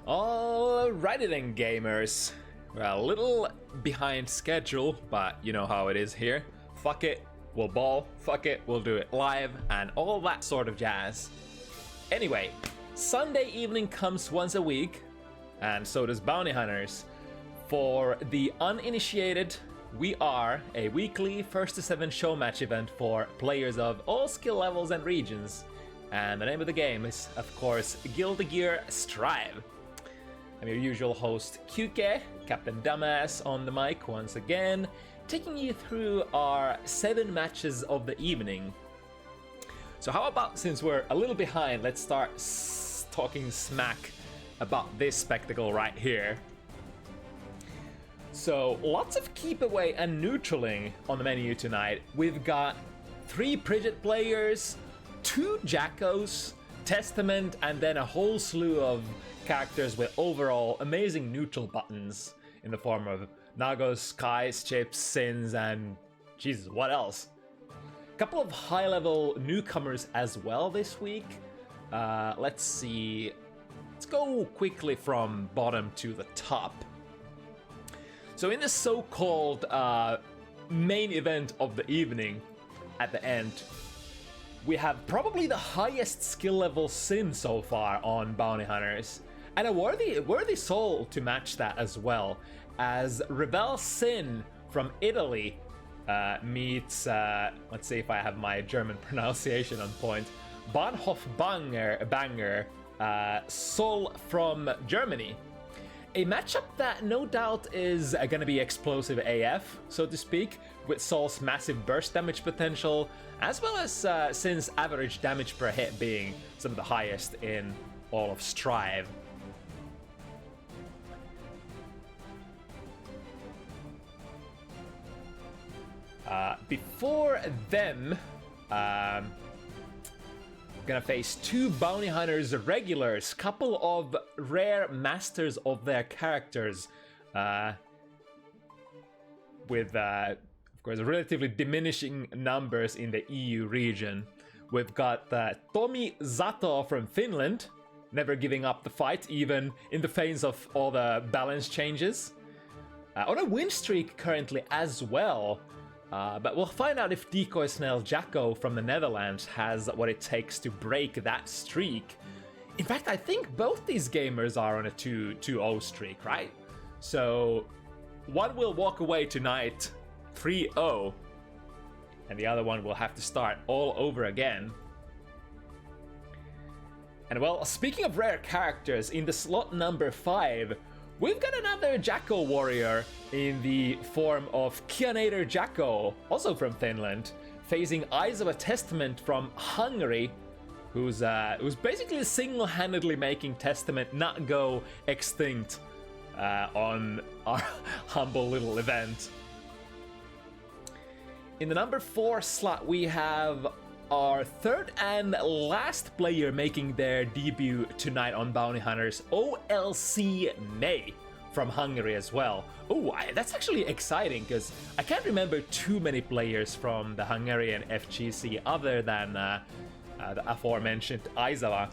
Alrighty then, gamers. We're a little behind schedule, but you know how it is here. Fuck it, we'll ball. Fuck it, we'll do it live, and all that sort of jazz. Anyway, Sunday evening comes once a week, and so does Bounty Hunters. For the uninitiated, we are a weekly 1st to 7 show match event for players of all skill levels and regions. And the name of the game is, of course, Guilty Gear Strive. I'm your usual host, QK, Captain Dumbass on the mic once again, taking you through our 7 matches of the evening. So how about, since we're a little behind, let's start talking smack about this spectacle right here. So lots of keep away and neutraling on the menu tonight. We've got 3 Pridget players, 2 Jackos, Testament, and then a whole slew of characters with overall amazing neutral buttons in the form of Nagos, Skies, Chips, Sins, and Jesus, what else? A couple of high-level newcomers as well this week. Let's see. Let's go quickly from bottom to the top. So in the so-called main event of the evening, at the end, we have probably the highest skill level Sin so far on Bounty Hunters, and a worthy soul to match that as well, as Revill Sin from Italy meets, let's see if I have my German pronunciation on point, BahnhofBanger, Sol from Germany. A matchup that no doubt is going to be explosive AF, so to speak, with Sol's massive burst damage potential, as well as Sin's average damage per hit being some of the highest in all of Strive. Before them, gonna face 2 Bounty Hunters regulars, couple of rare masters of their characters, with of course relatively diminishing numbers in the EU region. We've got Tomi Zato from Finland, never giving up the fight even in the face of all the balance changes, on a win streak currently as well. But we'll find out if Decoy Snell Jacko from the Netherlands has what it takes to break that streak. In fact, I think both these gamers are on a 2-0 streak, right? So one will walk away tonight 3-0, and the other one will have to start all over again. And well, speaking of rare characters, in the slot number 5, we've got another Jacko warrior in the form of Kianator Jacko, also from Finland, facing Aizawa Testament from Hungary, who's basically single-handedly making Testament not go extinct on our humble little event. In the number 4 slot, we have our 3rd and last player making their debut tonight on Bounty Hunters, OLC May from Hungary as well. Oh, that's actually exciting, because I can't remember too many players from the Hungarian FGC other than the aforementioned Aizawa.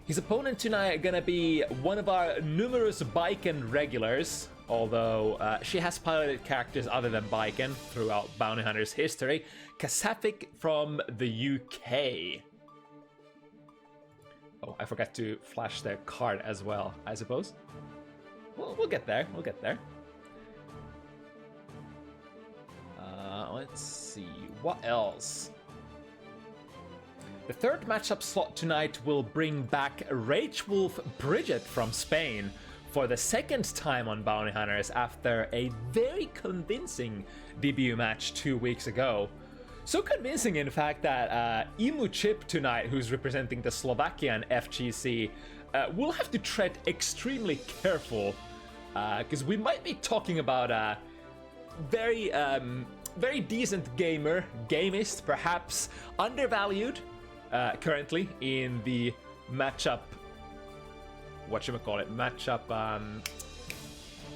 His opponent tonight gonna be one of our numerous Baiken regulars, although she has piloted characters other than Baiken throughout Bounty Hunters history, Cassapphic from the UK. Oh, I forgot to flash their card as well, I suppose. We'll get there, we'll get there. Let's see, what else? The 3rd matchup slot tonight will bring back RageWolf Bridget from Spain for the 2nd time on Bounty Hunters after a very convincing debut match 2 weeks ago. So convincing, in fact, that Ehmu Chip tonight, who's representing the Slovakian FGC, will have to tread extremely careful, because we might be talking about a very decent gamer, gamist, perhaps undervalued currently in the matchup,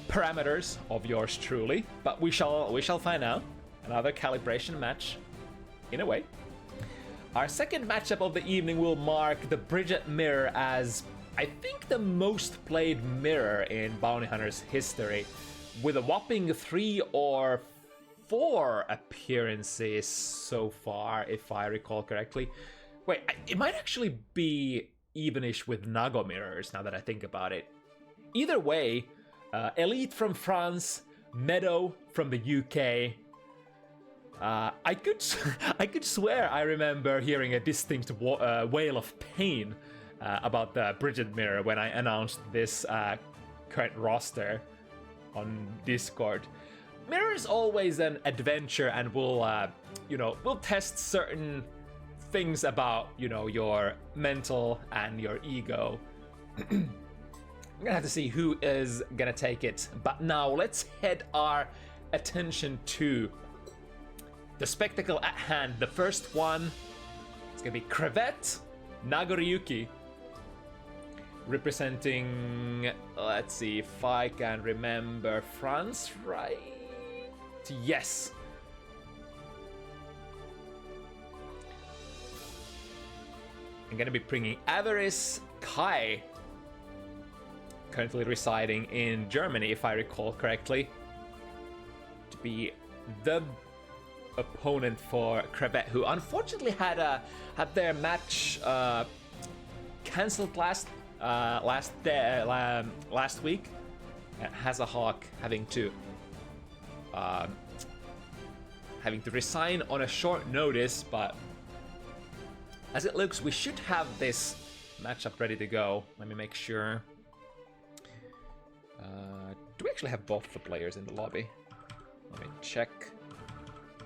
parameters of yours truly, but we shall find out. Another calibration match, in a way. Our second matchup of the evening will mark the Bridget Mirror as I think the most played mirror in Bounty Hunter's history, with a whopping 3 or 4 appearances so far, if I recall correctly. Wait, it might actually be evenish with Nago mirrors now that I think about it. Either way, Elite from France, Meadow from the UK. I could swear I remember hearing a distinct wail of pain about the Bridget mirror when I announced this current roster on Discord. Mirror is always an adventure, and we'll test certain things about, your mental and your ego. I'm gonna have to see who is gonna take it. But now let's head our attention to the spectacle at hand. The first one is gonna be Crevette Nagoriyuki, representing, let's see if I can remember, France, right? Yes. I'm gonna be bringing Avarice Kai, currently residing in Germany, if I recall correctly, to be the opponent for Crevette, who unfortunately had their match cancelled last week. Has a Hawk having to resign on a short notice, but as it looks, we should have this matchup ready to go. Let me make sure. Do we actually have both the players in the lobby? Let me check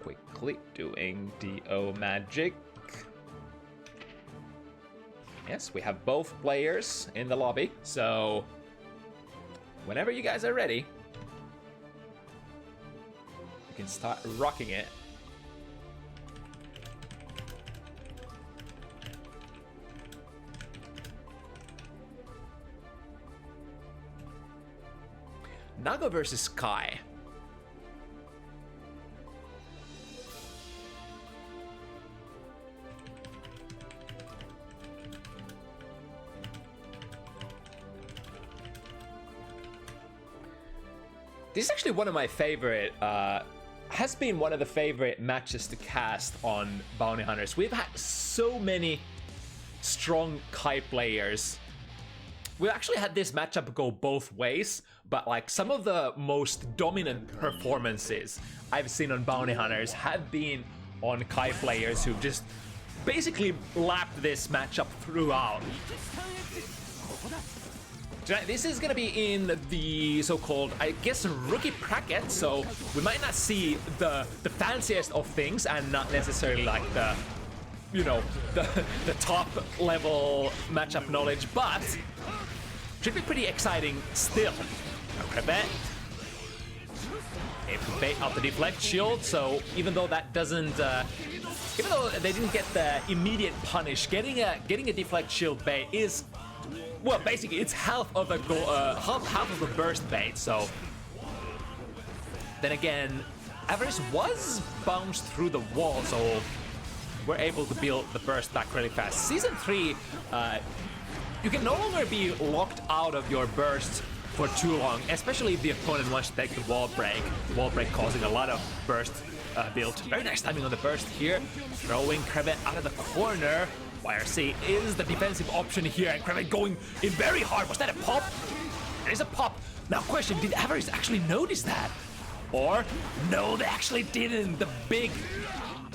quickly. Doing DO magic. Yes, we have both players in the lobby, so whenever you guys are ready, you can start rocking it. Nago versus Kai. This is actually one of my favorite, has been one of the favorite matches to cast on Bounty Hunters. We've had so many strong Kai players. We actually had this matchup go both ways, but like some of the most dominant performances I've seen on Bounty Hunters have been on Kai players who've just basically lapped this matchup throughout. This is gonna be in the so-called, I guess, rookie bracket, so we might not see the fanciest of things and not necessarily like the top level matchup knowledge, but should be pretty exciting still. Crevette able to bait out the deflect shield, so even though that doesn't, even though they didn't get the immediate punish, getting a deflect shield bait is, well, basically it's half of the half of the burst bait. So then again, Avarice was bounced through the wall, so we're able to build the burst back really fast. Season 3, you can no longer be locked out of your burst for too long, especially if the opponent wants to take the wall break. The wall break causing a lot of burst build. Very nice timing on the burst here. Throwing Crevette out of the corner. YRC is the defensive option here, and Crevette going in very hard. Was that a pop? It is a pop. Now question, did Avarice actually notice that? Or, no, they actually didn't. The big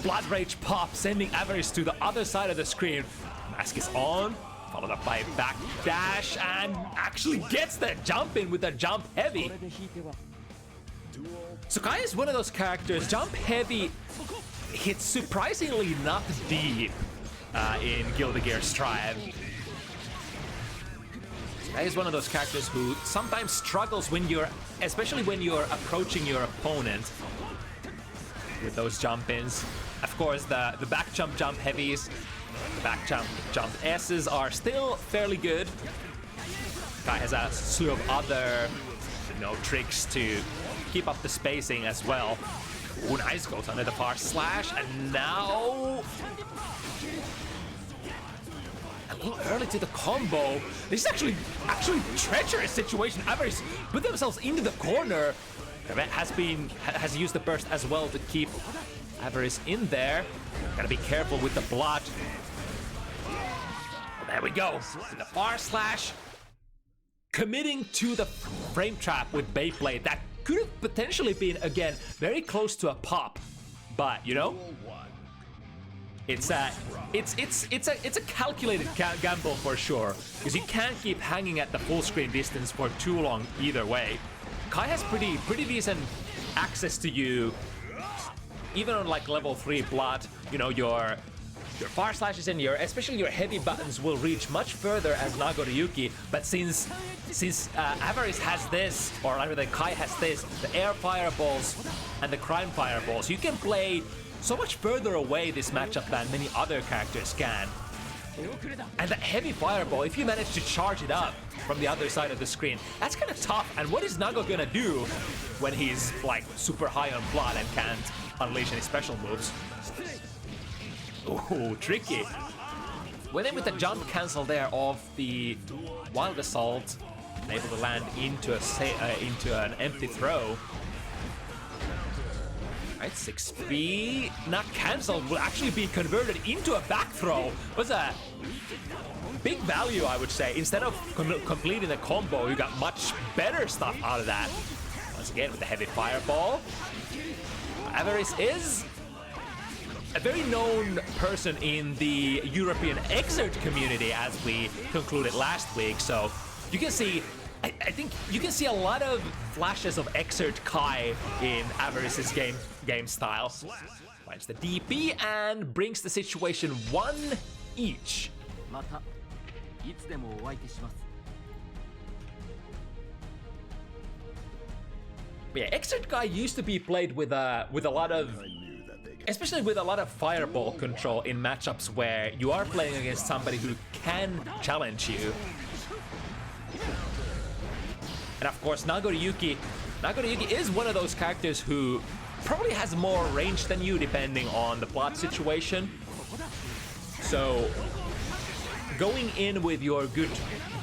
Blood Rage pop, sending Avarice to the other side of the screen. Mask is on, followed up by back dash, and actually gets that jump in with the jump heavy. So Kai is one of those characters, jump heavy hits surprisingly not deep in Guilty Gear Strive. Kai is one of those characters who sometimes struggles when especially when you're approaching your opponent with those jump ins. Of course, the back jump heavies, the back jump S's are still fairly good. Kai has a slew of other, tricks to keep up the spacing as well. Ooh, nice, goes under the far slash, and now a a little early to the combo. This is actually treacherous situation. Avaris put themselves into the corner. crevette has used the burst as well to keep Avaris in there. Gotta be careful with the blood. There we go. The bar slash. Committing to the frame trap with Beyblade. That could have potentially been, again, very close to a pop. But, you know, it's a calculated gamble for sure. Because you can't keep hanging at the full screen distance for too long either way. Kai has pretty decent access to you. Even on like level 3 blood, you know, your far slashes and especially your heavy buttons will reach much further as Nagoriyuki, but since Avaris has this, or rather Kai has this, the air fireballs and the crime fireballs, you can play so much further away this matchup than many other characters can. And that heavy fireball, if you manage to charge it up from the other side of the screen, that's kind of tough. And what is Nago gonna do when he's like super high on blood and can't unleash any special moves? Ooh, tricky. Went in with the jump cancel there of the Wild Assault, able to land into an empty throw. Right, 6B, not cancelled, will actually be converted into a back throw. Was a big value, I would say. Instead of completing the combo, you got much better stuff out of that. Once again with the heavy fireball. Avaris is a very known person in the European Exert community, as we concluded last week. So you can see, I think you can see a lot of flashes of Exert Kai in Avaris's game style. Finds the DP and brings the situation 1 each. But yeah, Exert Kai used to be played with a lot of, especially with a lot of fireball control in matchups where you are playing against somebody who can challenge you. And of course, Nagoriyuki is one of those characters who probably has more range than you depending on the plot situation. So going in with your good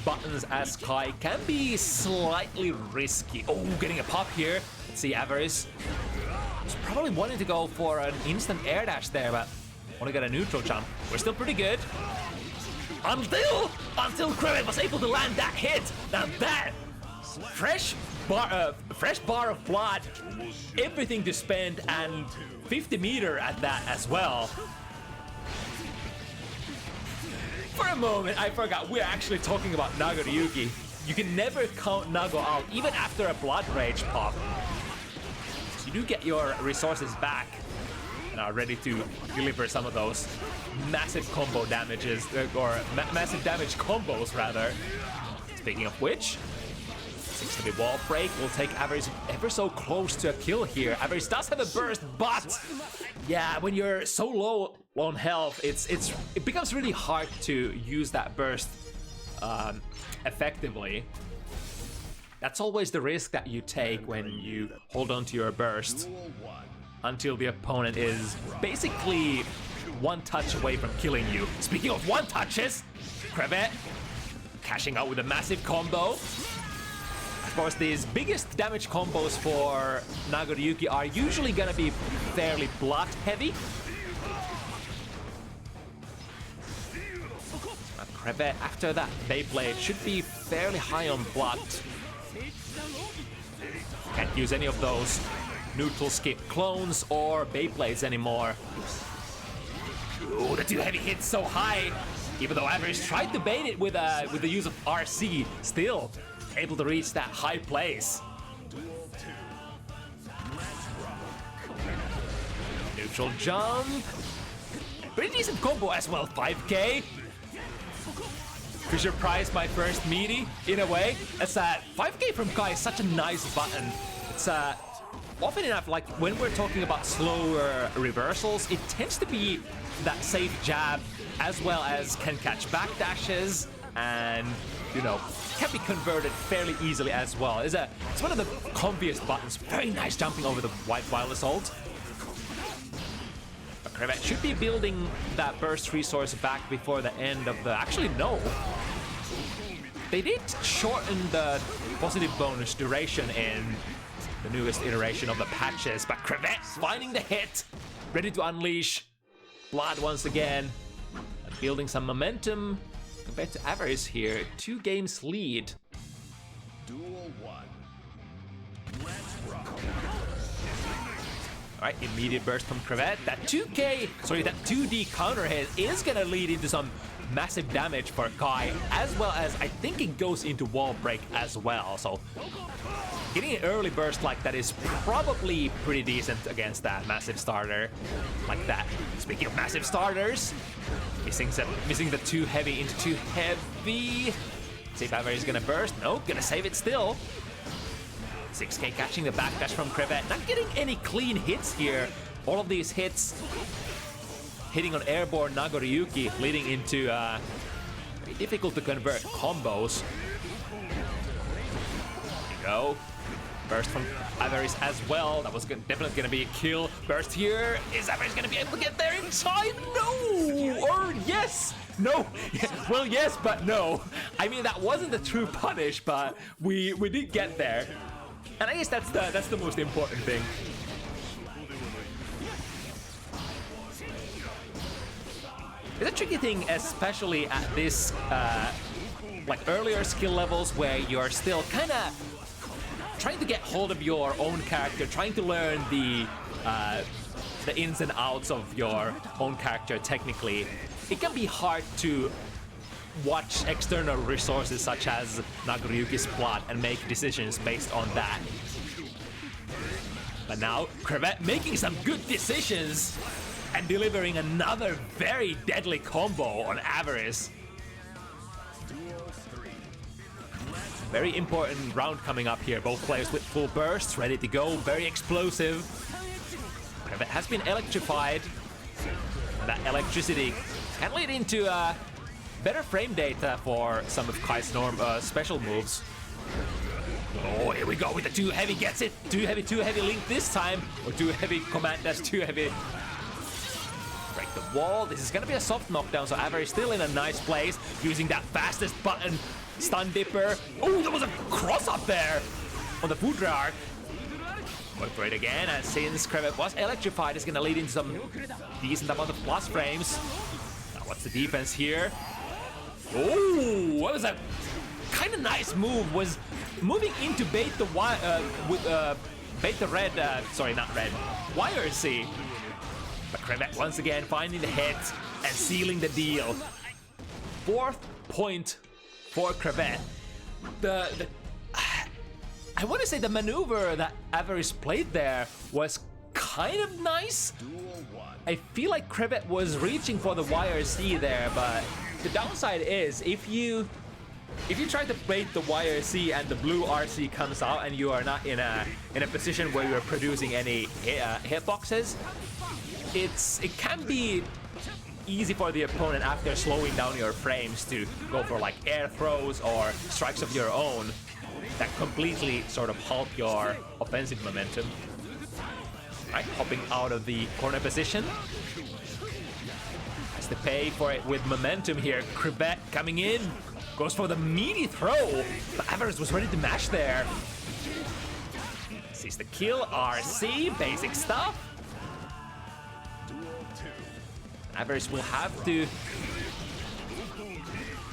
buttons as Kai can be slightly risky. Oh, getting a pop here. Let's see, Avaris probably wanting to go for an instant air dash there, but only got a neutral jump. We're still pretty good. Until crevette was able to land that hit. Now that fresh bar of blood, everything to spend, and 50 meter at that as well. For a moment, I forgot we're actually talking about Nagoriyuki. You can never count Nago out, even after a blood rage pop. You do get your resources back and are ready to deliver some of those massive combo damages, or massive damage combos rather. Speaking of which, seems to be wall break. Will take Avaris ever so close to a kill here. Avaris does have a burst, but yeah, when you're so low on health, it becomes really hard to use that burst effectively. That's always the risk that you take when you hold on to your burst until the opponent is basically 1 touch away from killing you. Speaking of 1 touches, crevette cashing out with a massive combo. Of course, these biggest damage combos for Nagoriyuki are usually gonna be fairly blood heavy. Crevette, after that Beyblade, should be fairly high on blood. Can't use any of those neutral skip clones or Beyblades anymore. Ooh, the 2 heavy hits so high. Even though Avaris tried to bait it with the use of RC, still able to reach that high place. Neutral jump. Pretty decent combo as well, 5k. Fisher Price, my first meaty, in a way. It's that 5k from Kai is such a nice button. It's often enough, like when we're talking about slower reversals, it tends to be that safe jab as well as can catch backdashes and, you know, can be converted fairly easily as well. It's one of the comfiest buttons. Very nice jumping over the Wild Assault. Crevette should be building that burst resource back before the end of the... Actually, no. They did shorten the positive bonus duration in the newest iteration of the patches, but crevette finding the hit, ready to unleash blood once again, and building some momentum compared to Avarice here. 2 games lead. Duel 1. Let's rock. All right, immediate burst from crevette. That 2D counter hit is gonna lead into some massive damage for Kai, as well as I think it goes into wall break as well. So getting an early burst like that is probably pretty decent against that massive starter like that. Speaking of massive starters, missing the 2 heavy into 2 heavy. See if Avarice is gonna burst. No, gonna save it still. 6K catching the backdash from crevette. Not getting any clean hits here. All of these hits hitting on airborne Nagoriyuki, leading into very difficult to convert combos. There you go. Burst from Avarice as well. That was definitely going to be a kill. Burst here. Is Avarice going to be able to get there in time? No! Or yes! No! Well, yes, but no. I mean, that wasn't the true punish, but we did get there. And I guess that's the most important thing. It's a tricky thing, especially at this like earlier skill levels where you're still kind of trying to get hold of your own character, trying to learn the ins and outs of your own character technically. It can be hard to watch external resources such as Nagoriyuki's plot and make decisions based on that. But now, crevette making some good decisions and delivering another very deadly combo on Avarice. Very important round coming up here. Both players with full bursts, ready to go, very explosive. Crevette has been electrified. That electricity can lead into better frame data for some of Kai's special moves. Oh, here we go with the 2 heavy, gets it. 2 heavy link this time. Or 2 heavy command dash, 2 heavy. Break the wall. This is gonna be a soft knockdown, so Avarice still in a nice place, using that fastest button stun dipper. Oh, there was a cross up there on the food arc. Wait for it again, and since crevette was electrified, it's gonna lead into some decent amount of plus frames. Now, what's the defense here? Oh, what was that? Kind of nice move was moving into bait the red, sorry, not red, wire C. But crevette once again finding the hit and sealing the deal. 4th point for crevette. I want to say the maneuver that Avarice played there was kind of nice. I feel like crevette was reaching for the wire C there, but the downside is if you try to bait the wire C and the blue RC comes out and you are not in a position where you're producing any hitboxes, it can be easy for the opponent after slowing down your frames to go for like air throws or strikes of your own that completely sort of halt your offensive momentum. Right, hopping out of the corner position. Has to pay for it with momentum here. Crevette coming in. Goes for the meaty throw, but Avarice was ready to mash there. Sees the kill, RC, basic stuff. Avarice will have to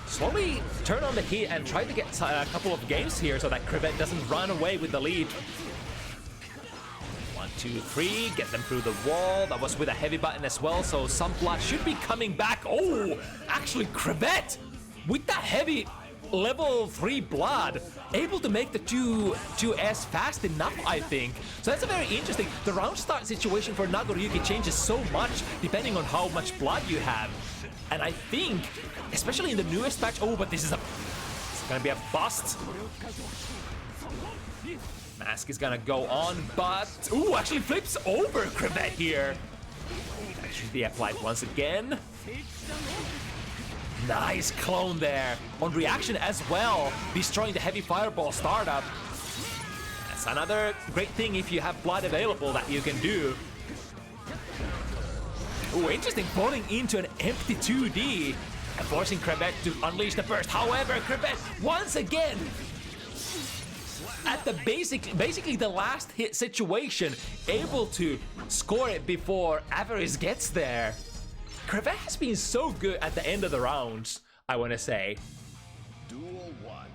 slowly turn on the heat and try to get a couple of games here so that crevette doesn't run away with the lead. 1, 2, 3, get them through the wall. That was with a heavy button as well, so some blood should be coming back. Oh, actually crevette with that heavy level 3 blood, able to make the 2S fast enough, I think. So that's a very interesting. The round start situation for Nagoriyuki changes so much depending on how much blood you have. And I think, especially in the newest patch, oh, but it's gonna be a bust. Mask is gonna go on, but, ooh, actually flips over crevette here. That should be applied once again. Nice clone there on reaction as well, destroying the heavy fireball startup. That's another great thing if you have blood available that you can do. Ooh, interesting, falling into an empty 2D and forcing crevette to unleash the burst. However, crevette once again at the basically the last hit situation, able to score it before Avarice gets there. Crevette has been so good at the end of the rounds, I want to say. Duel 1.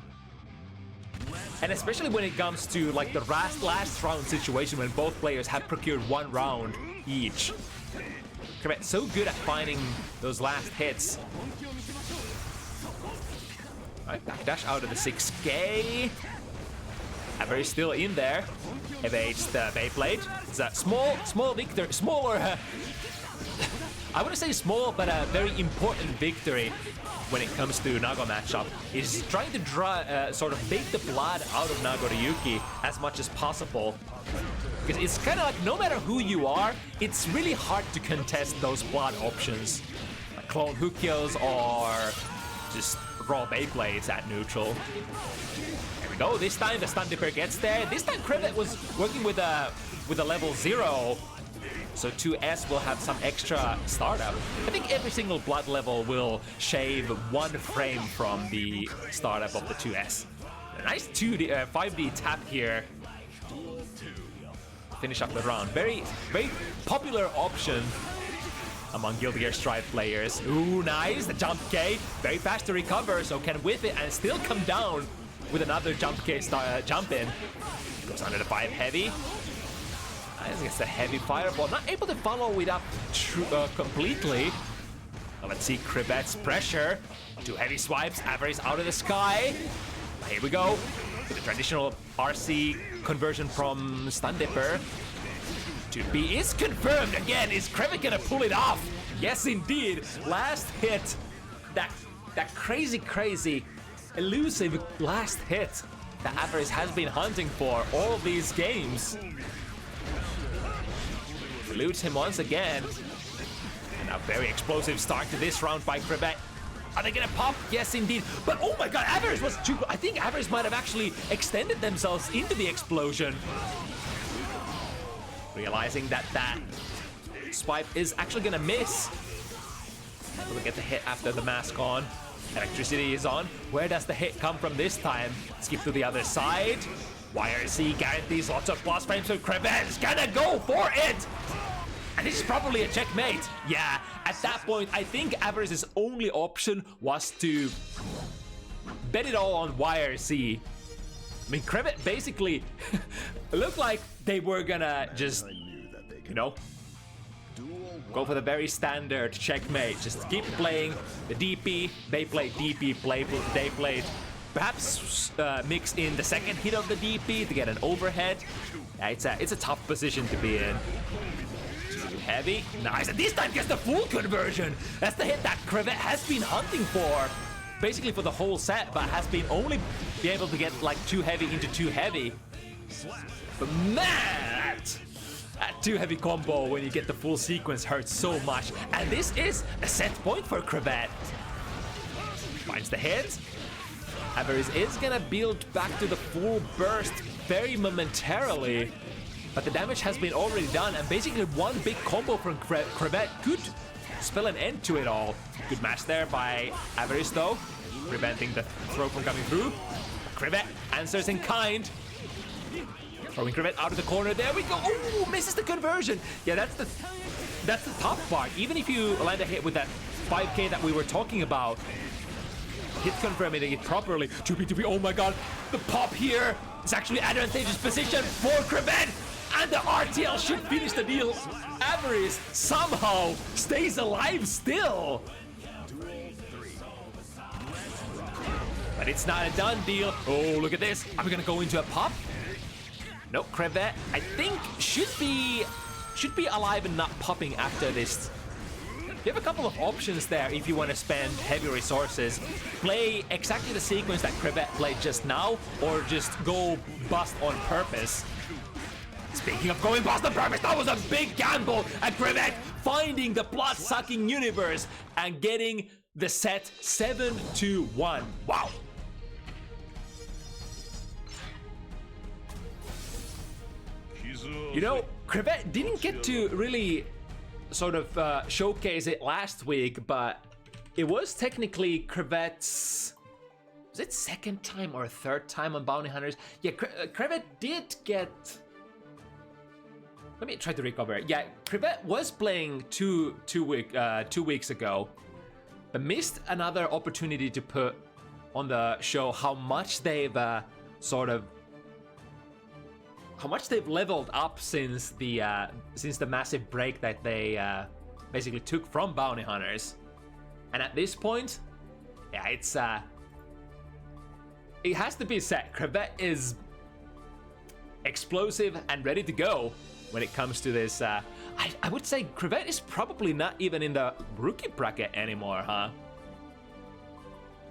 And especially when it comes to like the last round situation when both players have procured 1 round each. Crevette so good at finding those last hits. Alright, backdash out of the 6K. Avarice still in there. Evades the Beyblade. It's a small victory. Smaller. I wouldn't say small, but a very important victory when it comes to Nago matchup. Is trying to draw, sort of take the blood out of Nagoriyuki as much as possible. Because it's kind of like no matter who you are, it's really hard to contest those blood options. Like clone hook kills or just raw Beyblades at neutral. There we go. This time the stun dipper gets there. This time crevette was working with a level 0. So 2S will have some extra startup. I think every single blood level will shave 1 frame from the startup of the 2S. A nice 5D tap here. Finish up the round. Very popular option among Guilty Gear Strive players. Ooh, nice. The jump K. Very fast to recover, so can whiff it and still come down with another jump K jump in. Goes under the 5 heavy. I guess it's a heavy fireball. Not able to follow it up completely. Now let's see crevette's pressure. 2 heavy swipes. Avarice out of the sky. Here we go. With the traditional RC conversion from stun dipper. 2B is confirmed again. Is crevette gonna pull it off? Yes, indeed. Last hit. That crazy, elusive last hit that Avarice has been hunting for all these games. Eludes him once again. And a very explosive start to this round by crevette. Are they gonna pop? Yes, indeed. But oh my god, Avarice was too... I think Avarice might have actually extended themselves into the explosion. Realizing that swipe is actually gonna miss. We'll get the hit after the mask on. Electricity is on. Where does the hit come from this time? Skip to the other side. YRC guarantees lots of plus frames, so crevette's gonna go for it! And this is probably a checkmate. Yeah, at that point, I think Avarice's only option was to bet it all on YRC. I mean, crevette basically looked like they were gonna just, you know, go for the very standard checkmate. Just keep playing the DP, they play DP, they played. Perhaps mix in the second hit of the DP to get an overhead. Yeah, it's a tough position to be in. Too heavy. Nice. And this time gets the full conversion. That's the hit that crevette has been hunting for. Basically for the whole set, but has been only be able to get like 2 heavy into 2 heavy. But man, that 2 heavy combo when you get the full sequence hurts so much. And this is a set point for crevette. Finds the hit. Avarice is gonna build back to the full burst very momentarily, but the damage has been already done, and basically 1 big combo from crevette could spell an end to it all. Good match there by Avarice though, preventing the throw from coming through. Crevette answers in kind. Throwing crevette out of the corner, there we go. Ooh, misses the conversion. Yeah, that's the tough part. Even if you land a hit with that 5K that we were talking about, hit confirming it properly. 2B, oh my god. The pop here is actually advantageous position for crevette. And the RTL should finish the deal. Avarice somehow stays alive still. But it's not a done deal. Oh, look at this. Are we gonna go into a pop? No, crevette, I think should be alive and not popping after this. You have a couple of options there if you want to spend heavy resources. Play exactly the sequence that crevette played just now, or just go bust on purpose. Speaking of going bust on purpose, that was a big gamble, and crevette finding the blood-sucking universe and getting the set 7-1. Wow. You know, crevette didn't get to really sort of showcase it last week, but it was technically Crevette's... Was it second time or third time on Bounty Hunters? Yeah, Crevette did get... Let me try to recover. Yeah, Crevette was playing two weeks ago, but missed another opportunity to put on the show how much they've how much they've leveled up since the massive break that they basically took from Bounty Hunters. And at this point, yeah, it's it has to be said, Crevette is explosive and ready to go when it comes to this. I would say Crevette is probably not even in the rookie bracket anymore, huh?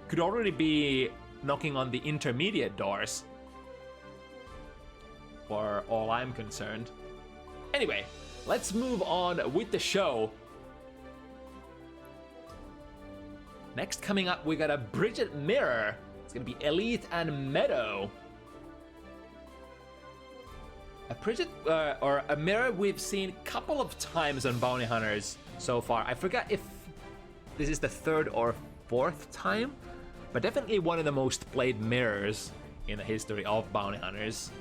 Could already be knocking on the intermediate doors, for all I'm concerned. Anyway, let's move on with the show. Next coming up, we got a Bridget Mirror. It's gonna be Elite and Meadow. A Bridget, or a Mirror we've seen a couple of times on Bounty Hunters so far. I forgot if this is the third or fourth time, but definitely one of the most played mirrors in the history of Bounty Hunters.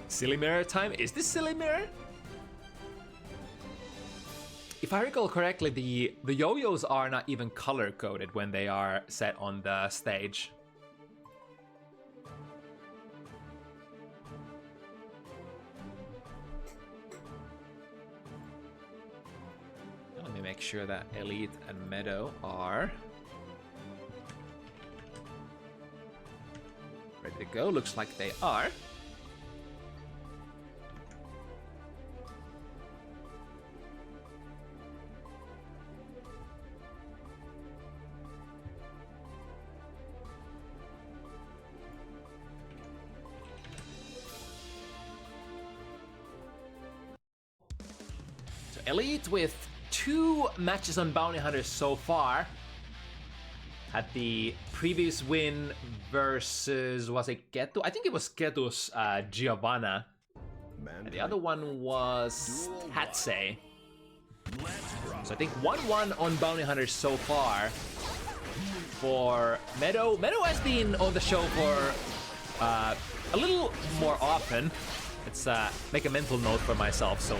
Silly Mirror time? Is this Silly Mirror? If I recall correctly, the yo-yos are not even color-coded when they are set on the stage. Let me make sure that Elite and Meadow are ready to go. Looks like they are. Elite with 2 matches on Bounty Hunters so far. Had the previous win versus, was it Ketu? I think it was Ketu's Giovanna. And the other one was Hatsei. So I think 1-1 on Bounty Hunters so far for Meadow. Meadow has been on the show for a little more often. Let's make a mental note for myself. So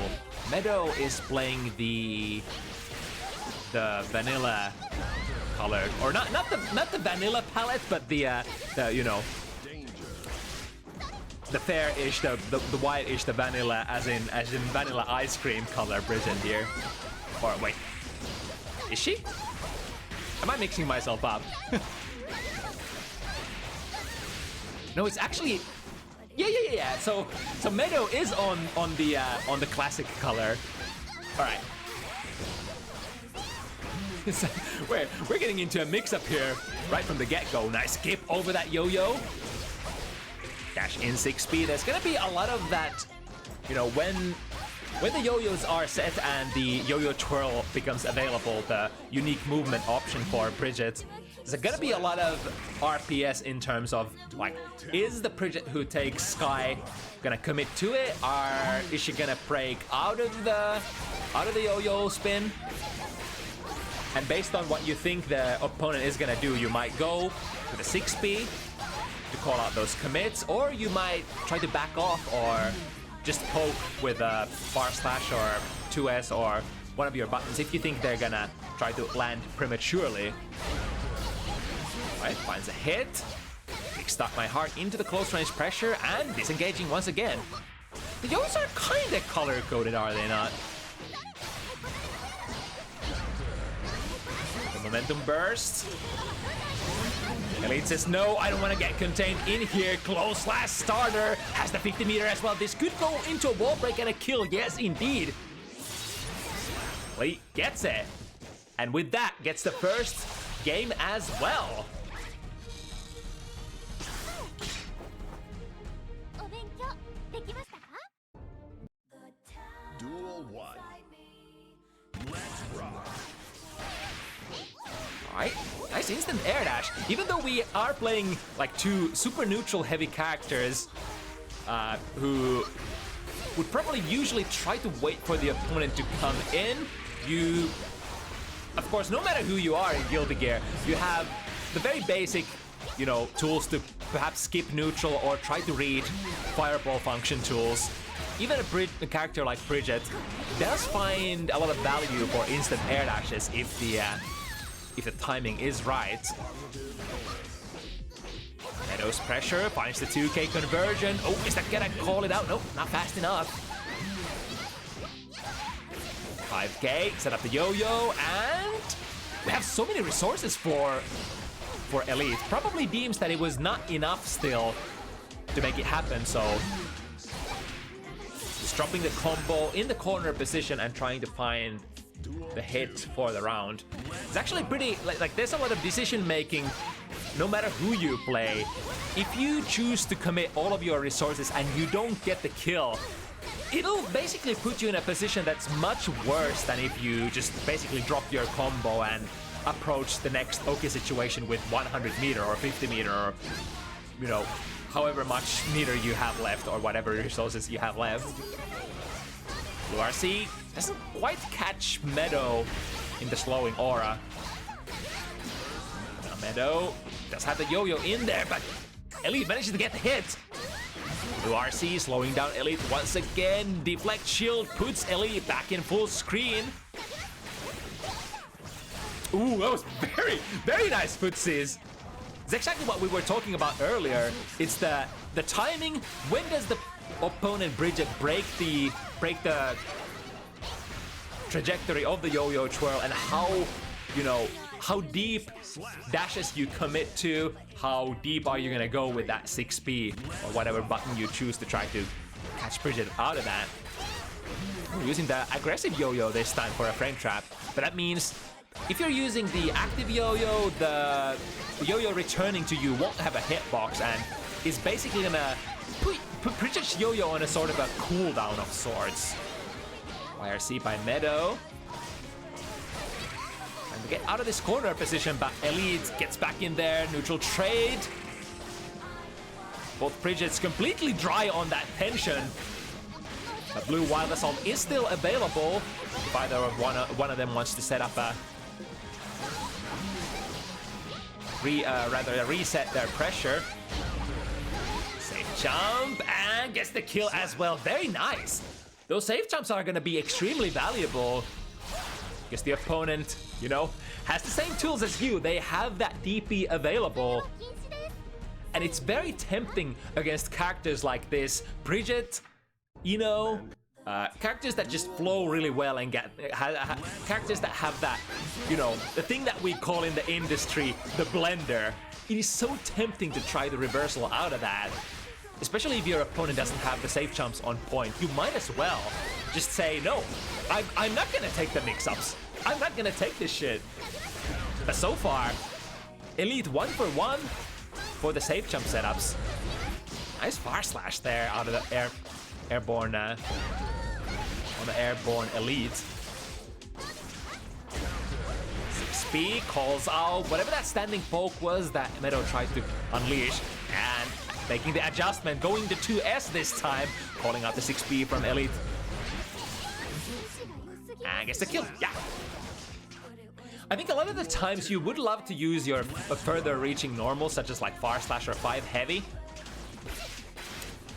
Meadow is playing the vanilla color, or not the vanilla palette, but the you know, the fair-ish, the white-ish, the vanilla, as in vanilla ice cream color Bridget here. Or wait, is she? Am I mixing myself up? No, it's actually. Yeah. So Meadow is on the classic color. All right. We're getting into a mix-up here right from the get-go. Nice skip over that yo-yo. Dash in 6 speed. There's gonna be a lot of that, you know, when the yo-yos are set and the yo-yo twirl becomes available, the unique movement option for Bridget. There's gonna be a lot of RPS in terms of, like, is the Bridget who takes Sky gonna commit to it, or is she gonna break out of the yo-yo spin? And based on what you think the opponent is gonna do, you might go to the 6B to call out those commits, or you might try to back off or just poke with a bar slash or 2S or one of your buttons if you think they're gonna try to land prematurely. Alright, finds a hit. Kickstart my heart into the close range pressure and disengaging once again. The yo-yos are kinda color-coded, are they not? The momentum burst. Elite says, no, I don't want to get contained in here. Close last starter. Has the 50 meter as well. This could go into a wall break and a kill. Yes, indeed. Elite gets it. And with that, gets the first game as well. Duel 1. Let's rock. Alright, nice instant air dash. Even though we are playing like 2 super neutral heavy characters who would probably usually try to wait for the opponent to come in. You, of course, no matter who you are in Guilty Gear, you have the very basic, you know, tools to perhaps skip neutral or try to read fireball function tools. Even a character like Bridget does find a lot of value for instant air dashes if the timing is right. Meadow's pressure finds the 2K conversion. Oh, is that gonna call it out? Nope, not fast enough. 5K, set up the yo-yo, and we have so many resources for Elite. Probably deems that it was not enough still to make it happen, so just dropping the combo in the corner position and trying to find the hit for the round. It's actually pretty, like there's a lot of decision making no matter who you play. If you choose to commit all of your resources and you don't get the kill, it'll basically put you in a position that's much worse than if you just basically drop your combo and approach the next okay situation with 100 meter or 50 meter or, you know, however much meter you have left or whatever resources you have left. Blue RC doesn't quite catch Meadow in the slowing aura. Now Meadow does have the yo-yo in there, but Elite manages to get the hit. Blue RC slowing down Elite once again. Deflect shield puts Elite back in full screen. Ooh, that was very, very nice footsies. It's exactly what we were talking about earlier. It's the timing. When does the opponent Bridget break the trajectory of the yo-yo twirl, and how, you know, how deep dashes you commit to, how deep are you gonna go with that 6B or whatever button you choose to try to catch Bridget out of that. We're using the aggressive yo-yo this time for a frame trap, but that means if you're using the active yo-yo, the yo-yo returning to you won't have a hitbox and is basically gonna put Bridget's yo-yo on a sort of a cooldown of sorts. YRC by Meadow. And to get out of this corner position, but Elite gets back in there. Neutral trade. Both Bridgets completely dry on that tension. But Blue Wild Assault is still available if either of one of them wants to set up a reset their pressure. Safe jump and gets the kill as well. Very nice. Those safe jumps are going to be extremely valuable because the opponent, you know, has the same tools as you. They have that DP available. And it's very tempting against characters like this. Bridget, you know, characters that just flow really well and get characters that have that, you know, the thing that we call in the industry the blender. It is so tempting to try the reversal out of that. Especially if your opponent doesn't have the safe jumps on point, you might as well just say, no, I'm not gonna take the mix-ups. I'm not gonna take this shit. But so far, Elite 1 for 1 for the safe jump setups. Nice far slash there out of the airborne, on the airborne Elite. 6B calls out whatever that standing poke was that Meadow tried to unleash, and making the adjustment, going to 2S this time, calling out the 6B from Elite. And gets the kill, yeah. I think a lot of the times you would love to use your further reaching normals, such as like Far Slash or 5 Heavy.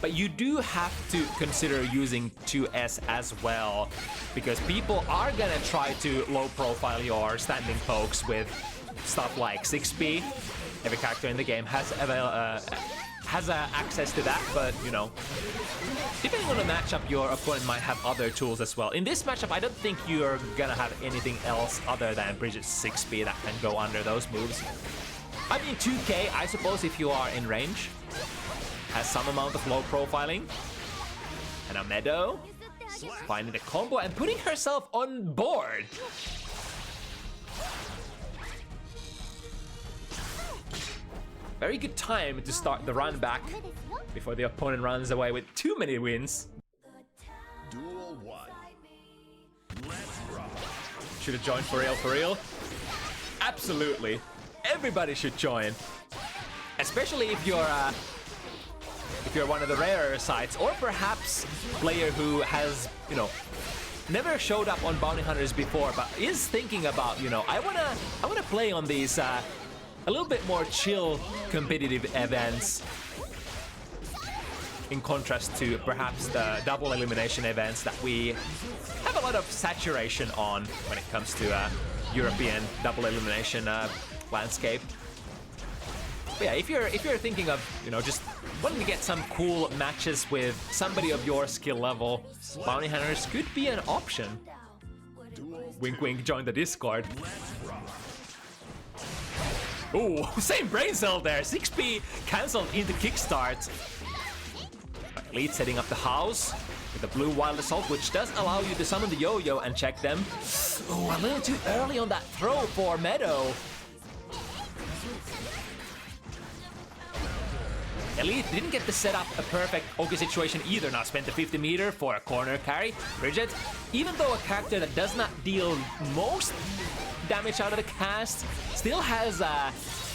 But you do have to consider using 2S as well, because people are gonna try to low profile your standing pokes with stuff like 6B. Every character in the game has access to that, but you know, depending on the matchup, your opponent might have other tools as well. In this matchup, I don't think you're gonna have anything else other than Bridget's 6B that can go under those moves. I mean, 2K, I suppose, if you are in range, has some amount of low profiling. And now Meadow finding the combo and putting herself on board. Very good time to start the run back before the opponent runs away with too many wins. Duel 1. Let's rock. Should have joined for real. Absolutely. Everybody should join. Especially if you're if you're one of the rarer sites, or perhaps player who has, you know, never showed up on Bounty Hunters before, but is thinking about, you know, I wanna play on these a little bit more chill competitive events, in contrast to perhaps the double elimination events that we have a lot of saturation on when it comes to European double elimination landscape. But yeah, if you're thinking of, you know, just wanting to get some cool matches with somebody of your skill level, Bounty Hunters could be an option. Wink wink, join the Discord. Ooh, same brain cell there. 6P cancelled into kickstart. Elite setting up the house with the blue wild assault, which does allow you to summon the yo-yo and check them. Oh, a little too early on that throw for Meadow. Elite didn't get to set up a perfect Oki situation either. Now spent the 50 meter for a corner carry. Bridget, even though a character that does not deal most damage out of the cast, still has a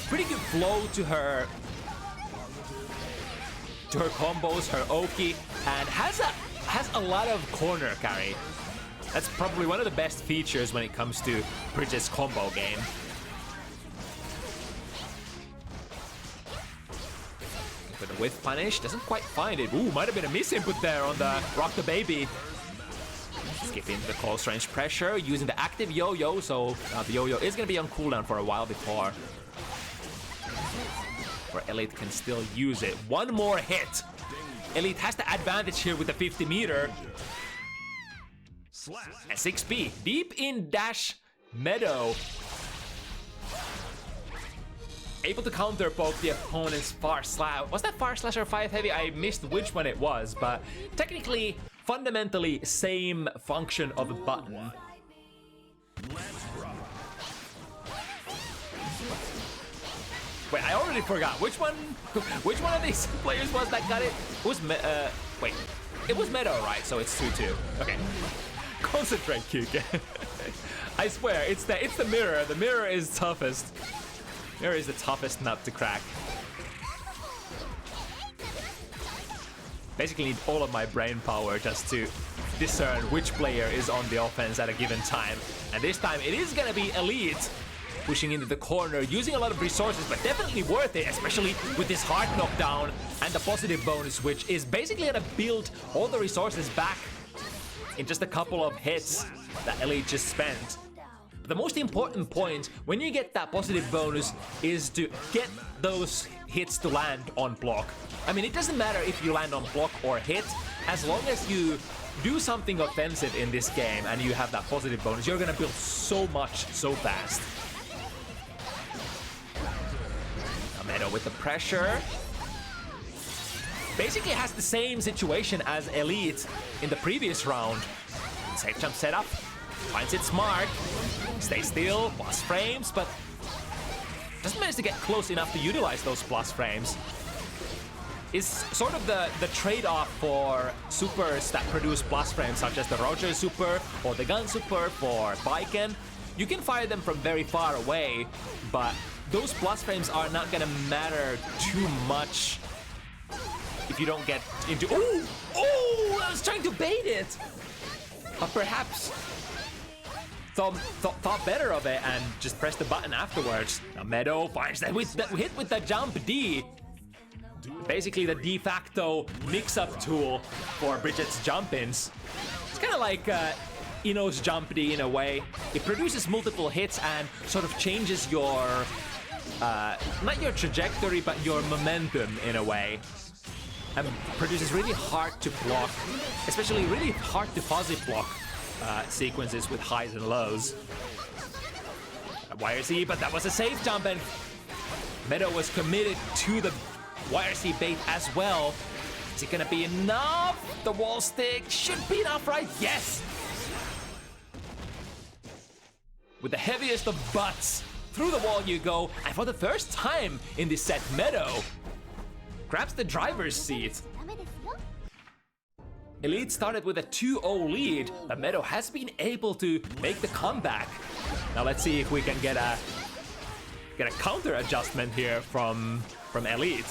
pretty good flow to her combos, her Oki, and has a lot of corner carry. That's probably one of the best features when it comes to Bridget's combo game. For the whiff punish, doesn't quite find it. Ooh, might have been a misinput there on the Rock the Baby. Skipping the close range pressure, using the active yo-yo, so the yo-yo is gonna be on cooldown for a while before where Elite can still use it. One more hit. Elite has the advantage here with the 50 meter. And 6P, deep in dash Meadow. Able to counter poke the opponent's far slash. Was that far slash or 5 heavy? I missed which one it was, but technically, fundamentally, same function of a button. Wait, I already forgot which one of these players was that got it. It was wait, it was Meadow, right? So it's 2-2. Okay, concentrate, Kyuke. I swear, it's the mirror. The mirror is toughest. Mirror is the toughest nut to crack. Basically need all of my brain power just to discern which player is on the offense at a given time. And this time it is gonna be Elite pushing into the corner, using a lot of resources, but definitely worth it, especially with this hard knockdown and the positive bonus, which is basically gonna build all the resources back in just a couple of hits that Elite just spent. But the most important point when you get that positive bonus is to get those hits to land on block. I mean, it doesn't matter if you land on block or hit, as long as you do something offensive in this game and you have that positive bonus, you're gonna build so much so fast. Meadow with the pressure. Basically has the same situation as Elite in the previous round. Safe jump setup. Finds it smart. Stay still. Plus frames, but doesn't manage to get close enough to utilize those plus frames. Is sort of the trade-off for supers that produce plus frames, such as the Roger super or the Gun super for Baiken. You can fire them from very far away, but those plus frames are not gonna matter too much if you don't get into... Oh! I was trying to bait it! But perhaps thought better of it and just pressed the button afterwards. Now Meadow finds that hit with the jump D. Basically the de facto mix-up tool for Bridget's jump-ins. It's kind of like Ino's jump D in a way. It produces multiple hits and sort of changes your... not your trajectory, but your momentum in a way. And produces really hard to block, especially really hard to fuzzy block sequences with highs and lows. YRC, but that was a safe jump, and Meadow was committed to the YRC bait as well. Is it gonna be enough? The wall stick should be enough, right? Yes! With the heaviest of butts, through the wall you go, and for the first time in this set, Meadow grabs the driver's seat. Elite started with a 2-0 lead, but Meadow has been able to make the comeback. Now let's see if we can get a counter adjustment here from Elite.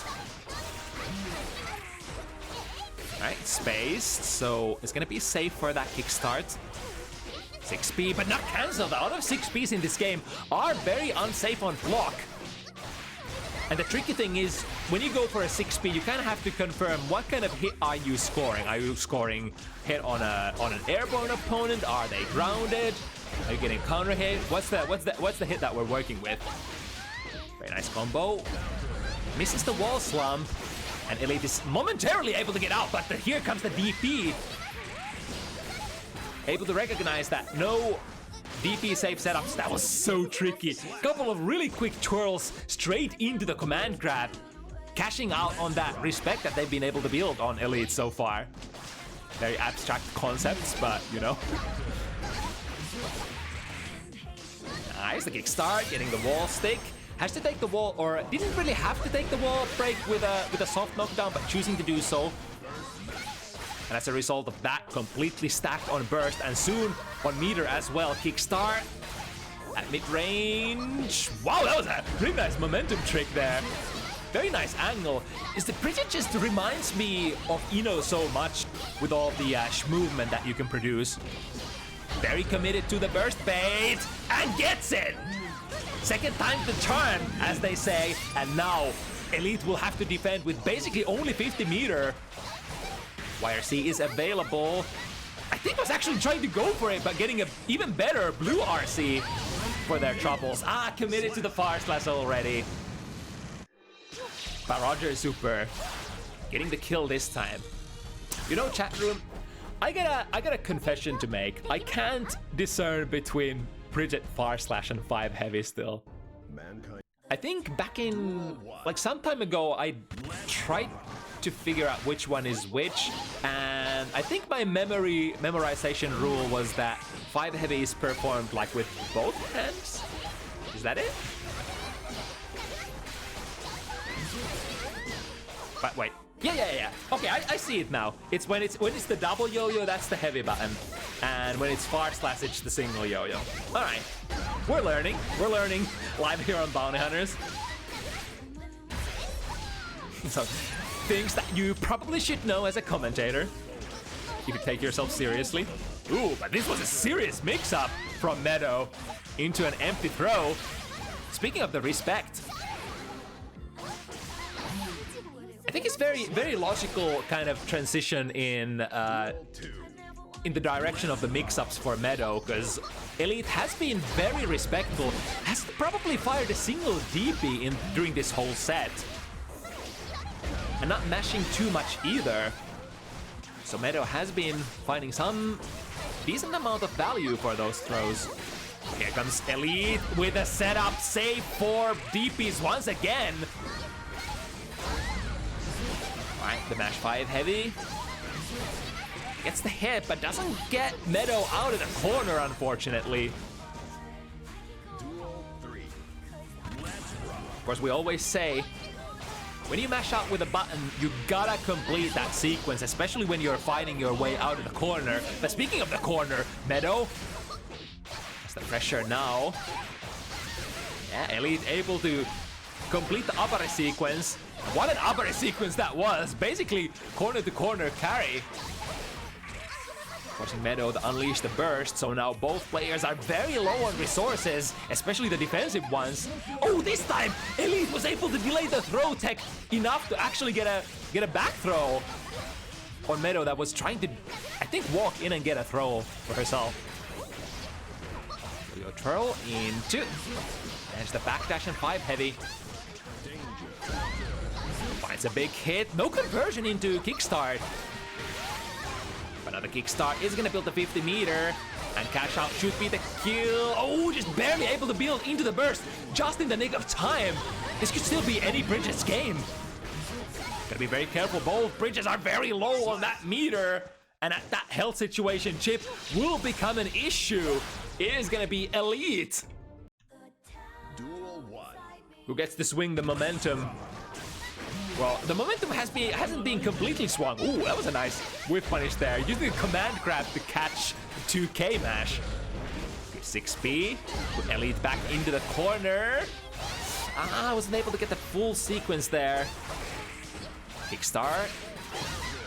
Alright, spaced, so it's gonna be safe for that kickstart. 6P, but not cancelled. A lot of 6Ps in this game are very unsafe on block. And the tricky thing is, when you go for a 6P, you kind of have to confirm what kind of hit are you scoring. Are you scoring hit on an airborne opponent? Are they grounded? Are you getting counter hit? What's the hit that we're working with? Very nice combo. Misses the wall slump, and Elite is momentarily able to get out, but here comes the DP. Able to recognize that no DP safe setups. That was so tricky. Couple of really quick twirls straight into the command grab, cashing out on that respect that they've been able to build on Elite so far. Very abstract concepts, but you know. Nice, the kickstart, getting the wall stick. Has to take the wall, or didn't really have to take the wall break with a soft knockdown, but choosing to do so. And as a result of that, completely stacked on burst, and soon on meter as well. Kickstart at mid-range. Wow, that was a pretty nice momentum trick there. Very nice angle. The Bridget just reminds me of Ino so much with all the movement that you can produce. Very committed to the burst bait, and gets it! Second time to turn, as they say, and now Elite will have to defend with basically only 50 meter. YRC is available. I think was actually trying to go for it, but getting an even better blue RC for their troubles. Committed to the far slash already. But Roger is super. Getting the kill this time. You know, chat room, I got a confession to make. I can't discern between Bridget far slash and 5 heavy still. I think back in like some time ago I tried to figure out which one is which, and I think my memorization rule was that 5 heavy is performed like with both hands. Is that it? But wait. Yeah. Okay, I see it now. It's when it's the double yo-yo, that's the heavy button. And when it's far slash, it's the single yo-yo. Alright. We're learning live here on Bounty Hunters. So, things that you probably should know as a commentator, if you take yourself seriously. Ooh, but this was a serious mix-up from Meadow into an empty throw. Speaking of the respect, I think it's very logical kind of transition in the direction of the mix-ups for Meadow, because Elite has been very respectful, has probably fired a single DP during this whole set, and not mashing too much either. So Meadow has been finding some decent amount of value for those throws. Here comes Elite with a setup save for DPs once again. Alright, the Mash 5 heavy. Gets the hit, but doesn't get Meadow out of the corner, unfortunately. Of course, we always say, when you mash out with a button, you gotta complete that sequence, especially when you're fighting your way out of the corner. But speaking of the corner, Meadow, that's the pressure now. Yeah, Elite able to complete the Abare sequence. What an Abare sequence that was! Basically, corner to corner carry. Forcing Meadow to unleash the burst, so now both players are very low on resources, especially the defensive ones. Oh, this time Elite was able to delay the throw tech enough to actually get a back throw on Meadow that was trying to, I think, walk in and get a throw for herself. Yo twirl into, there's the backdash and 5 heavy. Finds a big hit, no conversion into kickstart. But now the kickstart is gonna build the 50 meter, and cash out should be the kill. Oh, just barely able to build into the burst, just in the nick of time. This could still be any Bridges game. Gotta be very careful, both Bridges are very low on that meter, and at that health situation, Chip will become an issue. It is gonna be Elite who gets to swing the momentum. Well, the momentum hasn't been completely swung. Ooh, that was a nice whiff punish there. Using a command grab to catch 2K mash. 6B. Put Elite back into the corner. I wasn't able to get the full sequence there. Kickstart.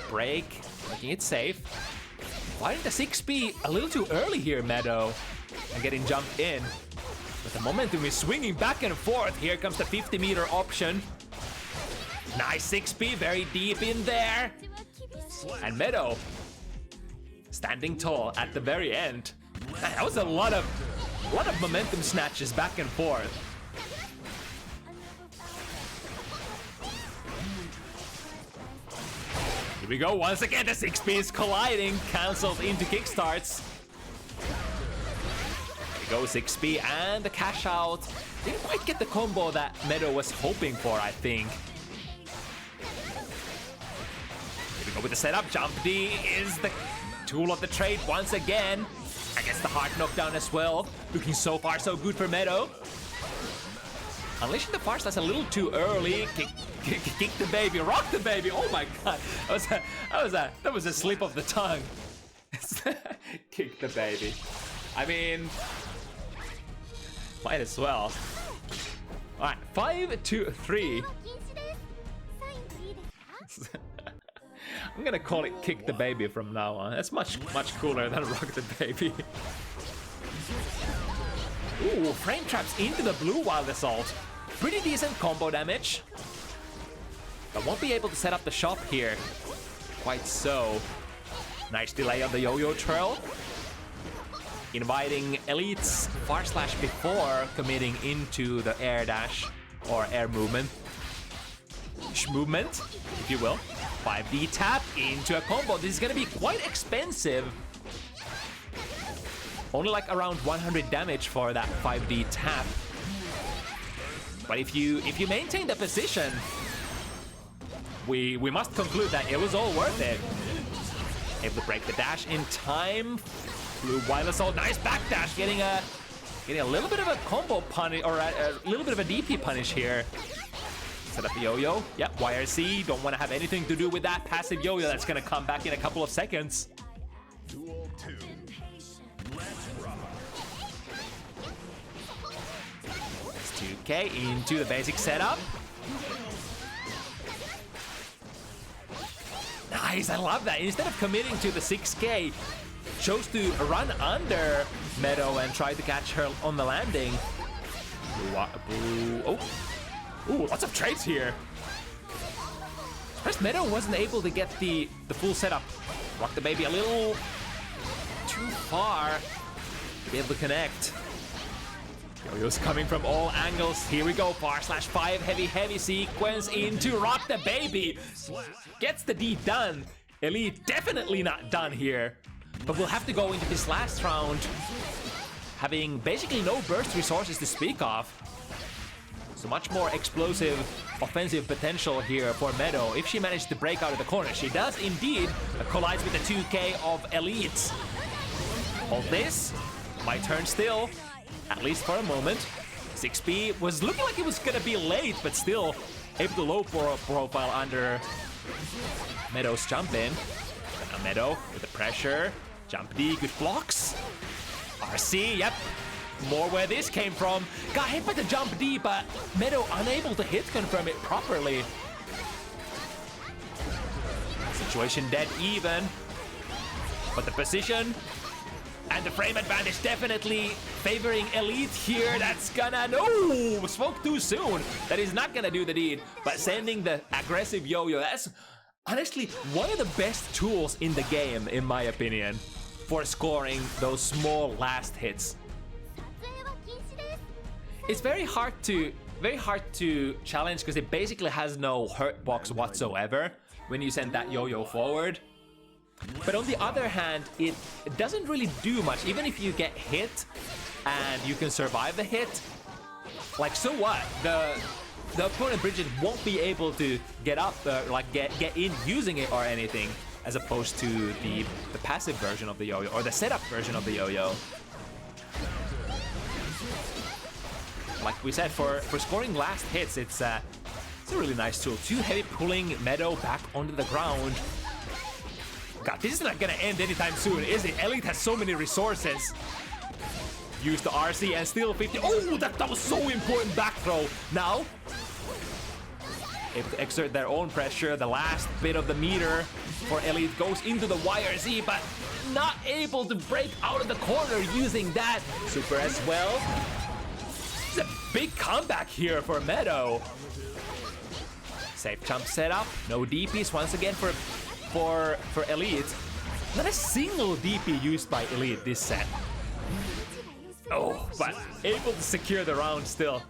Break. Making it safe. Finding the 6B a little too early here, Meadow. And getting jumped in. But the momentum is swinging back and forth. Here comes the 50-meter option. Nice 6B, very deep in there. And Meadow standing tall at the very end. That was a lot of momentum snatches back and forth. Here we go, once again the 6B is colliding, cancels into kickstarts. Here we go, 6B and the cash out. Didn't quite get the combo that Meadow was hoping for, I think. Here we go with the setup, Jump D is the tool of the trade once again. I guess the hard knockdown as well. Looking so far so good for Meadow. Unleashing the far slash a little too early. Kick the baby, rock the baby. Oh my god, that was a slip of the tongue. Kick the baby. I mean, might as well. All right, 5-2-3. I'm gonna call it kick the baby from now on. That's much cooler than rock the baby. Ooh, frame traps into the blue wild assault. Pretty decent combo damage. But won't be able to set up the shop here. Quite so. Nice delay on the yo-yo trail. Inviting Elite's far slash before committing into the air dash or air movement. Movement, if you will. 5D tap into a combo. This is gonna be quite expensive. Only like around 100 damage for that 5D tap. But if you maintain the position, we must conclude that it was all worth it. Able to break the dash in time. Blue wild assault, nice backdash, getting a little bit of a combo punish or a little bit of a DP punish here. Set up the yo-yo. Yep, YRC, don't want to have anything to do with that passive yo-yo that's gonna come back in a couple of seconds. Duel 2. Let's rock. It's 2K into the basic setup. Nice, I love that. Instead of committing to the 6K, chose to run under Meadow and try to catch her on the landing. Oh. Ooh, lots of trades here. First, Meadow wasn't able to get the full setup. Rock the baby a little too far to be able to connect. Yo-yo's coming from all angles. Here we go, far slash 5, heavy sequence into rock the baby. Gets the D done. Elite definitely not done here. But we'll have to go into this last round having basically no burst resources to speak of. So much more explosive offensive potential here for Meadow if she managed to break out of the corner. She does indeed. Collides with the 2K of Elite. Hold this. My turn still, at least for a moment. 6B was looking like it was gonna be late, but still able to low profile under Meadow's jump in. Now Meadow with the pressure. Jump D, good blocks. RC, yep. More where this came from. Got hit by the jump D, but Meadow unable to hit confirm it properly. Situation dead even. But the position and the frame advantage definitely favoring Elite here. That's gonna, no, spoke too soon. That is not gonna do the deed, but sending the aggressive yo-yo, that's honestly one of the best tools in the game, in my opinion, for scoring those small last hits. It's very hard to challenge because it basically has no hurt box whatsoever when you send that yo-yo forward. But on the other hand, it doesn't really do much. Even if you get hit and you can survive the hit, like, so what? The opponent Bridget won't be able to get up, like get in using it or anything, as opposed to the passive version of the yo-yo or the setup version of the yo-yo. Like we said, for scoring last hits, it's a really nice tool. Too heavy pulling Meadow back onto the ground. God, this is not gonna end anytime soon, is it? Elite has so many resources. Use the RC and still 50. Oh, that was so important back throw. Now, able to exert their own pressure. The last bit of the meter for Elite. Goes into the YRZ, but not able to break out of the corner using that super as well. It's a big comeback here for Meadow. Safe jump setup, no DPs once again for Elite. Not a single DP used by Elite this set. Oh, but able to secure the round still.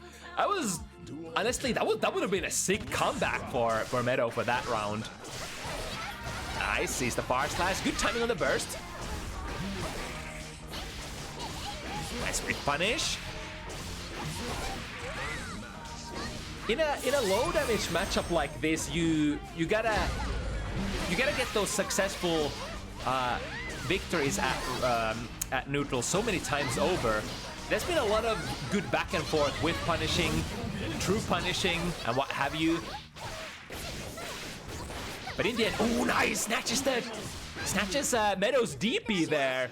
Honestly, that would have been a sick comeback for Meadow for that round. Nice, sees the far slash. Good timing on the burst. Nice quick punish. In a low damage matchup like this, you gotta get those successful victories at neutral so many times over. There's been a lot of good back and forth with punishing, true punishing, and what have you. But in the end, oh nice, snatches Meadow's DP there,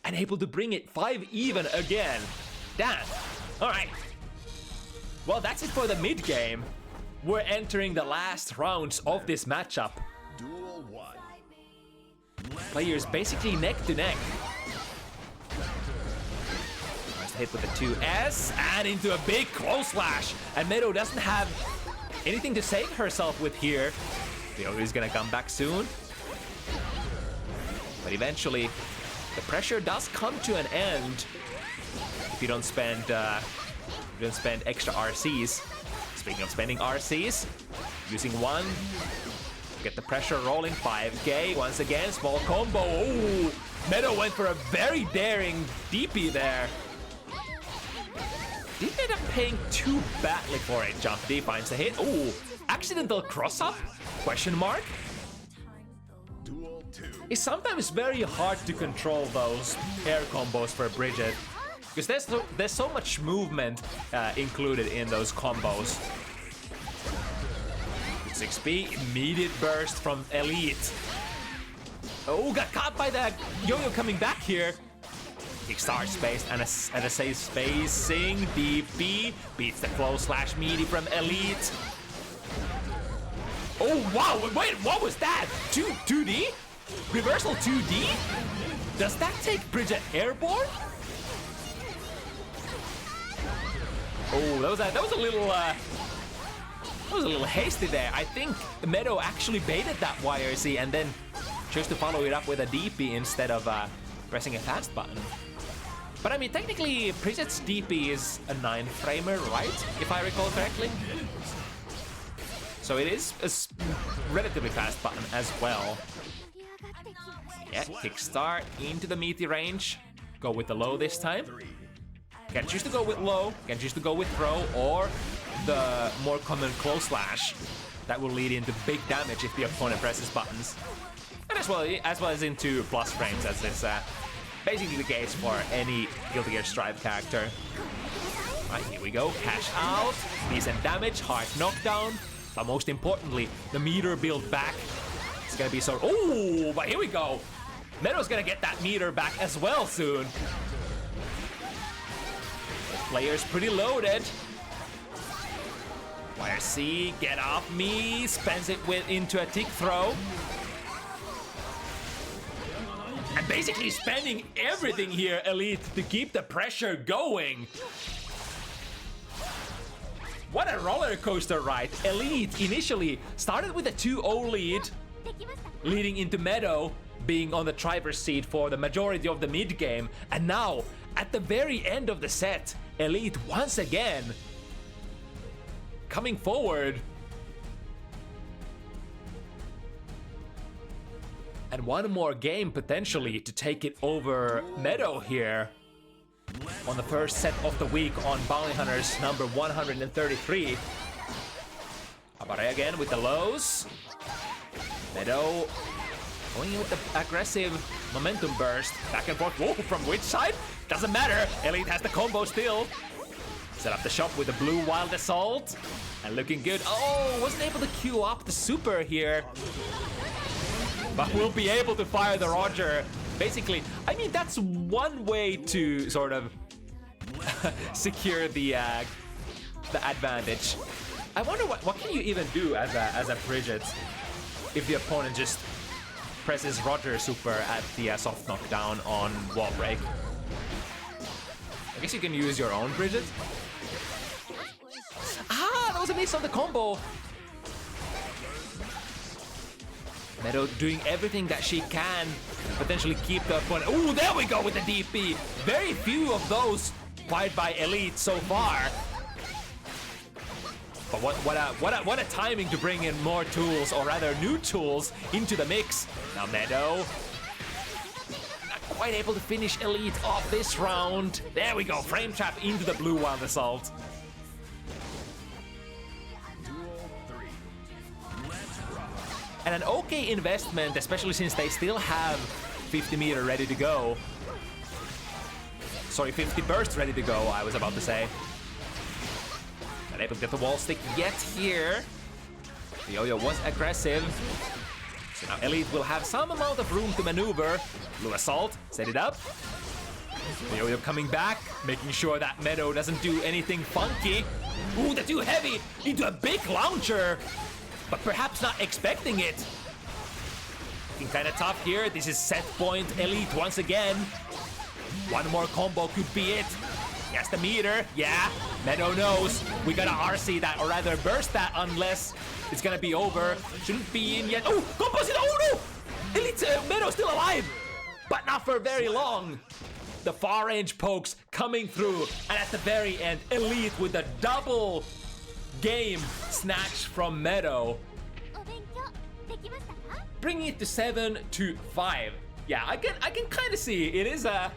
and able to bring it 5 even again. Damn. All right. Well, that's it for the mid game. We're entering the last rounds of this matchup. Duel 1. Players basically neck to neck. First hit with the 2S and into a big close slash. And Meadow doesn't have anything to save herself with here. BUSHO is gonna come back soon. But eventually, the pressure does come to an end if you don't spend extra RCs. Speaking of spending RCs, using one, get the pressure rolling. 5K once again, small combo. Oh, Meadow went for a very daring DP there. Didn't end up paying too badly for it. Jump D finds the hit. Oh, accidental cross up? Question mark. Duel 2. It's sometimes very hard to control those air combos for Bridget, because there's so much movement included in those combos. 6B, immediate burst from Elite. Oh, got caught by the yo-yo coming back here. Kickstart space and a safe spacing. DP beats the close slash meaty from Elite. Oh wow, wait, what was that? 2D? Reversal 2D? Does that take Bridget airborne? Oh, that was a little hasty there. I think Meadow actually baited that YRC and then chose to follow it up with a DP instead of pressing a fast button. But I mean, technically, Bridget's DP is a 9-framer, right? If I recall correctly. So it is a relatively fast button as well. Yeah, kickstart into the meaty range. Go with the low this time. Can choose to go with low, can choose to go with throw, or the more common close slash that will lead into big damage if the opponent presses buttons. And as well as into plus frames, as is basically the case for any Guilty Gear Strive character. Right, here we go, cash out, decent damage, hard knockdown, but most importantly, the meter build back. It's gonna be so, oh, but here we go. Meadow's gonna get that meter back as well soon. Player's pretty loaded. YRC, get off me, spends it into a tick throw. And basically spending everything here, Elite, to keep the pressure going. What a roller coaster ride. Elite initially started with a 2-0 lead, leading into Meadow being on the driver's seat for the majority of the mid game. And now, at the very end of the set, Elite once again coming forward. And one more game potentially to take it over Meadow here on the first set of the week on Bounty Hunters number 133. Abare again with the lows. Meadow going in with the aggressive momentum burst. Back and forth. Whoa, from which side? Doesn't matter. Elite has the combo still. Set up the shop with the blue wild assault. And looking good. Oh, wasn't able to queue up the super here. But we'll be able to fire the Roger. Basically, I mean, that's one way to sort of secure the advantage. I wonder what can you even do as a Bridget? if the opponent just presses Roger super at the soft knockdown on wall break. I guess you can use your own Bridget. Ah, that was a miss on the combo. Meadow doing everything that she can to potentially keep the opponent. Ooh, there we go with the DP. Very few of those played by Elite so far. But what a timing to bring in more tools, or rather new tools, into the mix. Now Meadow not quite able to finish Elite off this round. There we go, frame trap into the blue wild assault. And an okay investment, especially since they still have 50 meter ready to go. Sorry, 50 bursts ready to go, I was about to say. Not able to get the wall stick yet here. The yo-yo was aggressive. So now Elite will have some amount of room to maneuver. Blue assault, set it up. The yo-yo coming back, making sure that Meadow doesn't do anything funky. Ooh, the too heavy into a big launcher. But perhaps not expecting it. Looking kind of tough here. This is set point Elite once again. One more combo could be it. Yes, the meter. Yeah, Meadow knows. We gotta RC that, or rather burst that, unless it's gonna be over. Shouldn't be in yet. Oh, combos in. Oh no! Elite Meadow still alive, but not for very long. The far range pokes coming through, and at the very end, Elite with a double game snatch from Meadow, bringing it to 7-5. Yeah, I can kind of see it is a.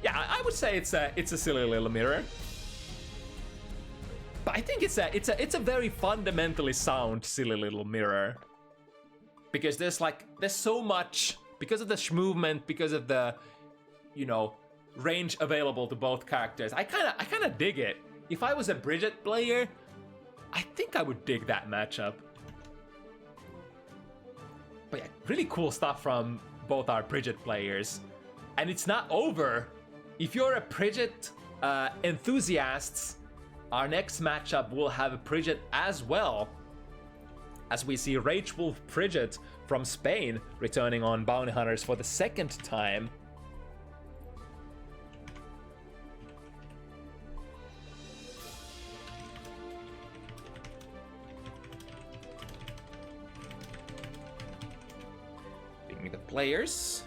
Yeah, I would say it's a silly little mirror, but I think it's a very fundamentally sound silly little mirror, because there's so much, because of the movement, because of the, you know, range available to both characters. I kind of dig it. If I was a Bridget player, I think I would dig that matchup. But yeah, really cool stuff from both our Bridget players. And it's not over. If you're a Bridget enthusiast, our next matchup will have a Bridget as well, as we see RageWolf Bridget from Spain returning on Bounty Hunters for the second time. The players,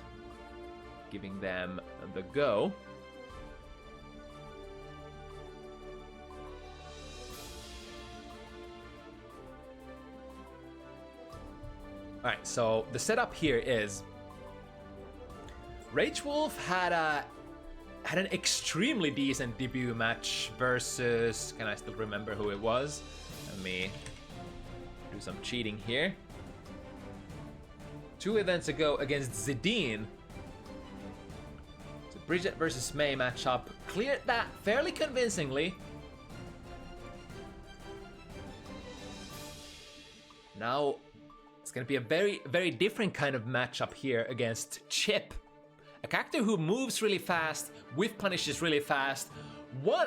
giving them the go. All right, so the setup here is RageWolf had an extremely decent debut match versus, can I still remember who it was? Let me do some cheating here. 2 events ago against Zidane. So Bridget versus May matchup cleared that fairly convincingly. Now it's gonna be a very, very different kind of matchup here against Chip, a character who moves really fast, whiff punishes really fast.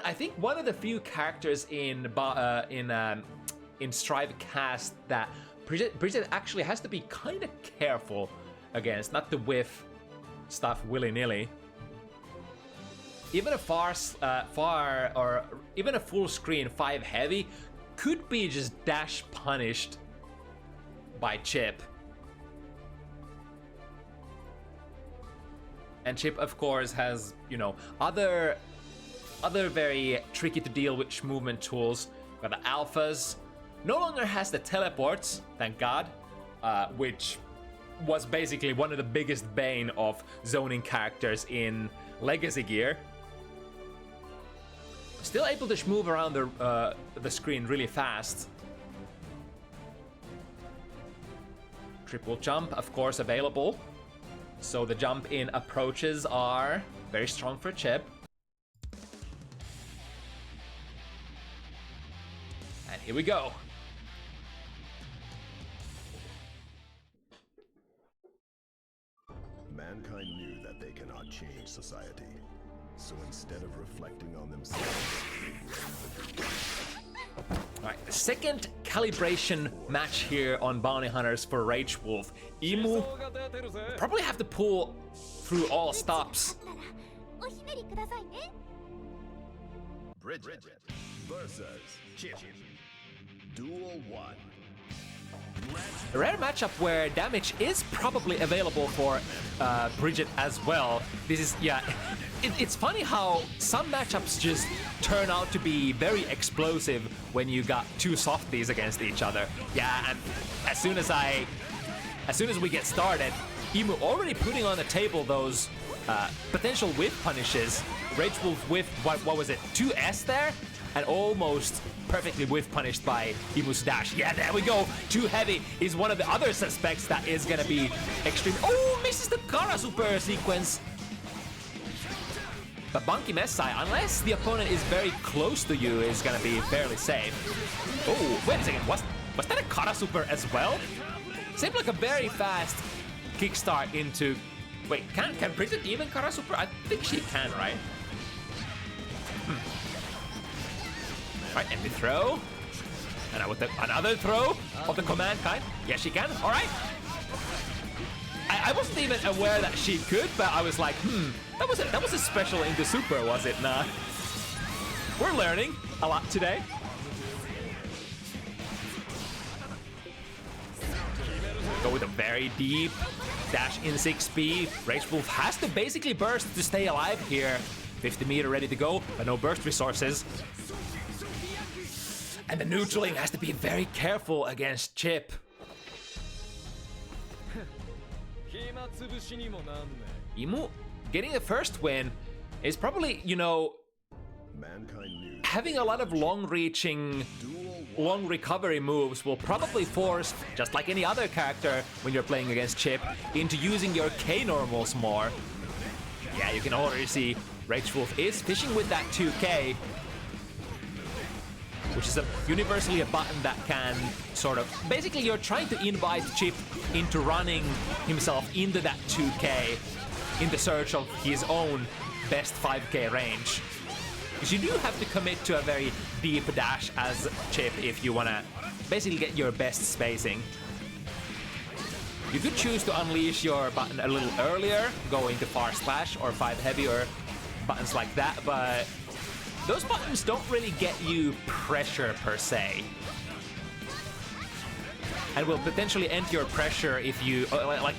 I think one of the few characters in Strive cast that Bridget actually has to be kind of careful against, not to whiff stuff willy-nilly. Even a even a full screen 5 heavy could be just dash punished by Chip. And Chip, of course, has, you know, other very tricky to deal with movement tools. Got the alphas. No longer has the teleports, thank God, which was basically one of the biggest bane of zoning characters in Legacy gear. Still able to move around the screen really fast. Triple jump, of course, available. So the jump in approaches are very strong for Chip. And here we go. Mankind knew that they cannot change society. So instead of reflecting on themselves, they blamed the Alright, the second calibration match here on Bounty Hunters for RageWolf. Ehmu probably have to pull through all stops. Bridget versus Chip. Duel 1. A rare matchup where damage is probably available for Bridget as well. This is, yeah, it's funny how some matchups just turn out to be very explosive when you got two softies against each other. Yeah, and as soon as we get started, Ehmu already putting on the table those potential whiff punishes. RageWolf whiffed, what was it, 2S there? And almost perfectly whiff punished by Ehmu's dash. Yeah, there we go. Too heavy is one of the other suspects that is gonna be extreme. Oh, misses the Kara super sequence. But Bunky Messai, unless the opponent is very close to you, is gonna be fairly safe. Oh, wait a second. Was that a Kara super as well? Seemed like a very fast kickstart into. Wait, can Bridget even Kara super? I think she can, right? Alright, empty throw. And now with another throw of the command kind. Yes, she can. Alright. I wasn't even aware that she could, but I was like, that was a special into super, was it not? We're learning a lot today. Go with a very deep dash in 6B. RageWolf has to basically burst to stay alive here. 50 meter ready to go, but no burst resources. And the neutraling has to be very careful against Chip. Ehmu getting the first win is probably, you know, having a lot of long-reaching, long recovery moves will probably force, just like any other character when you're playing against Chip, into using your K-normals more. Yeah, you can already see RageWolf is fishing with that 2K, which is universally a button that can sort of... Basically, you're trying to invite Chip into running himself into that 2K in the search of his own best 5K range. Because you do have to commit to a very deep dash as Chip if you want to basically get your best spacing. You could choose to unleash your button a little earlier, go into far slash or 5 heavy or buttons like that, but those buttons don't really get you pressure per se. And will potentially end your pressure if you,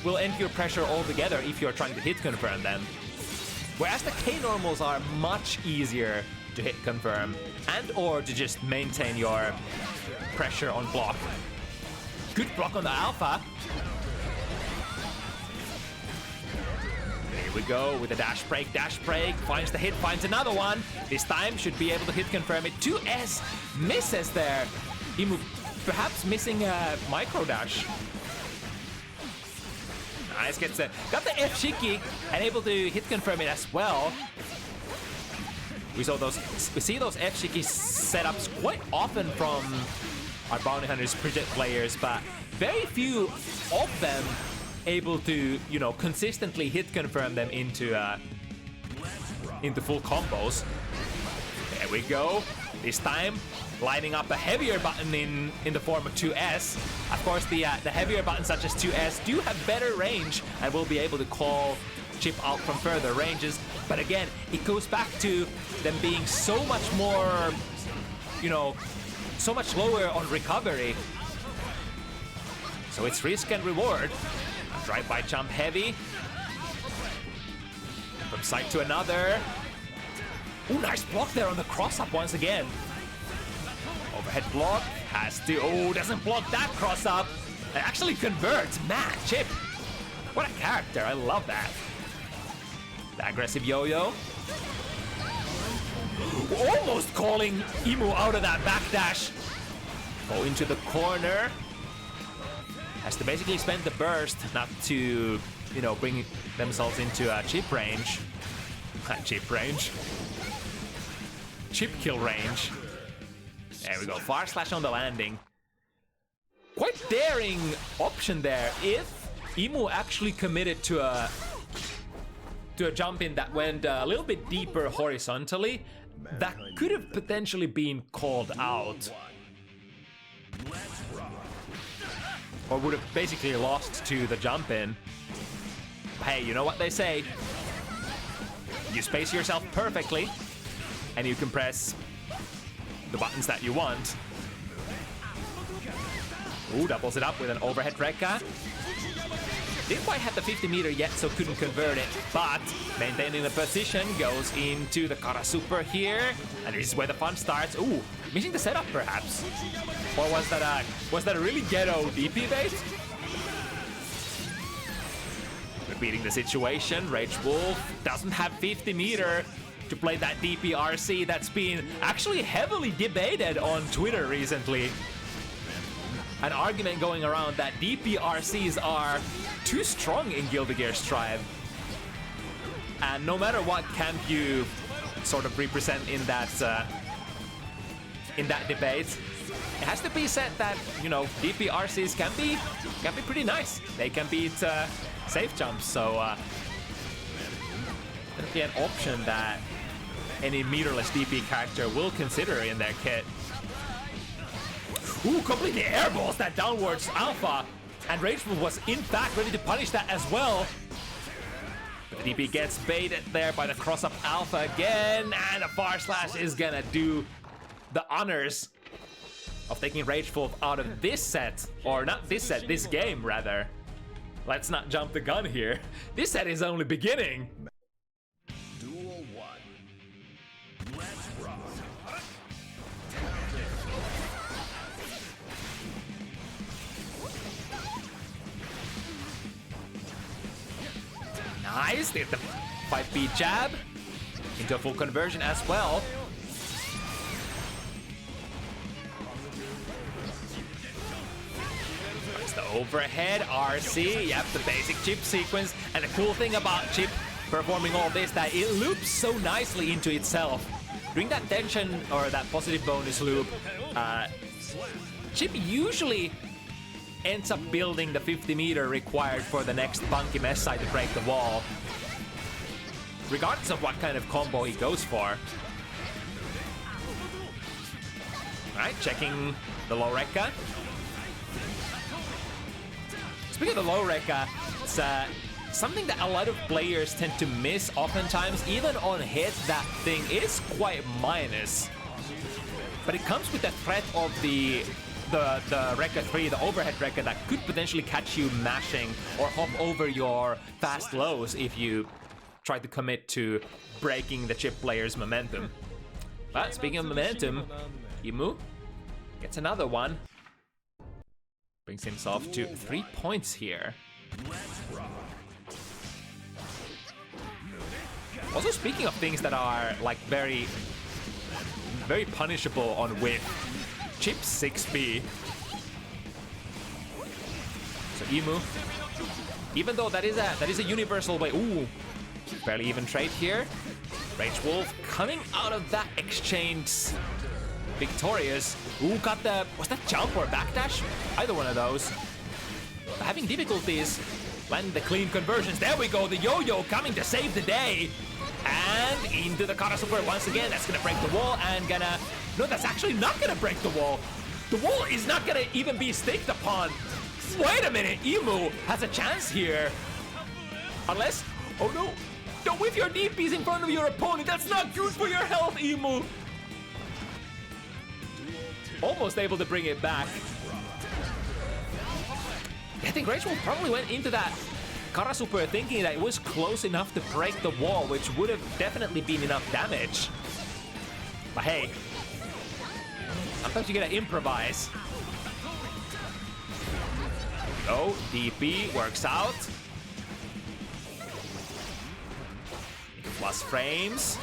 will end your pressure altogether if you're trying to hit confirm them. Whereas the K-normals are much easier to hit confirm and or to just maintain your pressure on block. Good block on the alpha. Here we go with a dash break, finds the hit, finds another one. This time should be able to hit confirm it. 2S misses there. Ehmu perhaps missing a micro dash. Nice, got the F Shiki and able to hit confirm it as well. We see those F Shiki setups quite often from our Bounty Hunters Bridget players, but very few of them able to, you know, consistently hit confirm them into full combos. There we go. This time, lining up a heavier button in the form of 2S. Of course, the heavier buttons such as 2S do have better range and will be able to call Chip out from further ranges. But again, it goes back to them being so much more, you know, so much lower on recovery. So it's risk and reward. A drive-by jump heavy. From side to another. Ooh, nice block there on the cross-up once again. Overhead block, has to, oh, doesn't block that cross-up. It actually converts. Man, Chip, what a character, I love that. The aggressive yo-yo. Almost calling Ehmu out of that backdash. Go into the corner. Has to basically spend the burst not to, you know, bring themselves into a chip range. Chip range. Chip kill range. There we go, far slash on the landing. Quite daring option there. If Ehmu actually committed to a jump in that went a little bit deeper horizontally, that could have potentially been called out. or would have basically lost to the jump in. Hey, you know what they say? You space yourself perfectly, and you can press the buttons that you want. Ooh, doubles it up with an overhead Rekka. Didn't quite have the 50 meter yet, so couldn't convert it, but maintaining the position, goes into the Kara Super here, and this is where the fun starts. Ooh, missing the setup perhaps. Or was that a really ghetto DP bait? Repeating the situation, RageWolf doesn't have 50 meter to play that DPRC that's been actually heavily debated on Twitter recently. An argument going around that DPRCs are too strong in Guilty Gear Strive. And no matter what camp you sort of represent in that debate, it has to be said that, you know, DPRCs can be pretty nice. They can beat safe jumps, so definitely an option that any meterless DP character will consider in their kit. Ooh, completely airballs that downwards alpha, and RageWolf was in fact ready to punish that as well. But the DP gets baited there by the cross-up alpha again, and the far slash is gonna do the honors of taking RageWolf out of this set, or not this set, this game rather. Let's not jump the gun here. This set is only beginning. Duel 1. Let's rock. Nice, did the 5B jab into a full conversion as well. There's the overhead RC, yep, the basic chip sequence. And the cool thing about chip performing all this, that it loops so nicely into itself. During that tension or that positive bonus loop, chip usually ends up building the 50 meter required for the next Bunky Mesh side to break the wall, regardless of what kind of combo he goes for. Alright, checking the low Rekka. Speaking of the low Rekka, it's something that a lot of players tend to miss oftentimes. Even on hit, that thing is quite minus. But it comes with the threat of the Rekka 3, the overhead Rekka, that could potentially catch you mashing or hop over your fast lows if you try to commit to breaking the chip player's momentum. But speaking of momentum, Ehmu gets another one. Brings himself to 3 points here. Also, speaking of things that are like very punishable on whip, chip 6B. So Ehmu, even though that is a universal way. Ooh, barely even trade here. RageWolf coming out of that exchange victorious. Ooh, got the, was that jump or backdash? Either one of those. Having difficulties landing the clean conversions. There we go, the yo-yo coming to save the day. And into the Kara Super once again. That's gonna break the wall and gonna, no, that's actually not gonna break the wall. The wall is not gonna even be staked upon. Wait a minute, Ehmu has a chance here. Unless, oh no, don't whiff your DPs in front of your opponent. That's not good for your health, Ehmu. Almost able to bring it back. I think RageWolf probably went into that Kara Super thinking that it was close enough to break the wall, which would have definitely been enough damage. But hey, sometimes you gotta improvise. Oh, DP works out. Plus frames.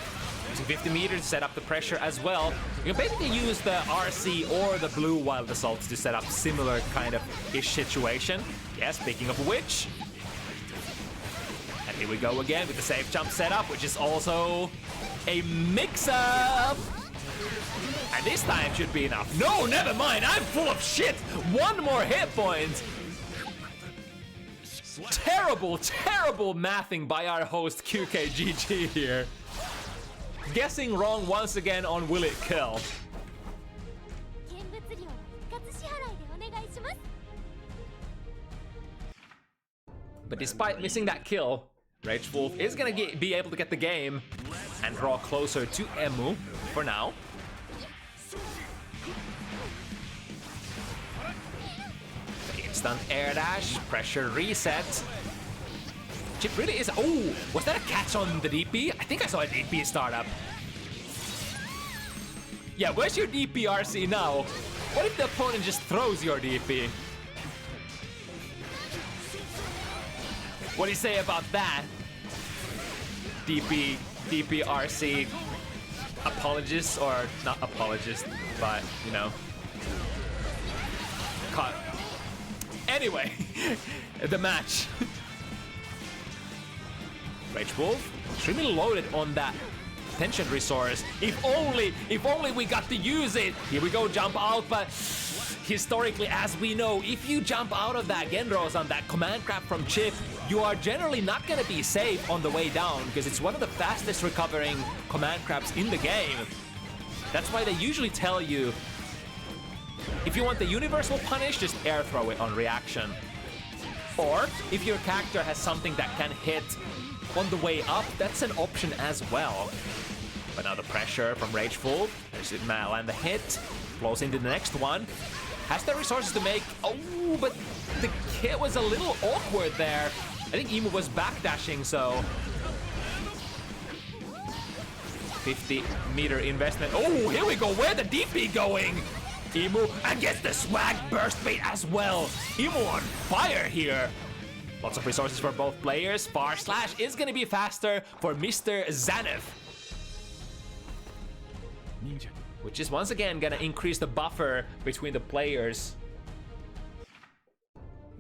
Using 50 meters to set up the pressure as well. You can basically use the RC or the blue Wild Assaults to set up similar kind of ish situation. Yeah, speaking of which. And here we go again with the safe jump setup, which is also a mix-up. And this time should be enough. No, never mind. I'm full of shit. One more hit point. Terrible, terrible mathing by our host QKGG here. Guessing wrong once again on will it kill. But despite missing that kill, RageWolf is gonna be able to get the game and draw closer to Ehmu for now. Instant air dash, pressure reset. Chip really is. Oh, was that a catch on the DP? I think I saw a DP startup. Yeah, where's your DP RC now? What if the opponent just throws your DP? What do you say about that? DP RC apologist, or not apologist, but you know. Anyway, the match. RageWolf extremely loaded on that tension resource. If only we got to use it. Here we go, jump out, but historically, as we know, if you jump out of that Genros on that command grab from Chip, you are generally not gonna be safe on the way down because it's one of the fastest recovering command grabs in the game. That's why they usually tell you, if you want the universal punish, just air throw it on reaction. Or if your character has something that can hit on the way up, that's an option as well. But now the pressure from RageWolf, there's it now, and the hit flows into the next one. Has the resources to make. Oh, but the hit was a little awkward there. I think Ehmu was backdashing, so 50-meter investment. Oh, here we go. Where the DP going? Ehmu, and gets the swag burst bait as well. Ehmu on fire here. Lots of resources for both players. Far slash is gonna be faster for Mr. Zaneth, which is once again gonna increase the buffer between the players.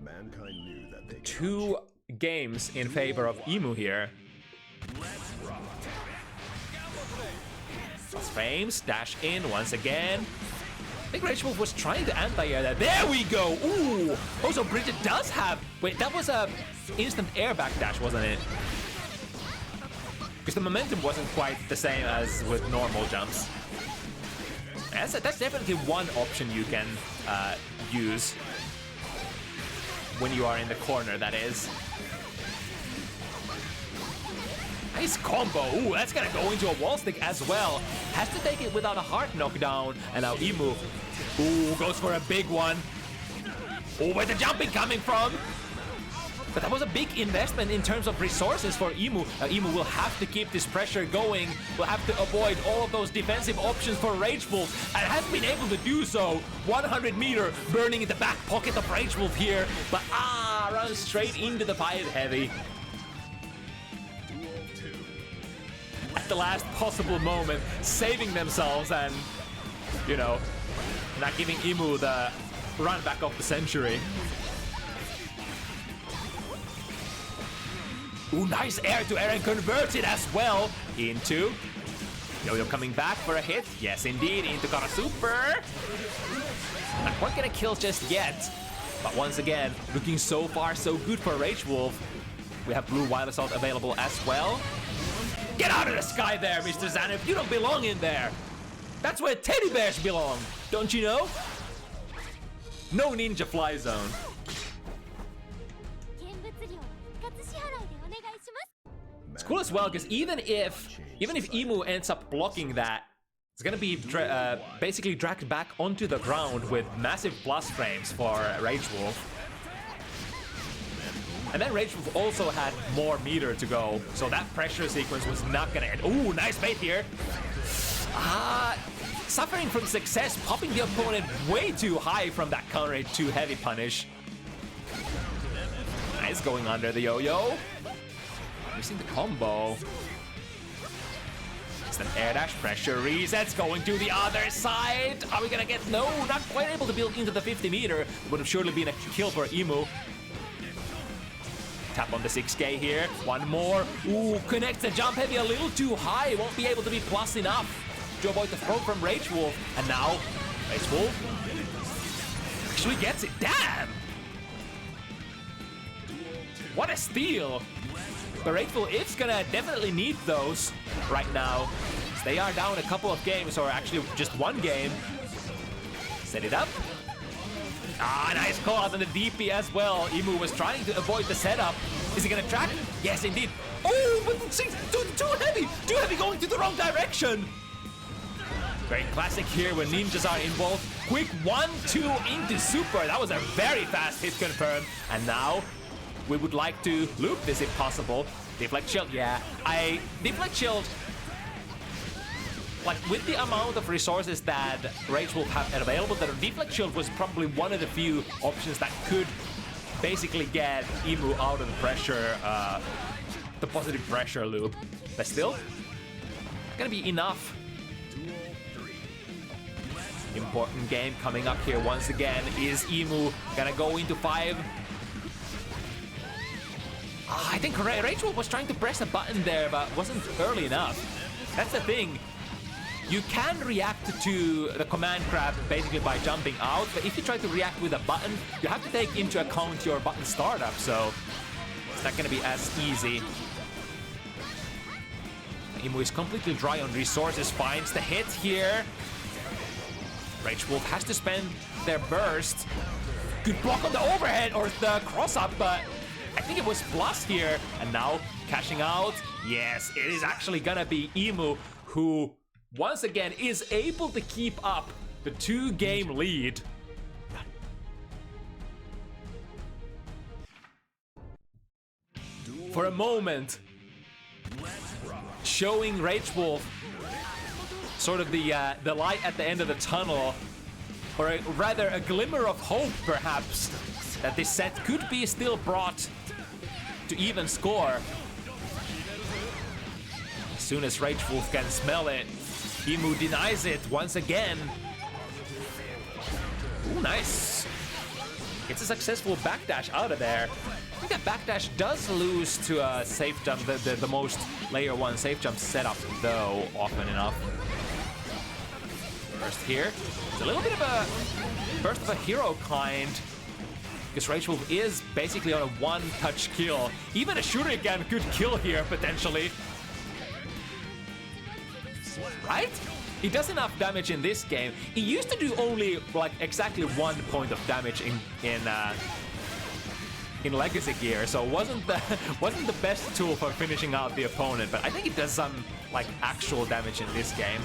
Mankind knew that they 2 games in favor of Ehmu here. Plus frames, dash in once again. I think RageWolf was trying to anti-air that. There we go! Ooh! Also, Bridget does have. Wait, that was a instant air backdash, wasn't it? Because the momentum wasn't quite the same as with normal jumps. That's definitely one option you can use when you are in the corner, that is. Nice combo. Ooh, that's gonna go into a wall stick as well. Has to take it without a hard knockdown. And now Ehmu, ooh, goes for a big one. Oh, where's the jumping coming from? But that was a big investment in terms of resources for Ehmu. Ehmu will have to keep this pressure going. Will have to avoid all of those defensive options for RageWolf, and has been able to do so. 100 meter burning in the back pocket of RageWolf here, but runs straight into the 5 heavy. At the last possible moment, saving themselves and, you know, not giving Ehmu the run back of the century. Ooh, nice air to air and converts it as well into Yo-Yo coming back for a hit. Yes, indeed, into Kara Super. Not quite gonna kill just yet, but once again, looking so far so good for RageWolf. We have Blue Wild Assault available as well. Get out of the sky there, Mr. Zaneth. You don't belong in there. That's where teddy bears belong, don't you know? No ninja fly zone. It's cool as well, because even if Ehmu ends up blocking that, it's gonna be basically dragged back onto the ground with massive plus frames for RageWolf. And then RageWolf also had more meter to go, so that pressure sequence was not gonna end. Ooh, nice bait here. Suffering from success, popping the opponent way too high from that counter too heavy punish. Nice going under the yo-yo. Missing the combo. It's an air dash, pressure resets, going to the other side. Are we gonna get, no, not quite able to build into the 50 meter. Would have surely been a kill for Ehmu. Tap on the 6K here, one more. Ooh, connects the jump heavy a little too high. Won't be able to be plus enough to avoid the throw from RageWolf. And now, RageWolf actually gets it, damn! What a steal! But RageWolf is gonna definitely need those right now. They are down a couple of games, or actually just one game. Set it up. Nice call out on the DP as well. Ehmu was trying to avoid the setup. Is he gonna track? Yes, indeed. Oh, but too heavy going to the wrong direction. Very classic here when ninjas are involved. Quick 1-2 into super. That was a very fast hit confirm. And now we would like to loop this if possible. Deflect shield, yeah. Deflect shield. Like, with the amount of resources that RageWolf have available, the Deflect Shield was probably one of the few options that could basically get Ehmu out of the pressure, the positive pressure loop. But still, not gonna be enough. Important game coming up here once again. Is Ehmu gonna go into 5? I think RageWolf was trying to press a button there, but wasn't early enough. That's the thing. You can react to the command grab basically by jumping out, but if you try to react with a button, you have to take into account your button startup, so it's not gonna be as easy. Ehmu is completely dry on resources, finds the hit here. RageWolf has to spend their burst. Good block on the overhead or the cross-up, but I think it was plus here. And now cashing out. Yes, it is actually gonna be Ehmu who once again is able to keep up the 2-game lead. For a moment, showing RageWolf sort of the light at the end of the tunnel, or rather a glimmer of hope perhaps, that this set could be still brought to even score. As soon as RageWolf can smell it, Ehmu denies it once again. Ooh, nice. Gets a successful backdash out of there. I think that backdash does lose to a safe jump, the most layer 1 safe jump setup though, often enough. First here, it's a little bit of a burst of a hero kind, because RageWolf is basically on a 1-touch kill. Even a shuriken could kill here potentially. Right? He does enough damage in this game. He used to do only like exactly 1 point of damage in Legacy gear, so wasn't the best tool for finishing out the opponent. But I think he does some like actual damage in this game.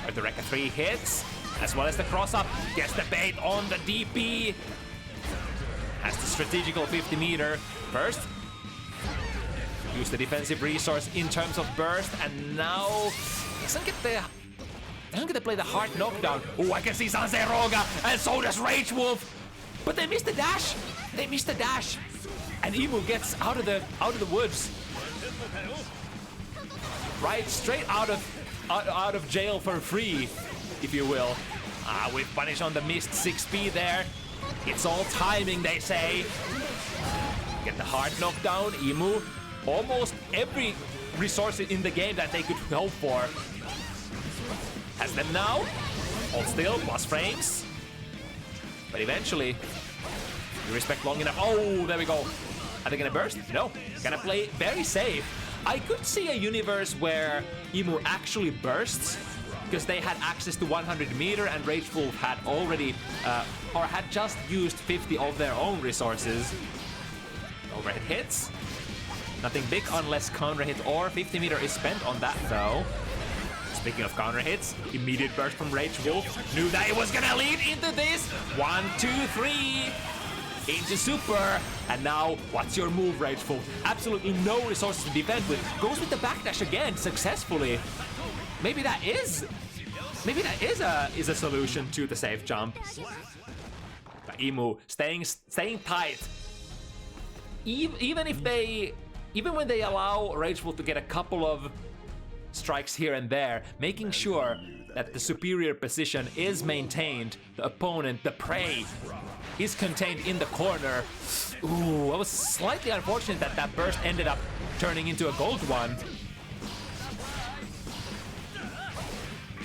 But the Rekka 3 hits, as well as the cross-up, gets the bait on the DP. Has the strategical 50-meter burst. Use the defensive resource in terms of burst, and now doesn't get to play the hard knockdown. Oh, I can see Sanseroga, and so does RageWolf. But they missed the dash. They missed the dash, and Ehmu gets out of the woods. Right, straight out of jail for free, if you will. With punish on the missed 6P there. It's all timing, they say. Get the hard knockdown. Ehmu, almost every resource in the game that they could hope for. Has them now. Hold still, plus frames. But eventually, you respect long enough. Oh, there we go. Are they gonna burst? No. Gonna play very safe. I could see a universe where Ehmu actually bursts, because they had access to 100-meter and RageWolf had already, or had just used 50 of their own resources. Overhead hits. Nothing big unless counter hit or 50-meter is spent on that though. Speaking of counter hits, immediate burst from RageWolf. Knew that it was gonna lead into this. 1, 2, 3. Into super. And now, what's your move, RageWolf? Absolutely no resources to defend with. Goes with the backdash again, successfully. Maybe that is a solution to the safe jump. But Ehmu staying tight. Even when they allow RageWolf to get a couple of strikes here and there, making sure that the superior position is maintained, the opponent, the prey, is contained in the corner. Ooh, it was slightly unfortunate that that burst ended up turning into a gold one.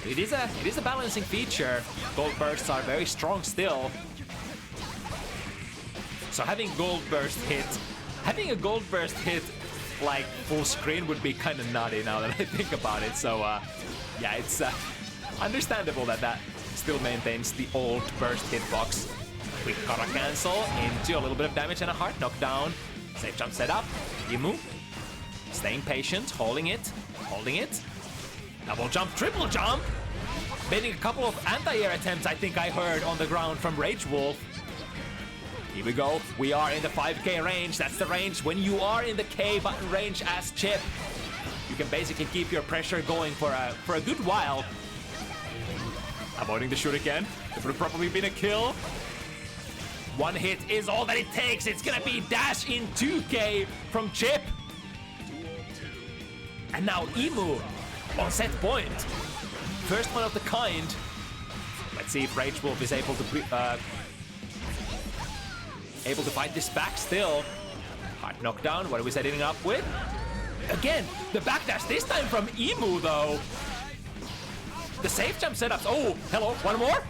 It is a balancing feature. Gold bursts are very strong still. So having a gold burst hit like full screen would be kind of nutty now that I think about it. So yeah, it's understandable that still maintains the old burst hitbox. Quick Kara cancel into a little bit of damage and a hard knockdown. Safe jump set up. Ehmu staying patient, holding it. Double jump, triple jump. Baiting a couple of anti-air attempts, I think I heard on the ground from RageWolf. Here we go. We are in the 5k range. That's the range when you are in the K button range as Chip. You can basically keep your pressure going for a good while. Avoiding the shoot again. It would have probably been a kill. One hit is all that it takes. It's gonna be dash in 2k from Chip. And now Ehmu on set point. First one of the kind. Let's see if RageWolf is able to fight this back still. Hard knockdown. What are we setting up with? Again, the backdash this time from Ehmu though. The safe jump setups. Oh, hello, one more.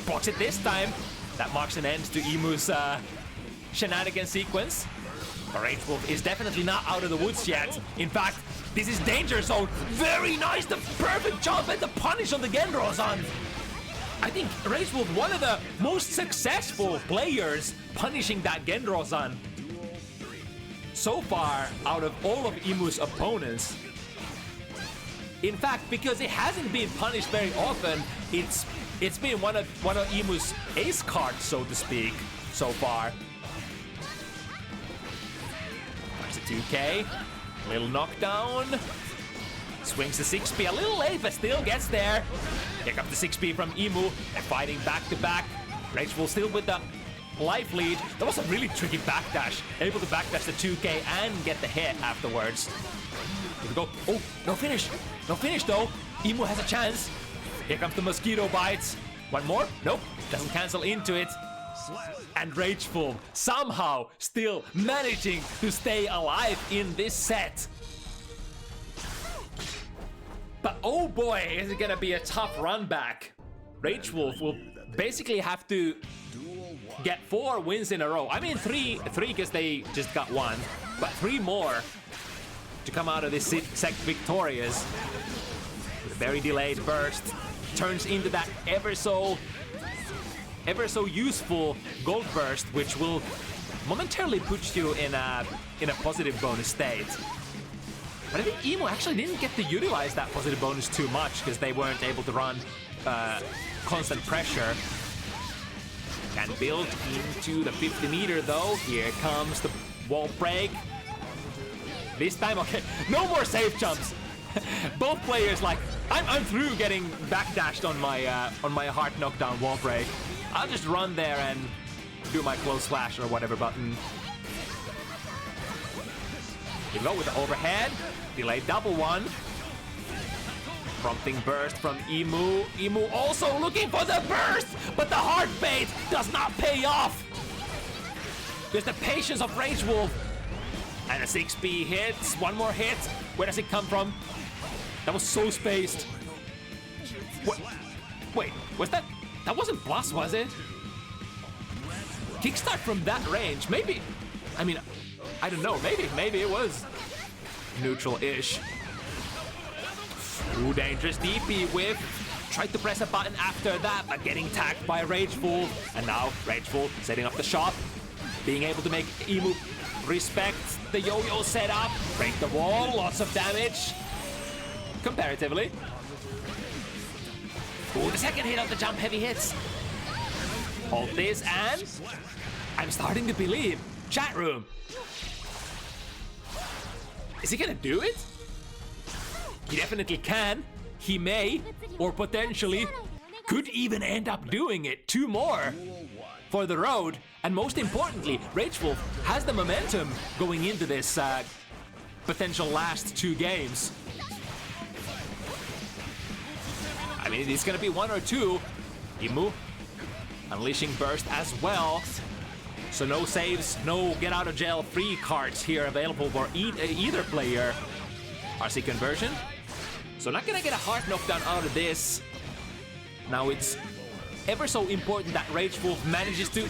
Blocks it this time. That marks an end to Emu's shenanigan sequence. RageWolf is definitely not out of the woods yet. In fact, this is danger zone. Very nice, the perfect jump and the punish on the Genrozan. I think RageWolf, one of the most successful players punishing that Genrozan so far out of all of Emu's opponents. In fact, because it hasn't been punished very often, it's been one of Emu's ace cards, so to speak, so far. There's a 2k, little knockdown, swings the 6p a little late, but still gets there. Here comes the 6p from Ehmu, and fighting back to back. RageWolf still with the life lead. That was a really tricky backdash, able to backdash the 2k and get the hit afterwards. Here we go. Oh, no finish though. Ehmu has a chance. Here comes the mosquito bites. One more? Nope, doesn't cancel into it. And RageWolf somehow still managing to stay alive in this set. But oh boy, is it gonna be a tough run back. RageWolf will basically have to get 4 wins in a row. I mean three because they just got 1, but 3 more to come out of this set victorious. With a very delayed burst, turns into that ever so useful gold burst, which will momentarily put you in a positive bonus state. But I think Ehmu actually didn't get to utilize that positive bonus too much because they weren't able to run constant pressure. Can build into the 50 meter though. Here comes the wall break. This time, okay, no more safe jumps. Both players like, I'm through getting backdashed on my hard knockdown wall break. I'll just run there and do my close slash or whatever button. Here we go with the overhead. Delayed double one. Prompting burst from Ehmu. Ehmu also looking for the burst, but the hard bait does not pay off. There's the patience of RageWolf. And a 6p hits. One more hit. Where does it come from? That was so spaced. What? Wait, was that? That wasn't plus, was it? Kickstart from that range. Maybe. I mean, I don't know. Maybe it was neutral-ish. Ooh, dangerous DP whip. Tried to press a button after that, but getting tagged by RageWolf. And now RageWolf setting up the shot. Being able to make Ehmu respect the yo-yo setup. Break the wall. Lots of damage. Comparatively. Ooh, the second hit of the jump heavy hits. Hold this and I'm starting to believe. Chat room. Is he gonna do it? He definitely can. He may, or potentially, could even end up doing it. 2 more for the road. And most importantly, RageWolf has the momentum going into this potential last 2 games. I mean, it's gonna be 1 or 2. Ehmu unleashing burst as well. So no saves, no get out of jail free cards here available for either player. RC conversion. So not gonna get a hard knockdown out of this. Now it's ever so important that RageWolf manages to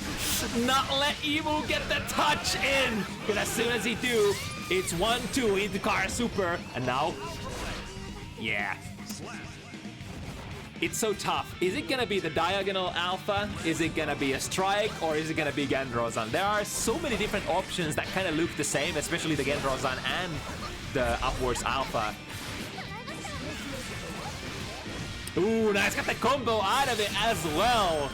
not let Ehmu get the touch in. Because as soon as he do, it's 1-2 into Kara Super. And now, yeah. It's so tough. Is it gonna be the diagonal alpha? Is it gonna be a strike? Or is it gonna be Genrozan? There are so many different options that kind of look the same, especially the Genrozan and the upwards alpha. Ooh, nice, got the combo out of it as well.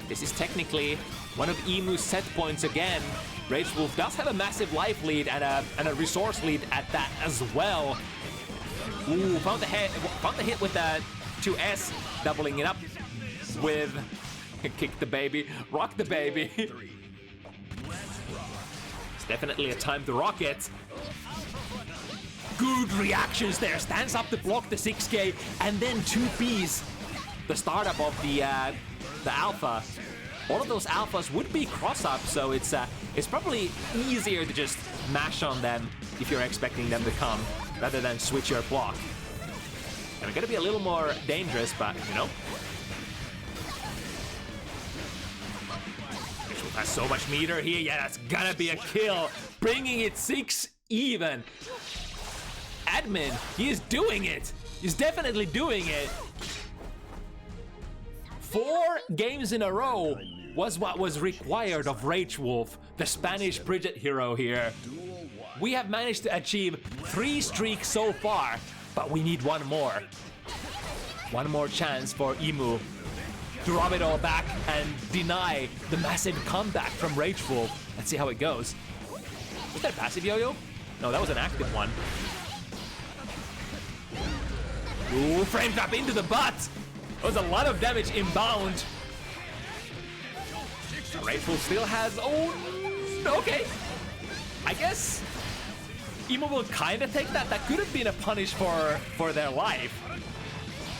This is technically one of Ehmu's set points again. RageWolf does have a massive life lead and a resource lead at that as well. Ooh, found the hit with the 2S, doubling it up with kick the baby, rock the baby. It's definitely a time to rock it. Good reactions there, stands up to block the 6K, and then 2Ps, the startup of the alpha. All of those alphas would be cross-up, so it's probably easier to just mash on them if you're expecting them to come, rather than switch your block. And we're gonna be a little more dangerous, but you know. RageWolf has so much meter here, yeah, that's gonna be a kill, bringing it 6 even. Admin, he is doing it. He's definitely doing it. 4 games in a row was what was required of RageWolf, the Spanish Bridget hero here. We have managed to achieve 3 streaks so far, but we need one more. One more chance for Ehmu to rub it all back and deny the massive comeback from RageWolf. Let's see how it goes. Was that a passive yo-yo? No, that was an active one. Ooh, frame trap into the butt! That was a lot of damage inbound. RageWolf still has... Oh, okay. I guess Ehmu will kind of take that. That could have been a punish for their life.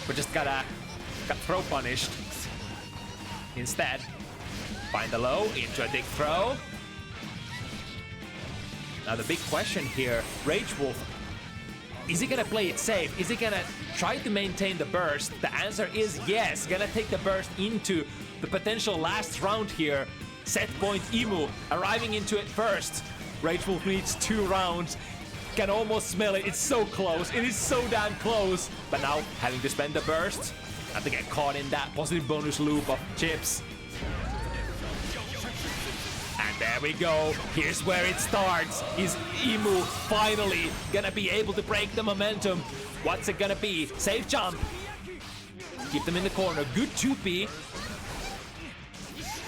But just got throw punished. Instead, find the low, into a dig throw. Now the big question here, RageWolf, is he gonna play it safe? Is he gonna try to maintain the burst? The answer is yes. Gonna take the burst into the potential last round here. Set point Ehmu arriving into it first. RageWolf needs 2 rounds. Can almost smell it. It's so close. It is so damn close. But now having to spend the burst, have to get caught in that positive bonus loop of chips. And there we go. Here's where it starts. Is Ehmu finally gonna be able to break the momentum? What's it gonna be? Safe jump. Keep them in the corner. Good 2P.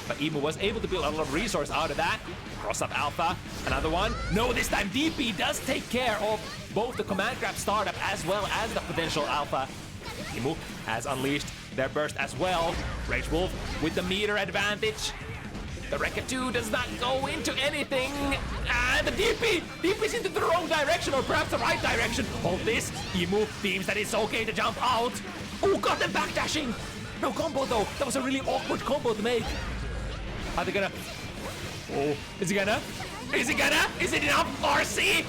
But Ehmu was able to build a lot of resource out of that. Cross up alpha. Another one. No, this time DP does take care of both the command grab startup as well as the potential alpha. Ehmu has unleashed their burst as well. RageWolf with the meter advantage. The Rekka 2 does not go into anything. And the DP's into the wrong direction, or perhaps the right direction. Hold this. Ehmu deems that it's okay to jump out. Oh, got them backdashing. No combo though. That was a really awkward combo to make. Are they gonna? Oh, is he gonna? Is he gonna? Is it enough? RC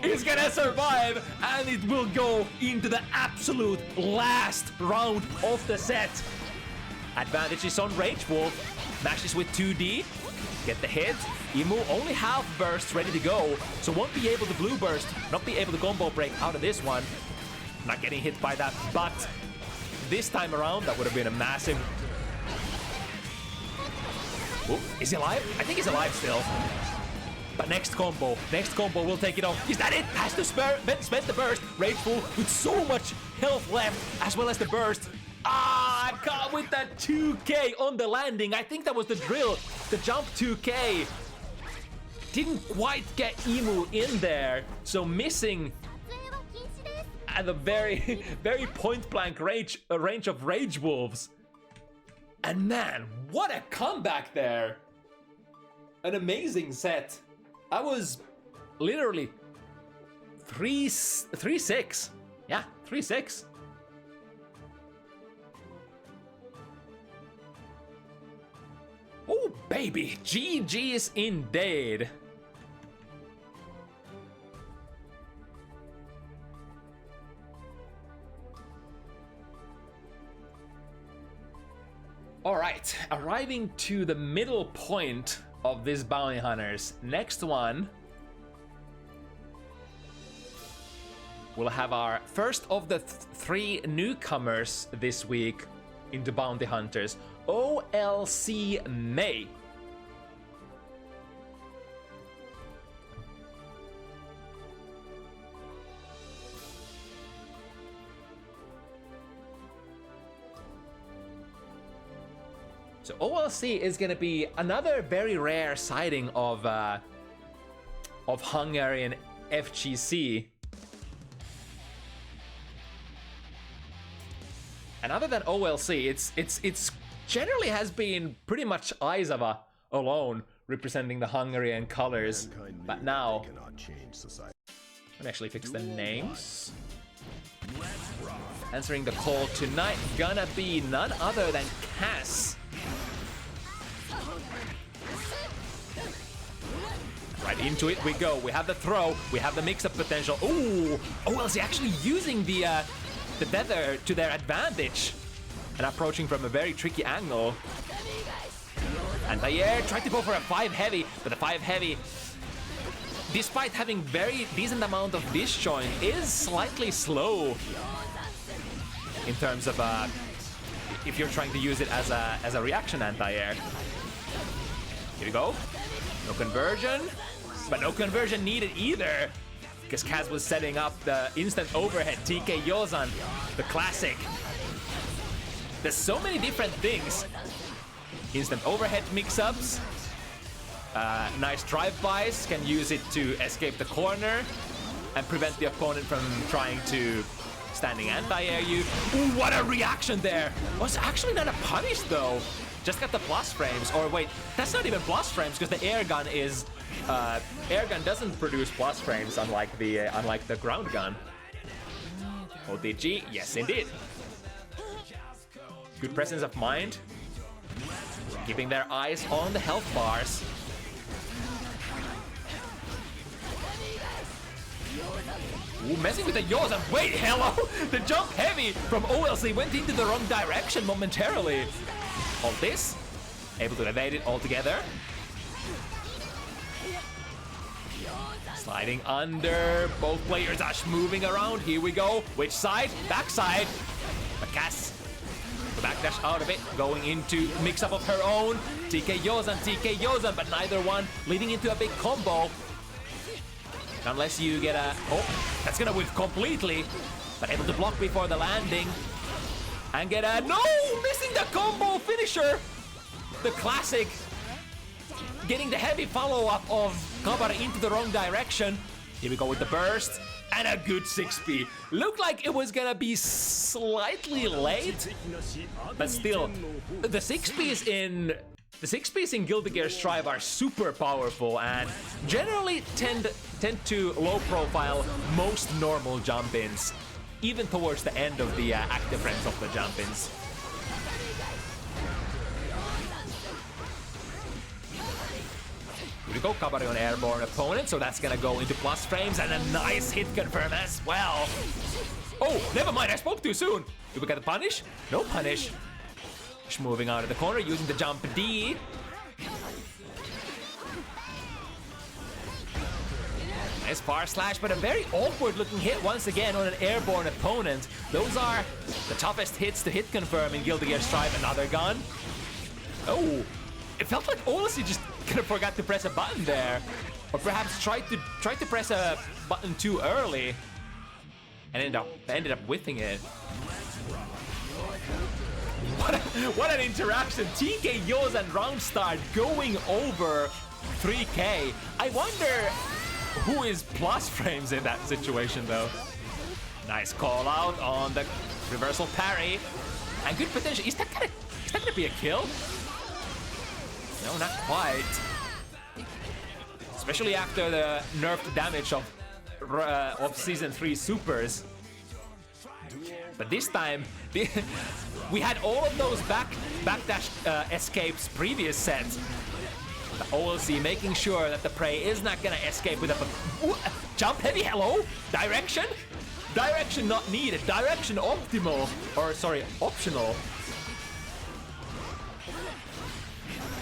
is gonna survive, and it will go into the absolute last round of the set. Advantage is on RageWolf. Mashes with 2D. Get the hit. Ehmu only half burst ready to go, so won't be able to blue burst, not be able to combo break out of this one. Not getting hit by that, but this time around, that would have been a massive... Oh, is he alive? I think he's alive still. But next combo will take it off. Is that it? Has to spend the burst. RageWolf with so much health left, as well as the burst. Ah, caught with that 2K on the landing. I think that was the drill. The jump 2K. Didn't quite get Ehmu in there. So missing at the very, very point blank range of RageWolves. And man, what a comeback there. An amazing set. I was literally 3-6. Yeah, 3-6. Oh, baby. GG's indeed. All right, arriving to the middle point of this Bounty Hunters. Next one we'll have our first of the three newcomers this week into Bounty Hunters. OLC May. So OLC is going to be another very rare sighting of Hungarian FGC. And other than OLC, it's generally has been pretty much Aizawa alone representing the Hungarian colors. But now, let me actually fix the names. Answering the call tonight, gonna be none other than Cass. Right into it we go. We have the throw. We have the mix-up potential. Ooh! OLC actually using the tether to their advantage and approaching from a very tricky angle. And Tayer tried to go for a 5 heavy, but the 5 heavy, despite having very decent amount of disjoint, is slightly slow in terms of if you're trying to use it as a reaction anti-air. Here we go. No conversion, but no conversion needed either, because Kaz was setting up the instant overhead TK Yozan, the classic. There's so many different things. Instant overhead mix-ups, nice drive-bys, can use it to escape the corner and prevent the opponent from trying to standing anti-air you. Ooh, what a reaction there! Was actually not a punish though. Just got the plus frames, or wait, that's not even plus frames because the air gun is, air gun doesn't produce plus frames unlike the ground gun. OTG, yes indeed. Good presence of mind, keeping their eyes on the health bars. Ooh, messing with the Yozan. Wait, hello! The jump heavy from OLC went into the wrong direction momentarily. Hold this, able to evade it altogether. Sliding under, both players are moving around. Here we go. Which side? Backside. But Cass, the backdash out of it, going into mix-up of her own. TK Yozan, but neither one leading into a big combo. Unless you get a... Oh, that's gonna whiff completely, but able to block before the landing. And get a... No! Missing the combo finisher! The classic. Getting the heavy follow-up of Kabare into the wrong direction. Here we go with the burst. And a good 6P. Looked like it was gonna be slightly late. But still, the 6Ps in... The 6Ps in Guilty Gear Strive are super powerful and generally tend to low profile most normal jump-ins, even towards the end of the active frames of the jump-ins. Here we go, Kabare on airborne opponent, so that's gonna go into plus frames and a nice hit confirm as well. Oh, never mind, I spoke too soon. Do we get a punish? No punish. Moving out of the corner, using the jump D. Nice far slash, but a very awkward looking hit once again on an airborne opponent. Those are the toughest hits to hit confirm in Guilty Gear Strive. Another gun. Oh, it felt like OLC just kind of forgot to press a button there, or perhaps tried to press a button too early and ended up whiffing it. What an interaction! TK Yozan round start going over 3K. I wonder who is plus frames in that situation though. Nice call out on the reversal parry. And good potential. Is that gonna be a kill? No, not quite. Especially after the nerfed damage of Season 3 supers. But this time, we had all of those backdash escapes previous sets. The OLC making sure that the prey is not gonna escape with a jump heavy. Hello, direction not needed, direction optimal, or sorry, optional.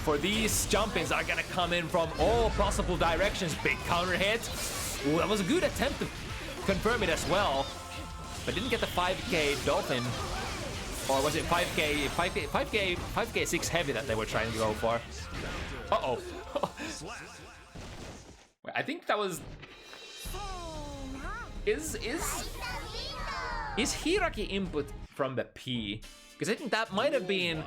For these jump-ins are gonna come in from all possible directions. Big counter hit. Ooh, that was a good attempt to confirm it as well, but didn't get the 5k Dolphin. Or was it 5k 6 heavy that they were trying to go for? Uh-oh. I think that was... Is Hiraki input from the P? Because I think that might have been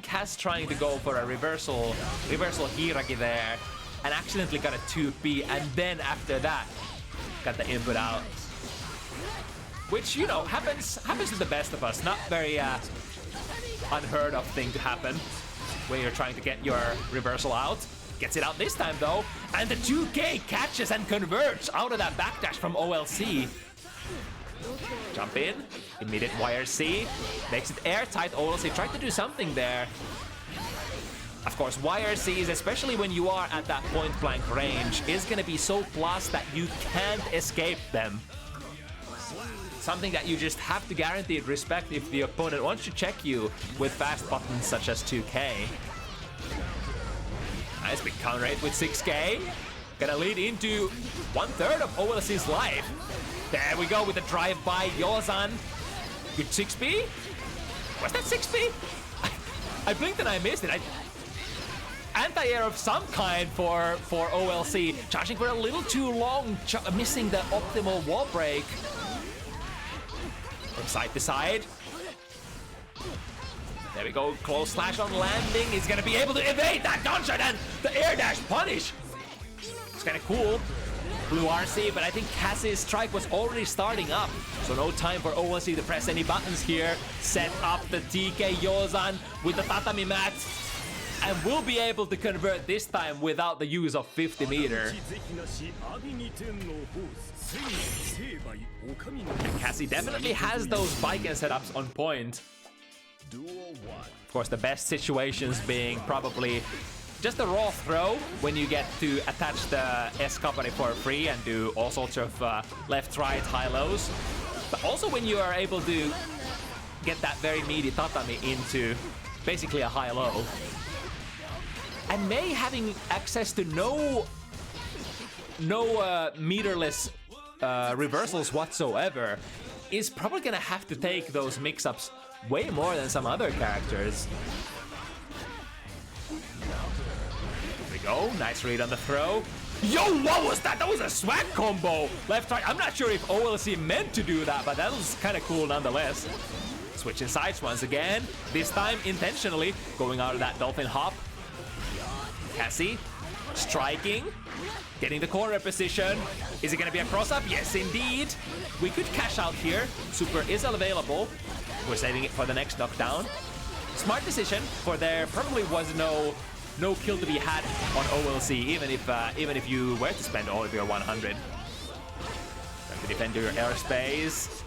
Cass trying to go for a reversal Hiraki there and accidentally got a 2P, and then after that got the input out. Which, you know, happens to the best of us. Not very unheard of thing to happen when you're trying to get your reversal out. Gets it out this time though, and the 2K catches and converts out of that backdash from OLC. Jump in, immediate YRC, makes it airtight. OLC tried to do something there. Of course, YRCs, especially when you are at that point blank range, is gonna be so plus that you can't escape them. Something that you just have to guaranteed respect if the opponent wants to check you with fast buttons such as 2K. Nice big counter hit with 6K. Gonna lead into 1/3 of OLC's life. There we go with the drive-by Yozan. Good 6P? Was that 6P? I blinked and I missed it. Anti-air of some kind for OLC. Charging for a little too long, missing the optimal wall break. From side to side. There we go, close slash on landing. He's gonna be able to evade that gunshot and the air dash punish. It's kind of cool. Blue RC, but I think Cassie's strike was already starting up. So no time for OLC to press any buttons here. Set up the TK Yozan with the tatami mat. And will be able to convert this time without the use of 50 meter. And Cassie definitely has those bike and setups on point. Of course, the best situations being probably just a raw throw when you get to attach the S company for free and do all sorts of left, right, high lows. But also when you are able to get that very meaty tatami into basically a high low. And May having access to no meterless reversals whatsoever is probably gonna have to take those mix-ups way more than some other characters. Here we go, nice read on the throw. Yo, what was that? That was a swag combo! Left, right, I'm not sure if OLC meant to do that, but that was kind of cool nonetheless. Switching sides once again, this time intentionally going out of that dolphin hop. Cassie, striking, getting the corner position. Is it gonna be a cross-up? Yes, indeed. We could cash out here. Super is available. We're saving it for the next knockdown. Smart decision, for there probably was no kill to be had on OLC, even if you were to spend all of your 100. Trying to defend your airspace.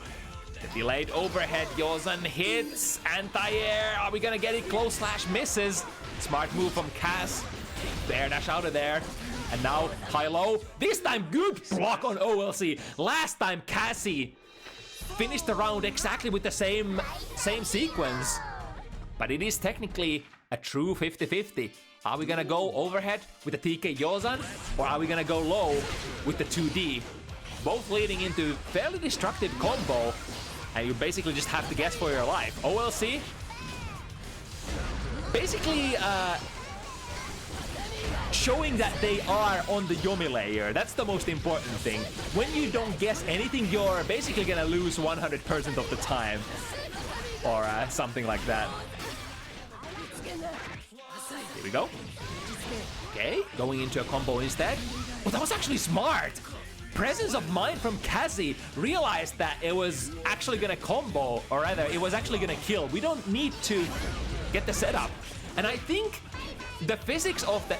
The delayed overhead, Yozan hits, anti-air. Are we gonna get it? Close slash misses. Smart move from Cass. The air dash out of there. And now high-low. This time good block on OLC. Last time Cassie finished the round exactly with the same sequence. But it is technically a true 50-50. Are we gonna go overhead with the TK Yozan? Or are we gonna go low with the 2D? Both leading into fairly destructive combo. And you basically just have to guess for your life. OLC basically showing that they are on the Yomi layer. That's the most important thing. When you don't guess anything, you're basically gonna lose 100% of the time. Or something like that. Here we go. Okay, going into a combo instead. Oh, that was actually smart. Presence of mind from Cassie. Realized that it was actually gonna combo, or rather, it was actually gonna kill. We don't need to get the setup. And I think the physics of the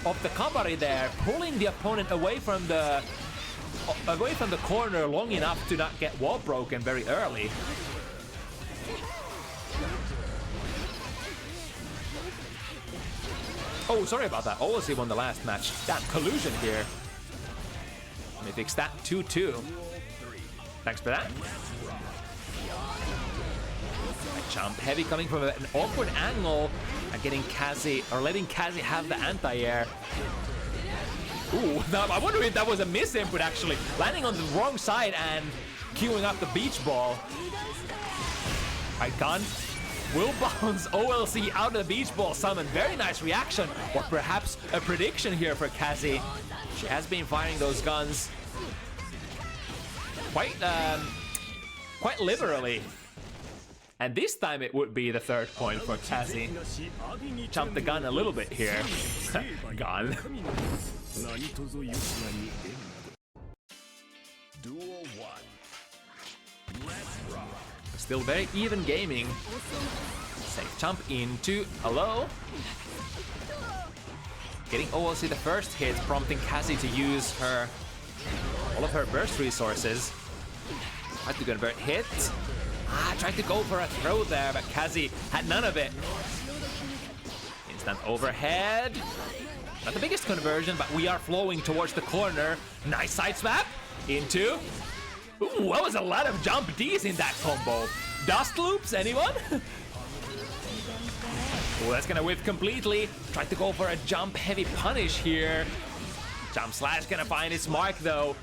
Kabari there, pulling the opponent away from the corner long enough to not get wall broken very early. Oh, sorry about that. OLC won the last match. Damn, collusion here. Let me fix that. 2-2. Thanks for that. A jump heavy coming from an awkward angle and getting Cassie, or letting Cassie have the anti-air. Ooh, now I wonder if that was a misinput actually. Landing on the wrong side and queuing up the beach ball. Right, gun. Will bounce OLC out of the beach ball summon. Very nice reaction. Or perhaps a prediction here for Cassie. She has been firing those guns quite liberally. And this time it would be the third point for Cassie. Jump the gun a little bit here. Gun. Duel 1. Let's rock. Still very even gaming. Safe jump into hello. Getting OLC the first hit, prompting Cassie to use all of her burst resources. Tried to convert hit. Tried to go for a throw there, but Cassie had none of it. Instant overhead. Not the biggest conversion, but we are flowing towards the corner. Nice side swap into. Ooh, that was a lot of jump Ds in that combo. Dust loops, anyone? Oh, that's gonna whiff completely. Tried to go for a jump heavy punish here. Jump slash gonna find its mark though.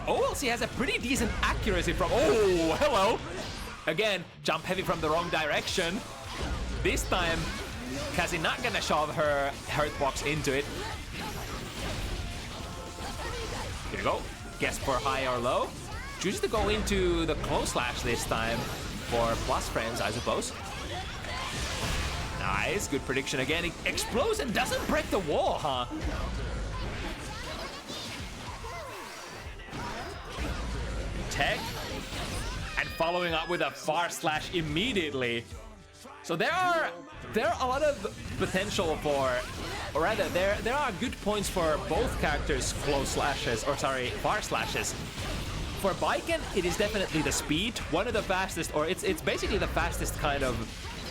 OLC has a pretty decent accuracy from. Oh, hello. Again, jump heavy from the wrong direction. This time, Cassie not gonna shove her hurt box into it. Here we go. Guess for high or low. Chooses to go into the close slash this time for plus frames, I suppose. Nice, good prediction again. It explodes and doesn't break the wall, huh? Tech. And following up with a far slash immediately. So there are a lot of potential for, or rather, there are good points for both characters' close slashes, or sorry, far slashes. For Baiken, it is definitely the speed, one of the fastest, or it's basically the fastest kind of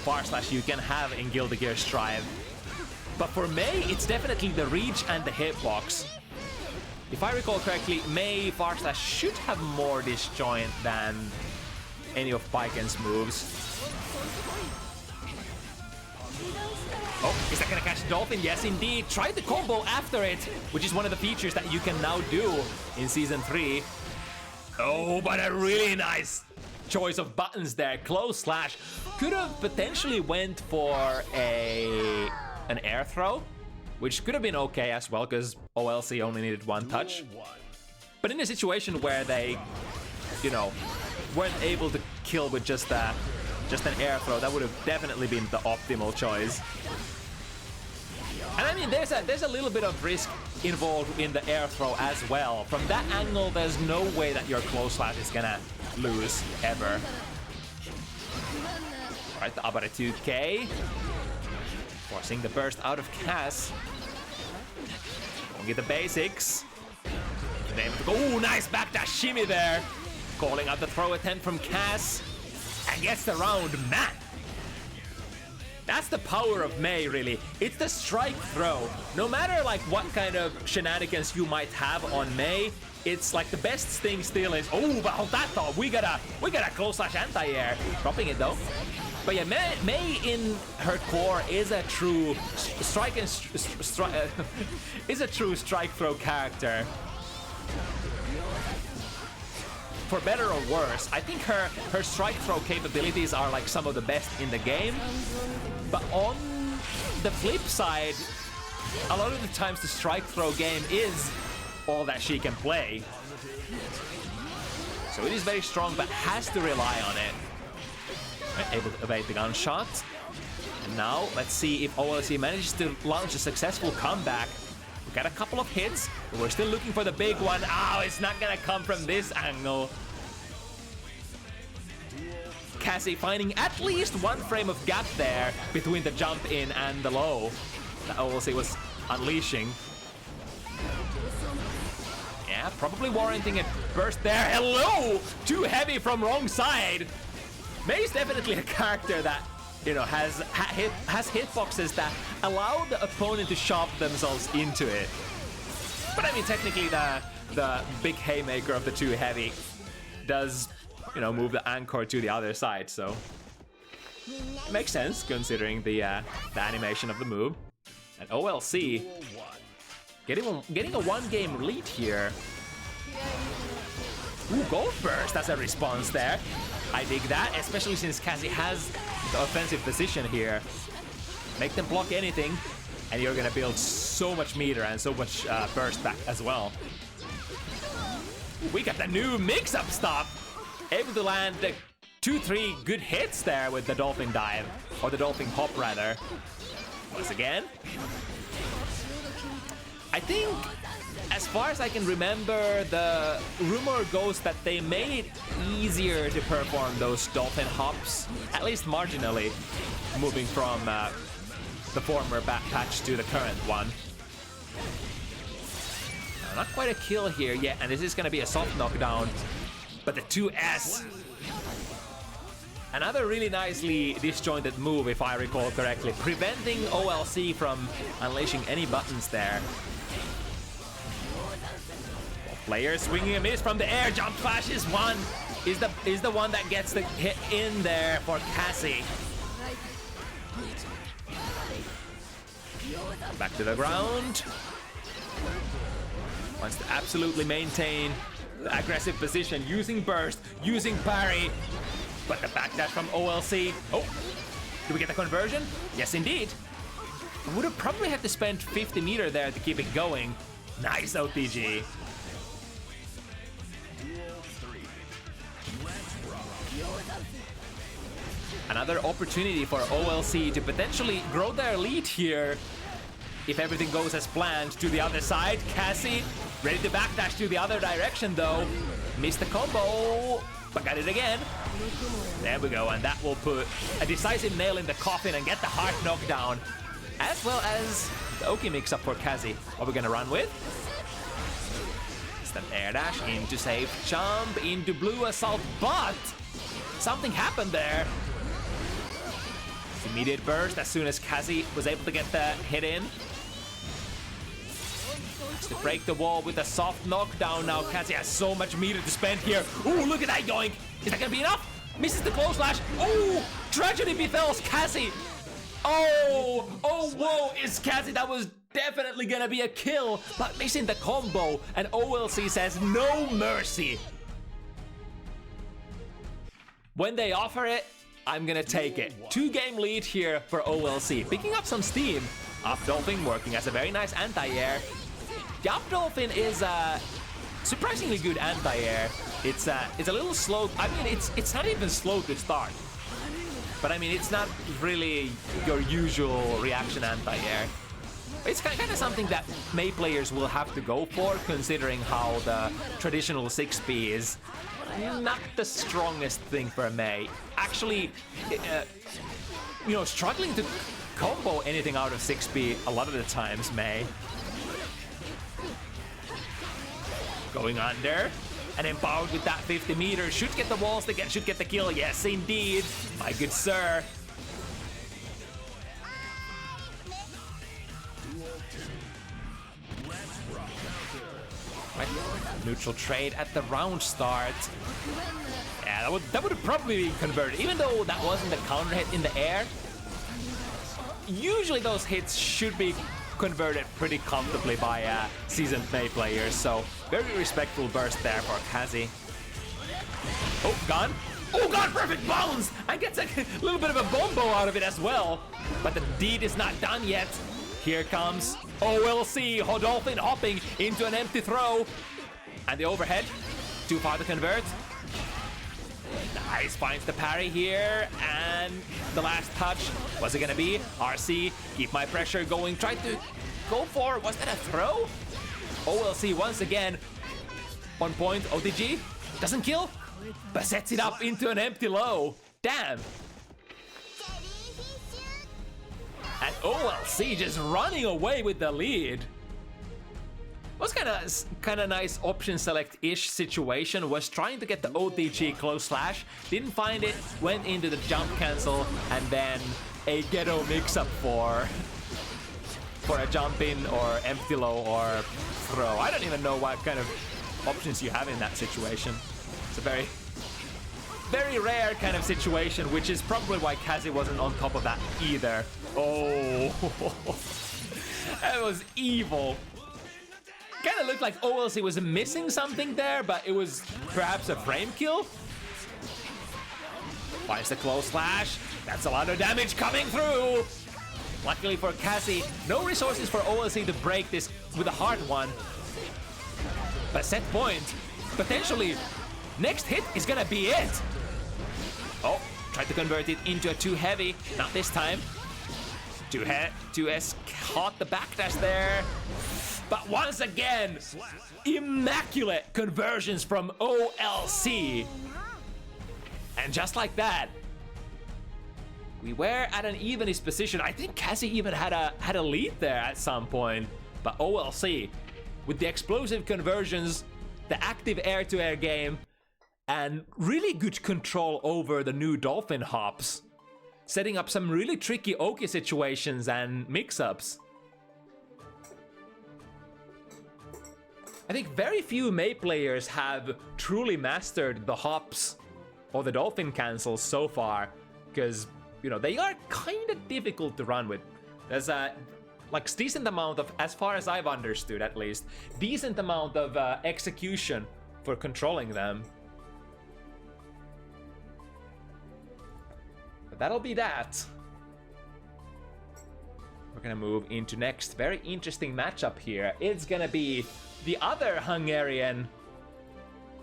far slash you can have in Guilty Gear Strive. But for Mei, it's definitely the reach and the hitbox. If I recall correctly, Mei far slash should have more disjoint than any of Baiken's moves. Oh, is that gonna catch Dolphin? Yes, indeed. Try the combo after it, which is one of the features that you can now do in Season 3. Oh, but a really nice choice of buttons there. Close slash. Could have potentially went for an air throw, which could have been okay as well, because OLC only needed one touch. But in a situation where they, you know, weren't able to kill with just an air throw, that would have definitely been the optimal choice. And I mean, there's a little bit of risk involved in the air throw as well. From that angle, there's no way that your close slash is gonna lose ever. All right, the Abare 2K. Forcing the burst out of Cass. Don't get the basics. Oh, nice backdash shimmy there. Calling out the throw attempt from Cass. And gets the round. Man, that's the power of Mei, really. It's the strike throw. No matter like what kind of shenanigans you might have on Mei, it's like the best thing still is, oh, but hold that thought. We got a close slash anti-air. Dropping it though. But yeah, Mei in her core is a true is a true strike throw character. For better or worse, I think her strike throw capabilities are like some of the best in the game. But on the flip side, a lot of the times the strike throw game is all that she can play. So it is very strong, but has to rely on it. Able to evade the gunshot. And now let's see if OLC manages to launch a successful comeback. We got a couple of hits, but we're still looking for the big one. Oh, it's not gonna come from this angle. Cassie finding at least one frame of gap there between the jump in and the low that OLC was unleashing. Yeah, probably warranting a burst there. Hello! Too heavy from wrong side. Mei's definitely a character that, you know, has hitboxes that allow the opponent to shove themselves into it. But I mean, technically the big haymaker of the too heavy does, you know, move the anchor to the other side, so it makes sense considering the animation of the move. And OLC Duel 1. getting a one-game lead here. Ooh, Gold Burst as a response there. I dig that, especially since Cassie has the offensive position here. Make them block anything, and you're gonna build so much meter and so much burst back as well. We got the new mix-up stop. Able to land 2-3 good hits there with the Dolphin Dive, or the Dolphin Hop rather. Once again. I think, as far as I can remember, the rumor goes that they made it easier to perform those Dolphin Hops, at least marginally, moving from the former patch to the current one. Not quite a kill here yet, and this is gonna be a soft knockdown, but the 2S. Another really nicely disjointed move, if I recall correctly, preventing OLC from unleashing any buttons there. Player swinging a miss from the air, jump flash is the one that gets the hit in there for Cassie. Back to the ground. Wants to absolutely maintain the aggressive position, using burst, using parry. But the backdash from OLC. Oh, do we get the conversion? Yes, indeed. Would have probably had to spend 50 meter there to keep it going. Nice OTG. Another opportunity for OLC to potentially grow their lead here. If everything goes as planned, to the other side. Cassie ready to backdash to the other direction though. Missed the combo, but got it again. There we go, and that will put a decisive nail in the coffin and get the hard knockdown. As well as the Oki mix-up for Cassie. What are we gonna run with? It's an air dash into safe jump, into blue assault, but something happened there. Immediate burst as soon as Cassie was able to get the hit in. To break the wall with a soft knockdown now. Cassie has so much meter to spend here. Ooh, look at that yoink. Is that gonna be enough? Misses the close slash. Ooh, tragedy befalls Cassie. Oh, whoa, it's Cassie. That was definitely gonna be a kill, but missing the combo, and OLC says no mercy. When they offer it, I'm gonna take it. 2-game lead here for OLC. Picking up some steam. Up Dolphin working as a very nice anti-air. The Up Dolphin is a surprisingly good anti-air. It's a little slow. I mean, it's not even slow to start. But I mean, it's not really your usual reaction anti-air. It's kind of something that Mei players will have to go for, considering how the traditional 6P is not the strongest thing for Mei. Actually, you know, struggling to combo anything out of 6P a lot of the times, Mei. Going under, and empowered with that 50 meters, should get the walls again, should get the kill. Yes, indeed, my good sir. Right. Neutral trade at the round start. Yeah, that would have probably been converted, even though that wasn't a counter hit in the air. Usually those hits should be converted pretty comfortably by seasoned Mei players, so very respectful burst there for Cassie. Oh, gone. Oh, God, perfect bounce! And gets a little bit of a bombo out of it as well. But the deed is not done yet. Here comes OLC, Dolphin hopping into an empty throw. And the overhead, too far to convert. Nice, finds the parry here, and the last touch, what's it gonna be? RC, keep my pressure going, try to go for, was that a throw? OLC once again, 1 point, OTG, doesn't kill, but sets it up into an empty low. Damn. And OLC just running away with the lead. Was kind of nice option select-ish situation. Was trying to get the OTG close slash, didn't find it, went into the jump cancel, and then a ghetto mix-up for a jump in or empty low or throw. I don't even know what kind of options you have in that situation. It's a very, very rare kind of situation, which is probably why Cassie wasn't on top of that either. Oh. That was evil. Kind of looked like OLC was missing something there, but it was perhaps a frame kill. Finds the close slash. That's a lot of damage coming through. Luckily for Cassie, no resources for OLC to break this with a hard one. But set point, potentially, next hit is gonna be it. Oh, tried to convert it into a too heavy. Not this time. 2S caught the backdash there. But once again, immaculate conversions from OLC. And just like that, we were at an evenish position. I think Cassie even had a lead there at some point. But OLC, with the explosive conversions, the active air-to-air game, and really good control over the new Dolphin hops, setting up some really tricky Oki situations and mix-ups. I think very few Mei players have truly mastered the hops or the Dolphin cancels so far, because, you know, they are kind of difficult to run with. There's a like decent amount of, as far as I've understood at least, decent amount of execution for controlling them. But that'll be that. We're gonna move into next very interesting matchup here. It's gonna be the other Hungarian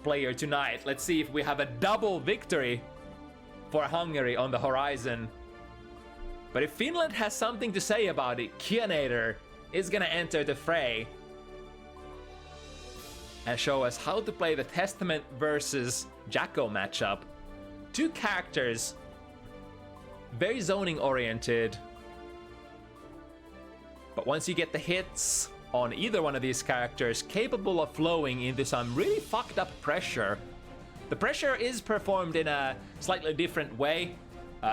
player tonight. Let's see if we have a double victory for Hungary on the horizon. But if Finland has something to say about it, Kianator is gonna enter the fray and show us how to play the Testament versus Jacko matchup. Two characters, very zoning oriented, but once you get the hits on either one of these characters, capable of flowing into some really fucked up pressure. The pressure is performed in a slightly different way.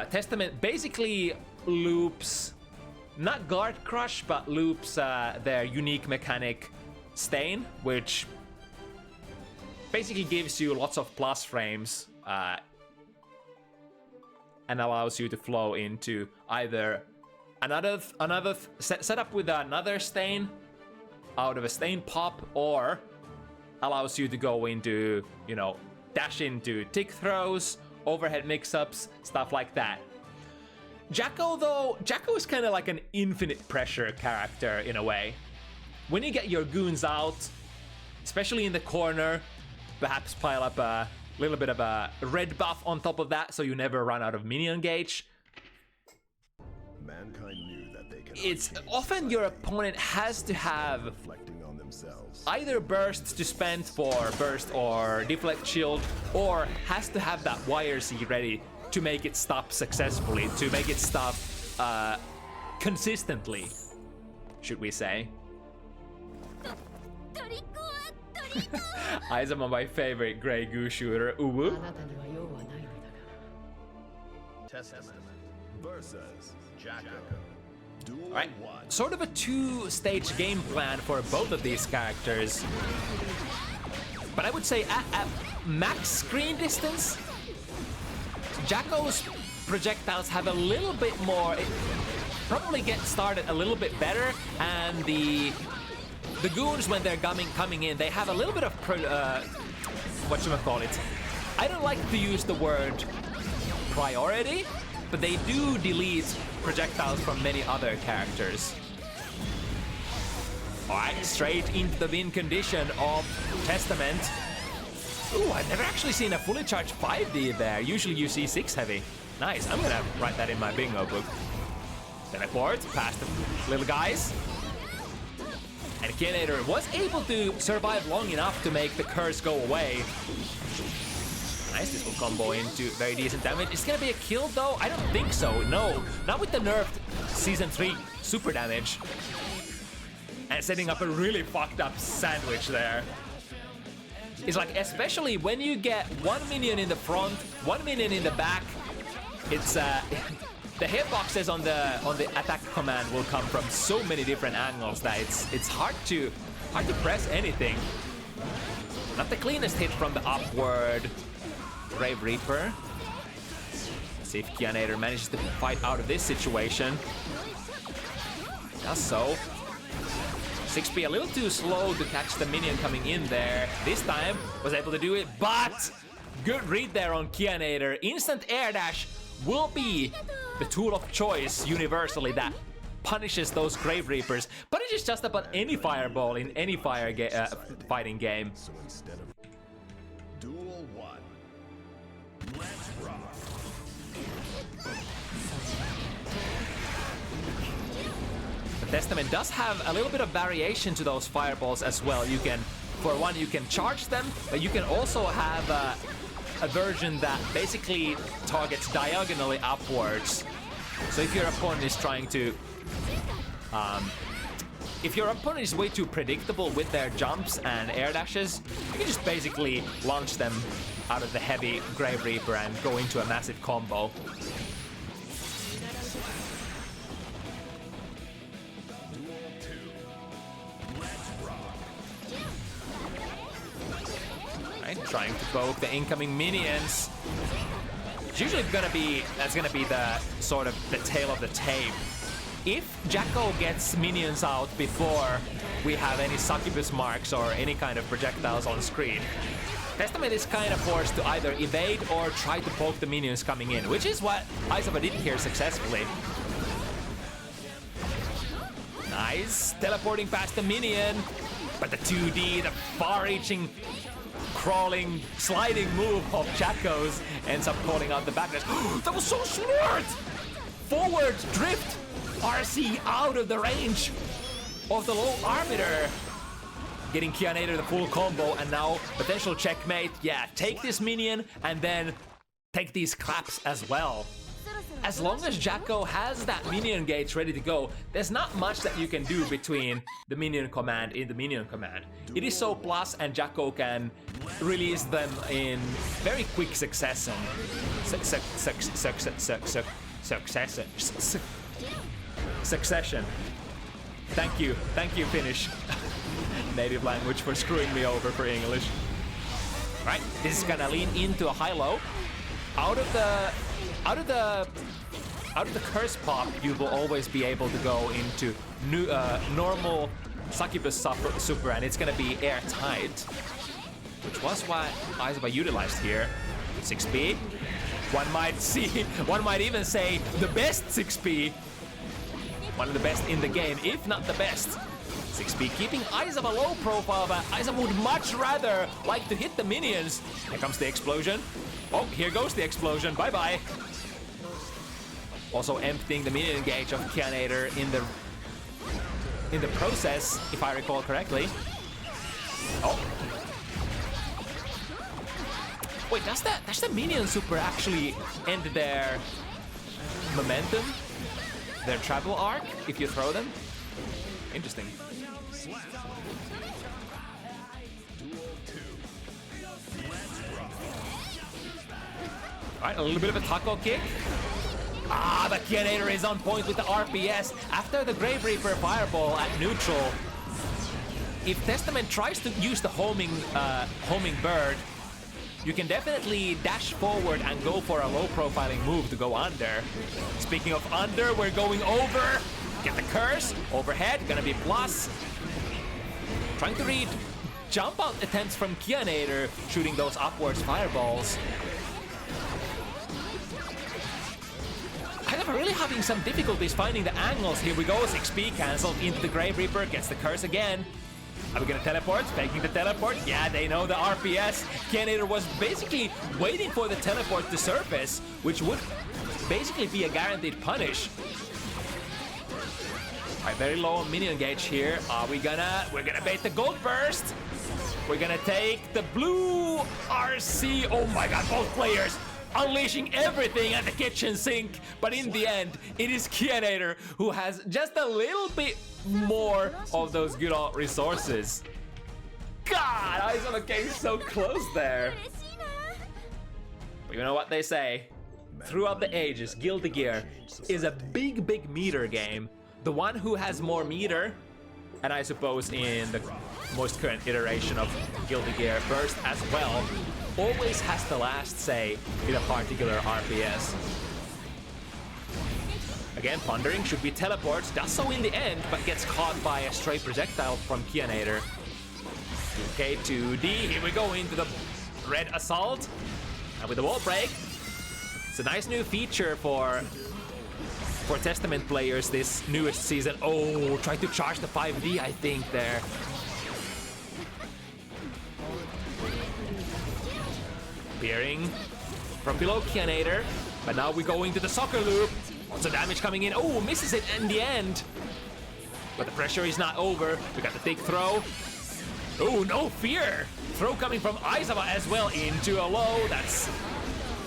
Testament basically loops, not guard crush, but loops their unique mechanic Stain, which basically gives you lots of plus frames and allows you to flow into either another setup with another Stain out of a Stain pop, or allows you to go into, you know, dash into tick throws, overhead mix-ups, stuff like that. Jacko, though, Jacko is kind of like an infinite pressure character in a way. When you get your goons out, especially in the corner, perhaps pile up a little bit of a red buff on top of that so you never run out of minion gauge. Mankind knew that they it's often your opponent has to have reflecting on themselves. either burst to spend for burst or deflect shield, or has to have that YRC ready to make it stop successfully, to make it stop consistently, should we say. Aizawa, my favorite Grey Goo shooter. Uwu. Testament versus Jacko. Duel Alright, 1. sort of a two-stage game plan for both of these characters. But I would say at max screen distance, Jacko's projectiles have a little bit more, probably get started a little bit better, and the goons, when they're coming in, they have a little bit of whatchamacallit. I don't like to use the word priority, but they do delete projectiles from many other characters. Alright, straight into the win condition of Testament. Ooh, I've never actually seen a fully charged 5D there. Usually you see 6 heavy. Nice, I'm gonna write that in my bingo book. Teleport past the little guys. And Kianator was able to survive long enough to make the curse go away. Nice, this will combo into very decent damage. It's gonna be a kill though? I don't think so, no. Not with the nerfed Season 3 super damage. And setting up a really fucked up sandwich there. It's like, especially when you get one minion in the front, one minion in the back, it's the hitboxes on the attack command will come from so many different angles that it's hard to press anything. Not the cleanest hit from the upward. Grave Reaper. Let's see if Kianator manages to fight out of this situation. Does so. 6P a little too slow to catch the minion coming in there. This time was able to do it, but good read there on Kianator. Instant air dash will be the tool of choice universally that punishes those Grave Reapers. Punishes just about any fireball in any fighting game. So instead of Duel 1, let's rock. The Testament does have a little bit of variation to those fireballs as well. You can, for one, you can charge them, but you can also have a version that basically targets diagonally upwards. So if your opponent is trying to... if your opponent is way too predictable with their jumps and air dashes, you can just basically launch them out of the heavy Grave Reaper and go into a massive combo. Right, trying to poke the incoming minions. It's usually that's gonna be the sort of the tail of the tape. If Jacko gets minions out before we have any succubus marks or any kind of projectiles on screen, Testament is kind of forced to either evade or try to poke the minions coming in, which is what Aizawa did here successfully. Nice, teleporting past the minion, but the 2D, the far-reaching, crawling, sliding move of Jacko's ends up calling out the backdash. That was so smart! Forward drift! RC out of the range of the low arbiter. Getting Kianator the full combo, and now potential checkmate. Yeah, take this minion and then take these claps as well. As long as Jacko has that minion gauge ready to go, there's not much that you can do between the minion command in the minion command. It is so plus, and Jacko can release them in very quick succession. Succession. Thank you, Finnish native language, for screwing me over for English. Right, this is gonna lean into a high-low. Out of the curse pop, you will always be able to go into normal succubus super, and it's gonna be airtight, which was what Aizawa utilized here. 6P. One might even say the best 6P. One of the best in the game, if not the best. 6P keeping Aizawa low profile, but Aizawa would much rather like to hit the minions. Here comes the explosion. Oh, here goes the explosion. Bye-bye. Also emptying the minion gauge of Kianator in the process, if I recall correctly. Oh. Wait, does the minion super actually end their momentum? Their travel arc, if you throw them? Interesting. Alright, a little bit of a taco kick. Ah, but Kianator is on point with the RPS after the Grave Reaper fireball at neutral. If Testament tries to use the homing bird, you can definitely dash forward and go for a low profiling move to go under. Speaking of under, we're going over. Get the curse, overhead, gonna be plus. Trying to read jump out attempts from Kianator, shooting those upwards fireballs. I'm really having some difficulties finding the angles. Here we go, 6P cancelled into the Grave Reaper, gets the curse again. Are we gonna teleport? Faking the teleport? Yeah, they know the RPS. Kianator was basically waiting for the teleport to surface, which would basically be a guaranteed punish. Alright, very low on minion gauge here. We're gonna bait the gold burst. We're gonna take the blue RC. Oh my god, both players unleashing everything at the kitchen sink. But in the end, it is Kianator who has just a little bit more of those good old resources. God, Aizawa came so close there. But you know what they say? Throughout the ages, Guilty Gear is a big meter game. The one who has more meter, and I suppose in the most current iteration of Guilty Gear Burst as well, always has the last say in a particular RPS. Again, pondering, should be teleports, does so in the end, but gets caught by a stray projectile from Kianator. Okay, 2D, here we go into the red assault. And with the wall break, it's a nice new feature for Testament players this newest season. Oh, tried to charge the 5D, I think, there. Peering from below Kianator, but now we go into the soccer loop. Lots of damage coming in. Oh, misses it in the end. But the pressure is not over. We got the big throw. Oh, no fear. Throw coming from Aizawa as well into a low. That's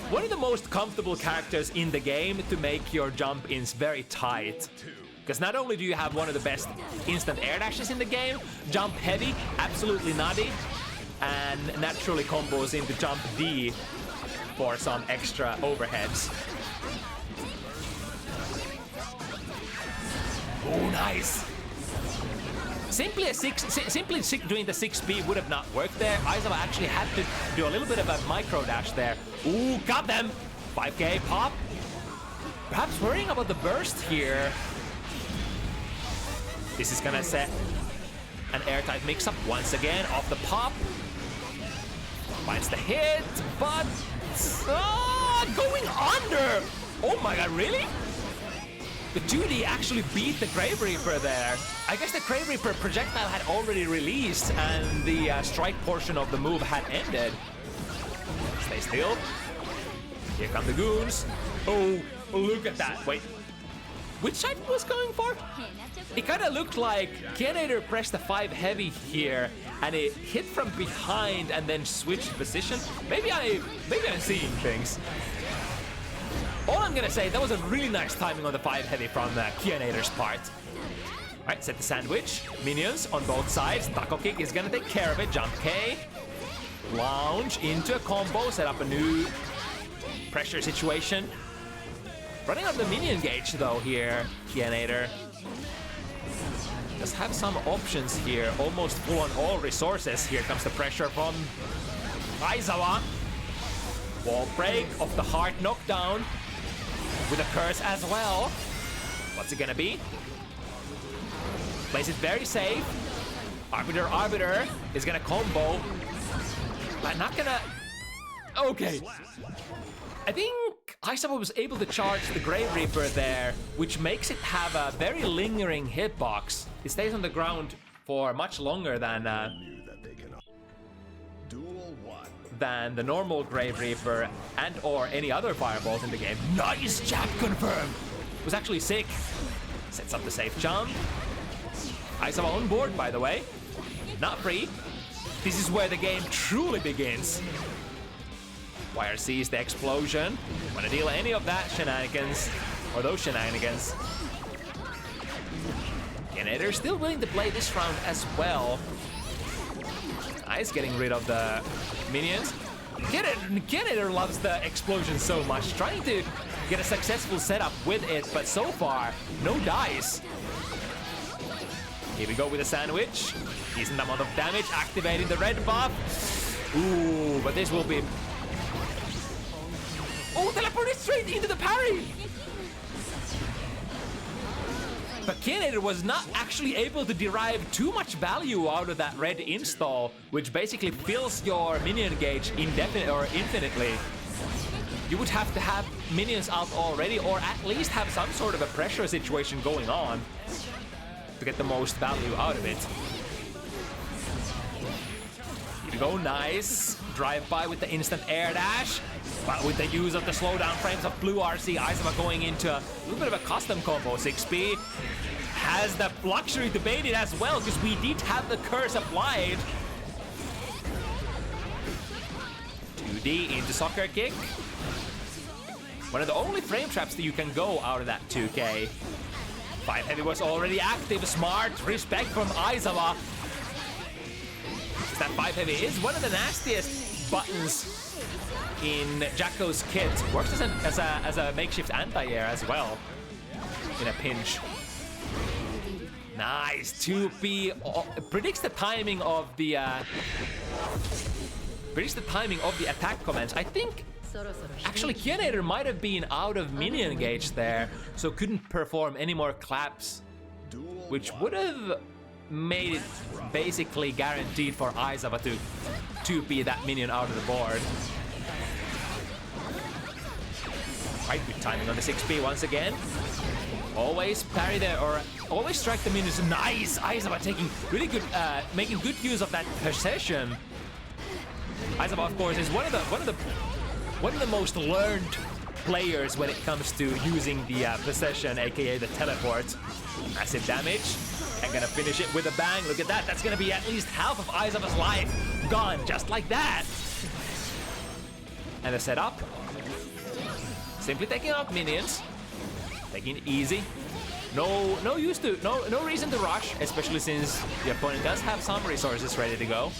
one of the most comfortable characters in the game to make your jump ins very tight. Because not only do you have one of the best instant air dashes in the game, jump heavy, absolutely nutty, and naturally combos into jump D for some extra overheads. Oh, nice. Simply doing the 6B would have not worked there. Aizawa actually had to do a little bit of a micro dash there. Ooh, got them. 5K pop. Perhaps worrying about the burst here. This is gonna set an airtight mix-up once again off the pop. Finds the hit, but going under. Oh my god, really? The 2D actually beat the Grave Reaper there. I guess the Grave Reaper projectile had already released and the strike portion of the move had ended. Stay still. Here come the goons. Oh, look at that. Wait, which side was going for? It kind of looked like Kianator pressed the 5 heavy here and it hit from behind and then switched position. Maybe I'm seeing things. All I'm gonna say, that was a really nice timing on the 5 heavy from Kianator's part. Alright, set the sandwich. Minions on both sides. Taco kick is gonna take care of it. Jump K. Lounge into a combo. Set up a new pressure situation. Running out of the minion gauge though here, Kianator. Does have some options here. Almost full on all resources. Here comes the pressure from Aizawa. Wall break of the heart knockdown. With a curse as well. What's it gonna be? Plays it very safe. Arbiter is gonna combo. But not gonna... Okay. I think Aizawa was able to charge the Grave Reaper there, which makes it have a very lingering hitbox. It stays on the ground for much longer than the normal Grave Reaper and or any other fireballs in the game. Nice jab confirmed. Was actually sick. Sets up the safe jump. Aizawa on board, by the way. Not free. This is where the game truly begins. Wire sees the explosion. Wanna deal any of that shenanigans or those shenanigans. Kianator still willing to play this round as well. Nice getting rid of the minions. Kianator loves the explosion so much, trying to get a successful setup with it, but so far, no dice. Here we go with a sandwich. Decent amount of damage, activating the red buff. Ooh, but this will be... Oh, teleported straight into the parry! But Kianator was not actually able to derive too much value out of that red install, which basically fills your minion gauge infinitely. You would have to have minions out already, or at least have some sort of a pressure situation going on to get the most value out of it. Here we go, nice. Drive by with the instant air dash. But with the use of the slowdown frames of blue RC, Aizawa going into a little bit of a custom combo. 6B has the luxury to bait it as well, because we did have the curse applied. 2D into soccer kick. One of the only frame traps that you can go out of that 2K. 5 heavy was already active. Smart respect from Aizawa. That 5 heavy is one of the nastiest buttons in Jacko's kit. Works as a makeshift anti-air as well in a pinch. Nice. 2B predicts the timing of the attack commands. I think Actually, Kianator might have been out of minion gauge there, so couldn't perform any more claps, which would have made it basically guaranteed for Aizawa to be that minion out of the board. Quite good timing on the 6P once again. Always parry there, or always strike the minions. Nice! Aizawa taking really good, making good use of that possession. Aizawa, of course, is one of the most learned players when it comes to using the possession, aka the teleport. Massive damage, and gonna finish it with a bang. Look at that! That's gonna be at least half of Aizawa's life gone, just like that. And the setup. Simply taking out minions, taking it easy. No reason to rush, especially since the opponent does have some resources ready to go.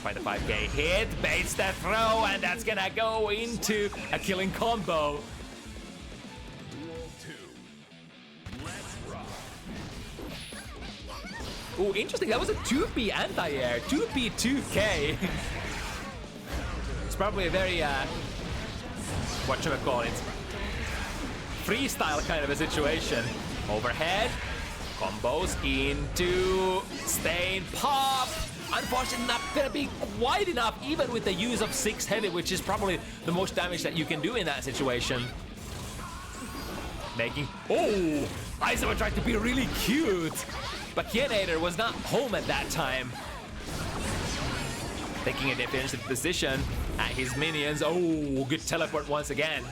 Try the 5k hit, baits the throw, and that's gonna go into a killing combo. Oh, interesting. That was a 2P anti-air, 2P 2k. It's probably a very whatchamacallit, freestyle kind of a situation. Overhead, combos into stain, pop. Unfortunately, not gonna be wide enough, even with the use of 6 heavy, which is probably the most damage that you can do in that situation. Making, oh, Aizawa tried to be really cute, but Kianator was not home at that time. Taking a defensive position at his minions. Oh, good teleport once again.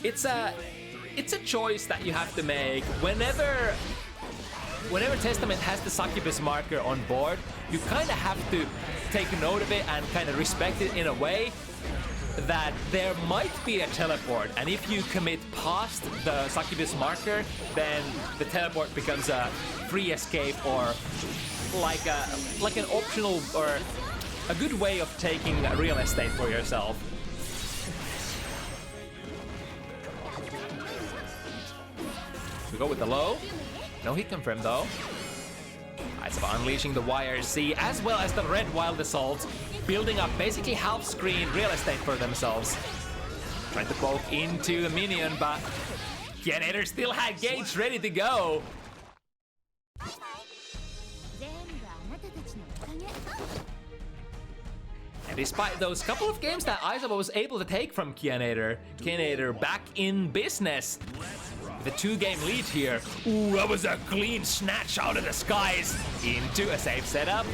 It's a choice that you have to make whenever Testament has the Succubus marker on board. You kind of have to take note of it and kind of respect it in a way that there might be a teleport, and if you commit past the Succubus marker, then the teleport becomes a free escape, or like an optional or a good way of taking real estate for yourself. We go with the low. No hit confirmed though. Aizawa unleashing the YRC as well as the red wild assault, building up basically half screen real estate for themselves. Trying to poke into the minion, but Kianator still had gauge ready to go. And despite those couple of games that Aizawa was able to take from Kianator, Kianator back in business. The 2-game lead here. Ooh, that was a clean snatch out of the skies into a safe setup.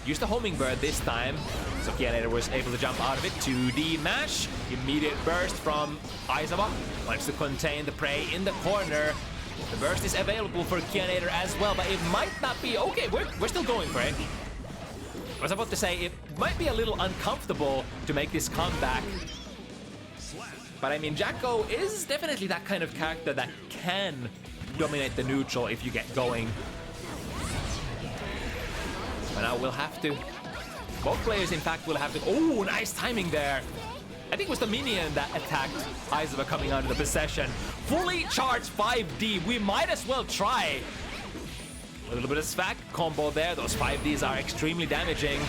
Used the homing bird this time, so Kianator was able to jump out of it. 2D mash, immediate burst from Aizawa. Wants to contain the prey in the corner. The burst is available for Kianator as well, but it might not be. Okay, we're still going for it. I was about to say it might be a little uncomfortable to make this comeback. But I mean, Jacko is definitely that kind of character that can dominate the neutral if you get going. But now we'll have to... Both players, in fact, will have to... Oh, nice timing there. I think it was the minion that attacked Aizawa coming out of the possession. Fully charged 5D. We might as well try. A little bit of smack combo there. Those 5Ds are extremely damaging.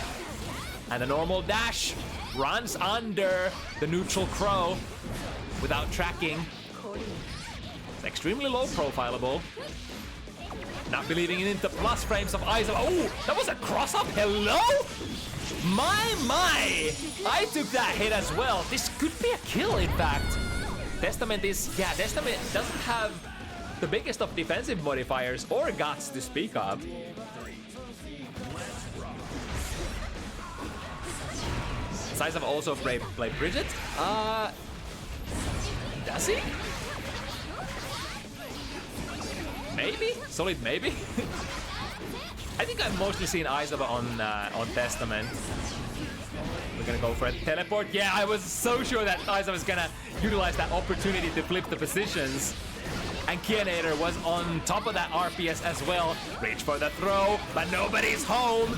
And a normal dash runs under the neutral crow without tracking. It's extremely low profilable. Not believing into plus frames of Aizawa. Oh, that was a cross up. Hello? My. I took that hit as well. This could be a kill, in fact. Testament doesn't have the biggest of defensive modifiers or guts to speak of. Aizawa also played Bridget. Does he? Maybe? Solid maybe? I think I've mostly seen Aizawa on Testament. We're gonna go for a teleport. Yeah, I was so sure that Aizawa was gonna utilize that opportunity to flip the positions. And Kianator was on top of that RPS as well. Reach for the throw, but nobody's home.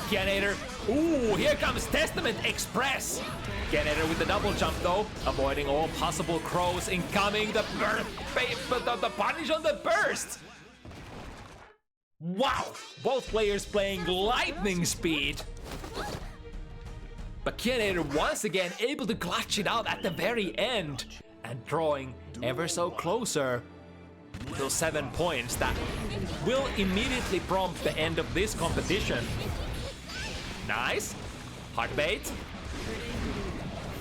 Kianator. Ooh, here comes Testament Express. Kianator with the double jump though, avoiding all possible crows incoming. The punish on the burst. Wow, both players playing lightning speed. But Kianator once again able to clutch it out at the very end and drawing ever so closer to those 7 points that will immediately prompt the end of this competition. Nice. Hard bait.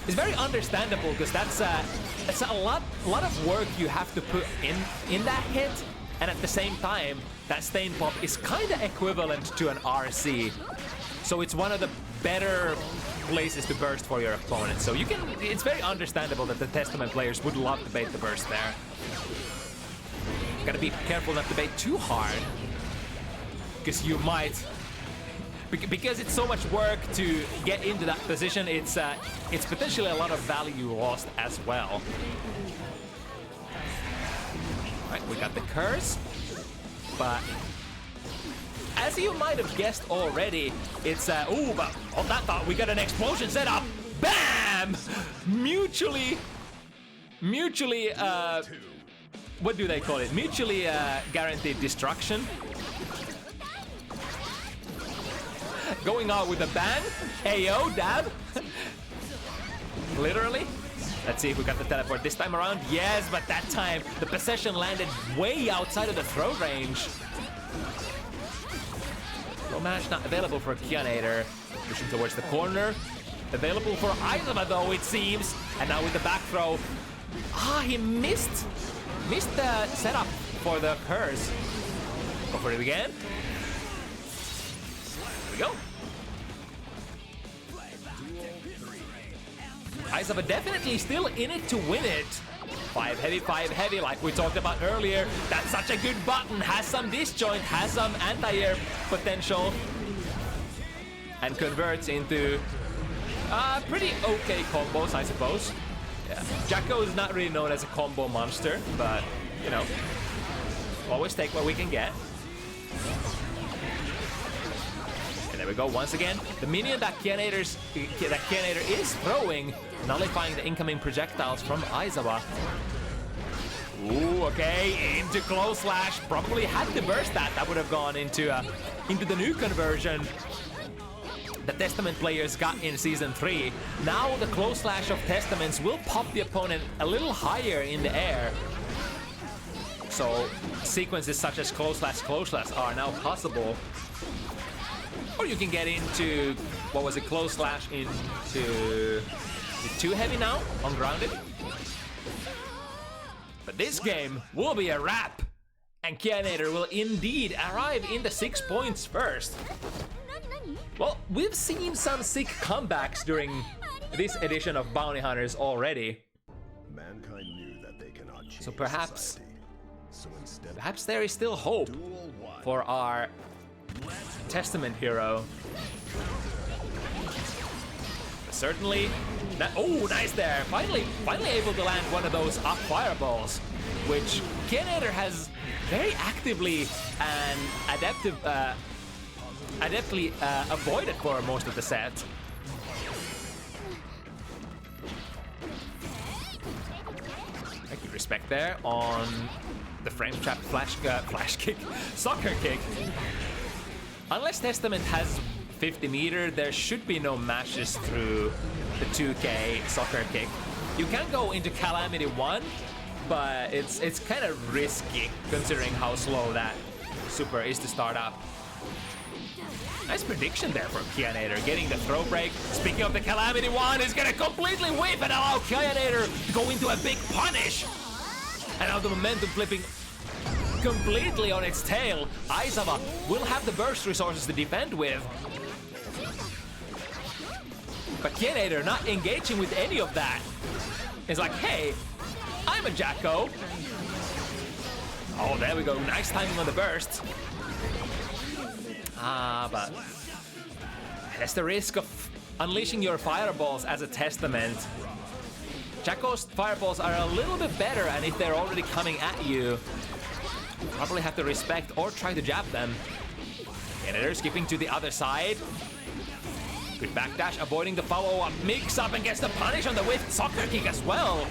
It's very understandable because that's a lot of work you have to put in that hit, and at the same time that stain pop is kind of equivalent to an RC. So it's one of the better places to burst for your opponent. So you can, it's very understandable that the Testament players would love to bait the burst there. Gotta be careful not to bait too hard, because you might, because it's so much work to get into that position, it's potentially a lot of value lost as well. Alright, we got the curse, but as you might have guessed already, it's ooh, but on that thought, we got an explosion set up. Bam! Mutually, what do they call it? Mutually guaranteed destruction. Going out with a bang. Ayo, dab. Literally. Let's see if we got the teleport this time around. Yes, but that time the possession landed way outside of the throw range. Match not available for Kianator. Pushing towards the corner. Available for Aizawa though, it seems. And now with the back throw. Ah, he missed the setup for the curse. Go for it again. There we go. Aizawa definitely still in it to win it. 5 heavy, like we talked about earlier. That's such a good button. Has some disjoint, has some anti-air potential. And converts into pretty okay combos, I suppose. Yeah. Jacko is not really known as a combo monster, but, you know, always take what we can get. And there we go, once again. The minion that Kianator is throwing, nullifying the incoming projectiles from Aizawa. Ooh, okay, into close slash. Probably had to burst that. That would have gone into the new conversion the Testament players got in Season 3. Now the close slash of Testaments will pop the opponent a little higher in the air. So sequences such as close slash are now possible. Or you can get into, what was it, close slash into too heavy now, ungrounded. But this game will be a wrap, and Kianator will indeed arrive in the 6 points first. Well, we've seen some sick comebacks during this edition of Bounty Hunters already. Mankind knew that they cannot change So perhaps society. So instead, perhaps there is still hope Duel 1. for our Testament hero. Certainly. Oh, nice there. Finally able to land one of those up fireballs, which Kianator has very actively and adeptly avoided for most of the set. I can respect there on the frame trap flash kick, soccer kick. Unless Testament has 50 meter, there should be no matches through the 2K soccer kick. You can go into Calamity 1, but it's kind of risky considering how slow that super is to start up. Nice prediction there from Kianator, getting the throw break. Speaking of the Calamity 1, is gonna completely whip and allow Kianator to go into a big punish. And now the momentum flipping completely on its tail. Aizawa will have the burst resources to defend with. But Kianator not engaging with any of that. It's like, hey, I'm a Jacko. Oh, there we go. Nice timing on the burst. But that's the risk of unleashing your fireballs as a Testament. Jacko's fireballs are a little bit better, and if they're already coming at you, you probably have to respect or try to jab them. Kianator skipping to the other side. Good backdash, avoiding the follow-up mix-up, and gets the punish on the whiff soccer kick as well.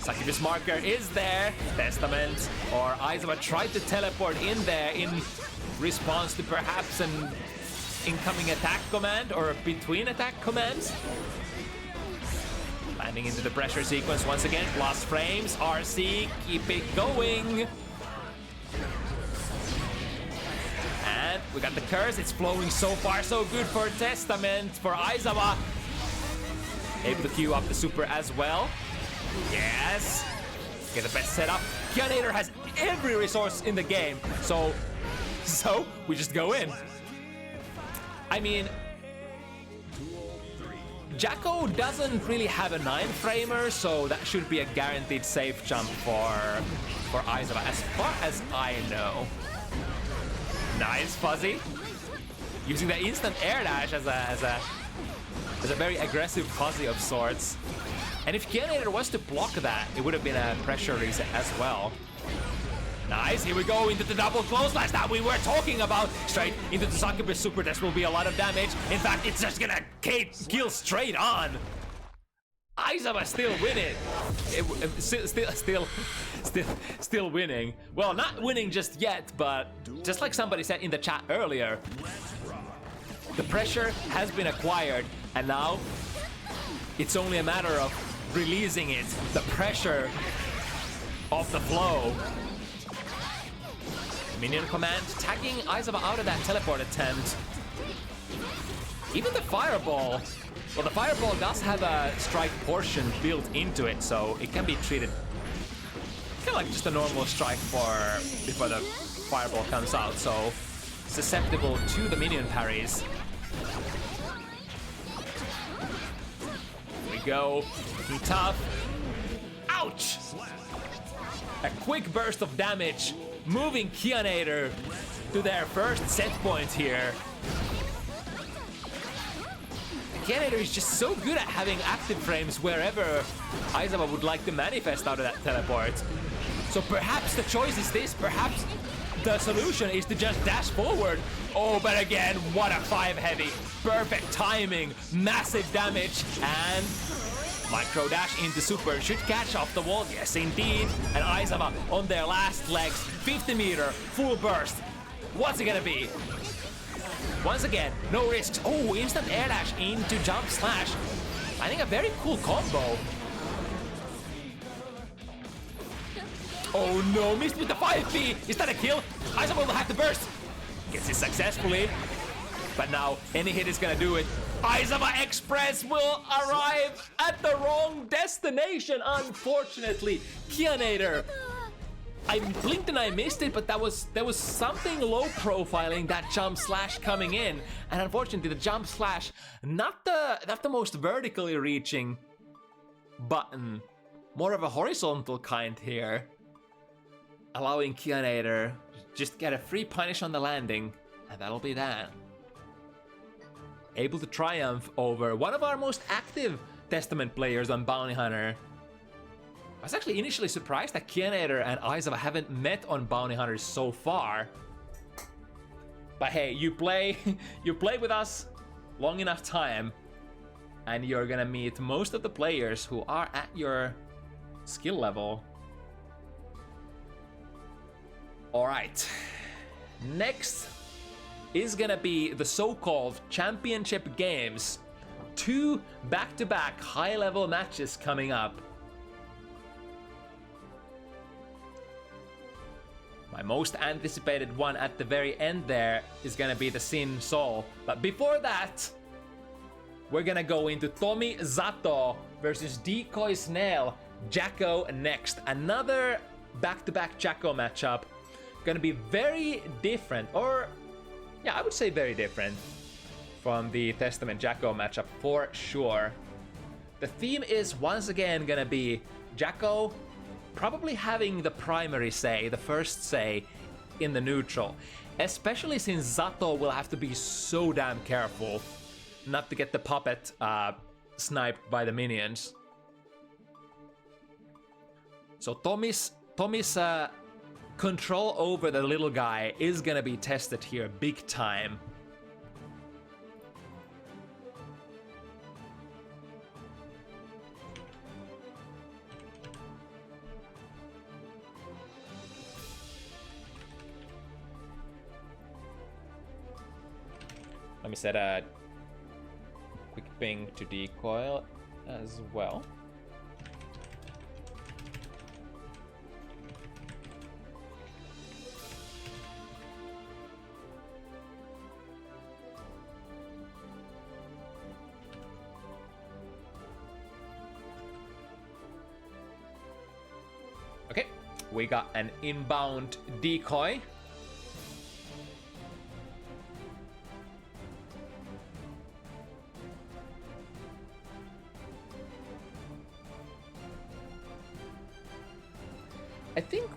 Succubus marker is there. Testament or Aizawa tried to teleport in there in response to perhaps an incoming attack command or between attack commands. Landing into the pressure sequence once again. Plus frames. RC, keep it going. And we got the curse. It's flowing so far, so good for Testament for Aizawa. Able to queue up the super as well. Yes. Get the best setup. Kianator has every resource in the game, so we just go in. I mean, Jacko doesn't really have a 9-framer, so that should be a guaranteed safe jump for Aizawa, as far as I know. Nice Fuzzy, using the instant air dash as a very aggressive Fuzzy of sorts. And if Kianator was to block that, it would have been a pressure reset as well. Nice, here we go into the double clothesline that we were talking about. Straight into the succubus super, this will be a lot of damage. In fact, it's just gonna kill straight on. Aizawa still winning. Still winning. Well, not winning just yet, but just like somebody said in the chat earlier, the pressure has been acquired, and now it's only a matter of releasing it. The pressure of the flow. Minion command tagging Aizawa out of that teleport attempt. Even the fireball. Well, the fireball does have a strike portion built into it, so it can be treated kind of like just a normal strike before the fireball comes out, so susceptible to the minion parries. Here we go. Looking tough. Ouch! A quick burst of damage, moving Kianator to their first set point here. Kianator is just so good at having active frames wherever Aizawa would like to manifest out of that teleport. So perhaps the choice is this, perhaps the solution is to just dash forward. Oh, but again, what a 5 heavy. Perfect timing, massive damage, and micro dash into super should catch off the wall. Yes, indeed. And Aizawa on their last legs, 50 meter, full burst. What's it gonna be? Once again, no risks. Oh, instant air dash into jump slash. I think a very cool combo. Oh no, missed with the 5B. Is that a kill? Aizawa will have to burst. Gets it successfully. But now, any hit is gonna do it. Aizawa Express will arrive at the wrong destination, unfortunately. Kianator. I blinked and I missed it, but there was something low profiling that jump slash coming in, and unfortunately the jump slash not the most vertically reaching button, more of a horizontal kind here, allowing Kianator just get a free punish on the landing, and that'll be that. Able to triumph over one of our most active Testament players on Bounty Hunter. I was actually initially surprised that Kianator and Aizawa haven't met on Bounty Hunters so far. But hey, you play with us long enough time, and you're gonna meet most of the players who are at your skill level. Alright. Next is gonna be the so-called championship games. 2 back-to-back high-level matches coming up. My most anticipated one at the very end there is gonna be the Sin Soul. But before that, we're gonna go into Tomi Zato versus Decoy Snail Jacko next. Another back-to-back Jacko matchup. Gonna be very different, or yeah, I would say very different from the Testament Jacko matchup for sure. The theme is once again gonna be Jacko probably having the primary say, the first say in the neutral, especially since Zato will have to be so damn careful not to get the puppet sniped by the minions. So Tomi's control over the little guy is gonna be tested here big time. Let me set a quick ping to decoy as well. Okay, we got an inbound decoy. I think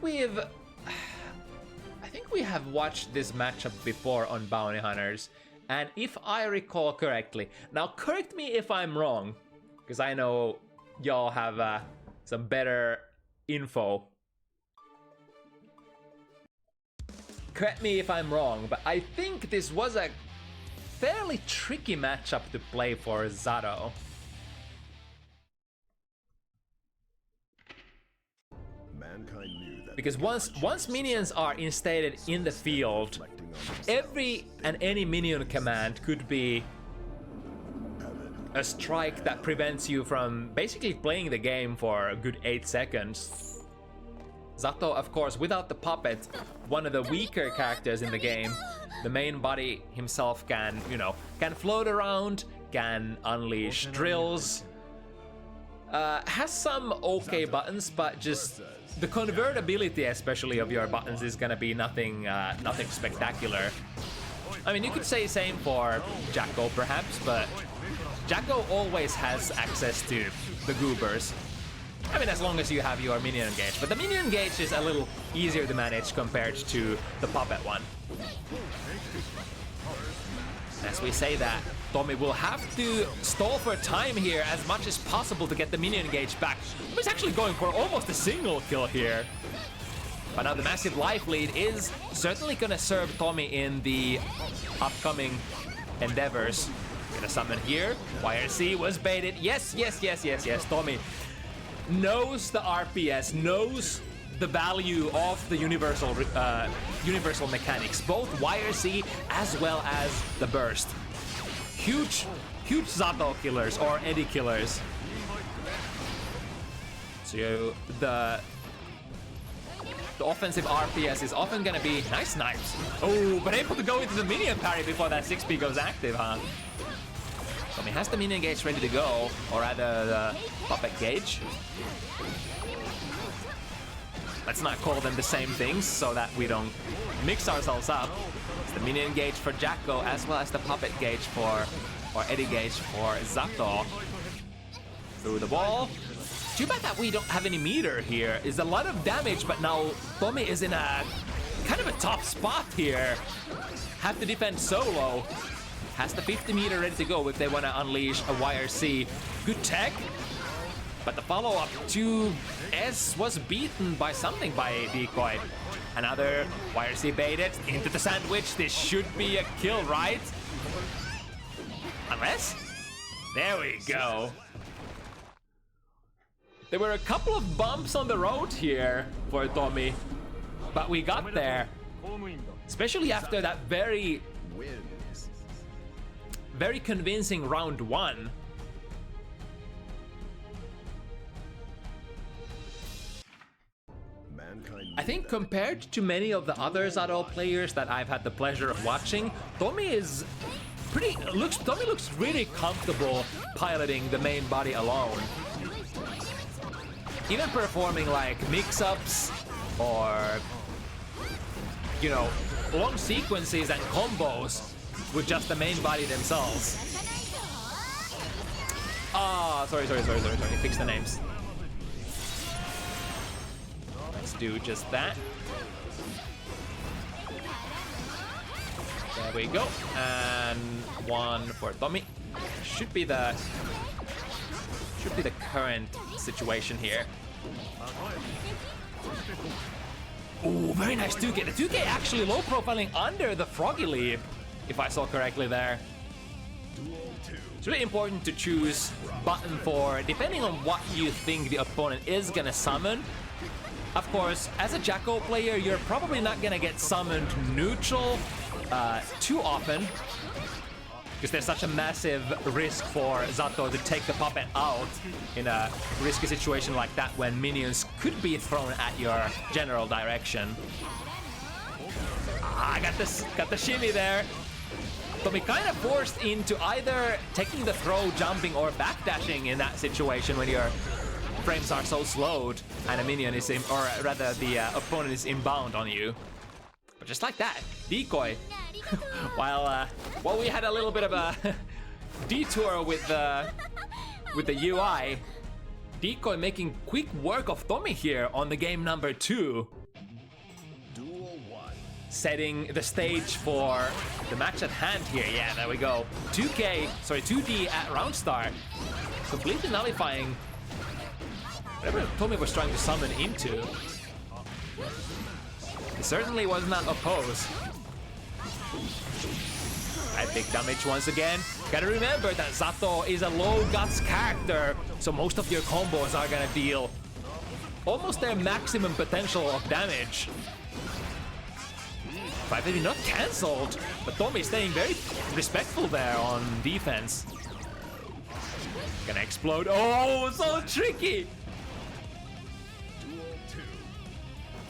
we have watched this matchup before on Bounty Hunters, and if I recall correctly, now correct me if I'm wrong, because I know y'all have some better info. Correct me if I'm wrong, but I think this was a fairly tricky matchup to play for Zato. Because once minions are instated in the field, every and any minion command could be a strike that prevents you from basically playing the game for a good 8 seconds. Zato, of course, without the puppet, one of the weaker characters in the game, the main body himself can, you know, can float around, can unleash drills, has some okay buttons, but just the convertibility, especially of your buttons, is gonna be nothing spectacular. I mean, you could say same for Jacko, perhaps, but Jacko always has access to the goobers. I mean, as long as you have your minion gauge, but the minion gauge is a little easier to manage compared to the puppet one. As we say that, Tomi will have to stall for time here as much as possible to get the minion gauge back. He's actually going for almost a single kill here. But now the massive life lead is certainly gonna serve Tomi in the upcoming endeavors. Gonna summon here. YRC was baited. Yes. Tomi knows the RPS, knows the value of the universal mechanics, both YRC as well as the burst. Huge Zato killers or Eddie killers. So the offensive RPS is often gonna be nice snipes. Oh, but able to go into the minion parry before that 6P goes active, huh? Tomi has the minion gauge ready to go, or rather the puppet gauge. Let's not call them the same things so that we don't mix ourselves up. It's the minion gauge for Jacko as well as the puppet gauge for, or Eddie gauge for Zato. Through the wall. Too bad that we don't have any meter here. It's a lot of damage, but now Tomi is in a kind of a tough spot here. Have to defend solo. Has the 50 meter ready to go if they want to unleash a YRC. Good tech. But the follow-up to S was beaten by something by Decoy. Another YRC baited into the sandwich. This should be a kill, right? Unless? There we go. There were a couple of bumps on the road here for Tomi, but we got there. Especially after that very convincing round 1. I think compared to many of the other Zato players that I've had the pleasure of watching, Tomi looks really comfortable piloting the main body alone. Even performing like mix-ups or, you know, long sequences and combos with just the main body themselves. Sorry. Fix the names. Let's do just that. There we go. And one for Tomi. Should be the current situation here. Ooh, very nice 2K. The 2K actually low profiling under the Froggy Leap, if I saw correctly there. It's really important to choose button for depending on what you think the opponent is gonna summon. Of course, as a Jacko player, you're probably not gonna get summoned neutral too often. because there's such a massive risk for Zato to take the puppet out in a risky situation like that when minions could be thrown at your general direction. I got the shimmy there. Tomi kind of forced into either taking the throw, jumping, or backdashing in that situation when your frames are so slowed and a minion is in, or rather the opponent is inbound on you. But just like that, decoy. While we had a little bit of a detour with the UI, decoy making quick work of Tomi here on the game number 2. Duel 1. Setting the stage for the match at hand here. Yeah, there we go. 2D at round start. Completely nullifying whatever Tomi was trying to summon into. It certainly was not opposed. Right, big damage once again. Gotta remember that Zato is a low guts character, so most of your combos are gonna deal almost their maximum potential of damage. 580 not cancelled, but Tomi staying very respectful there on defense. Gonna explode. Oh, so tricky!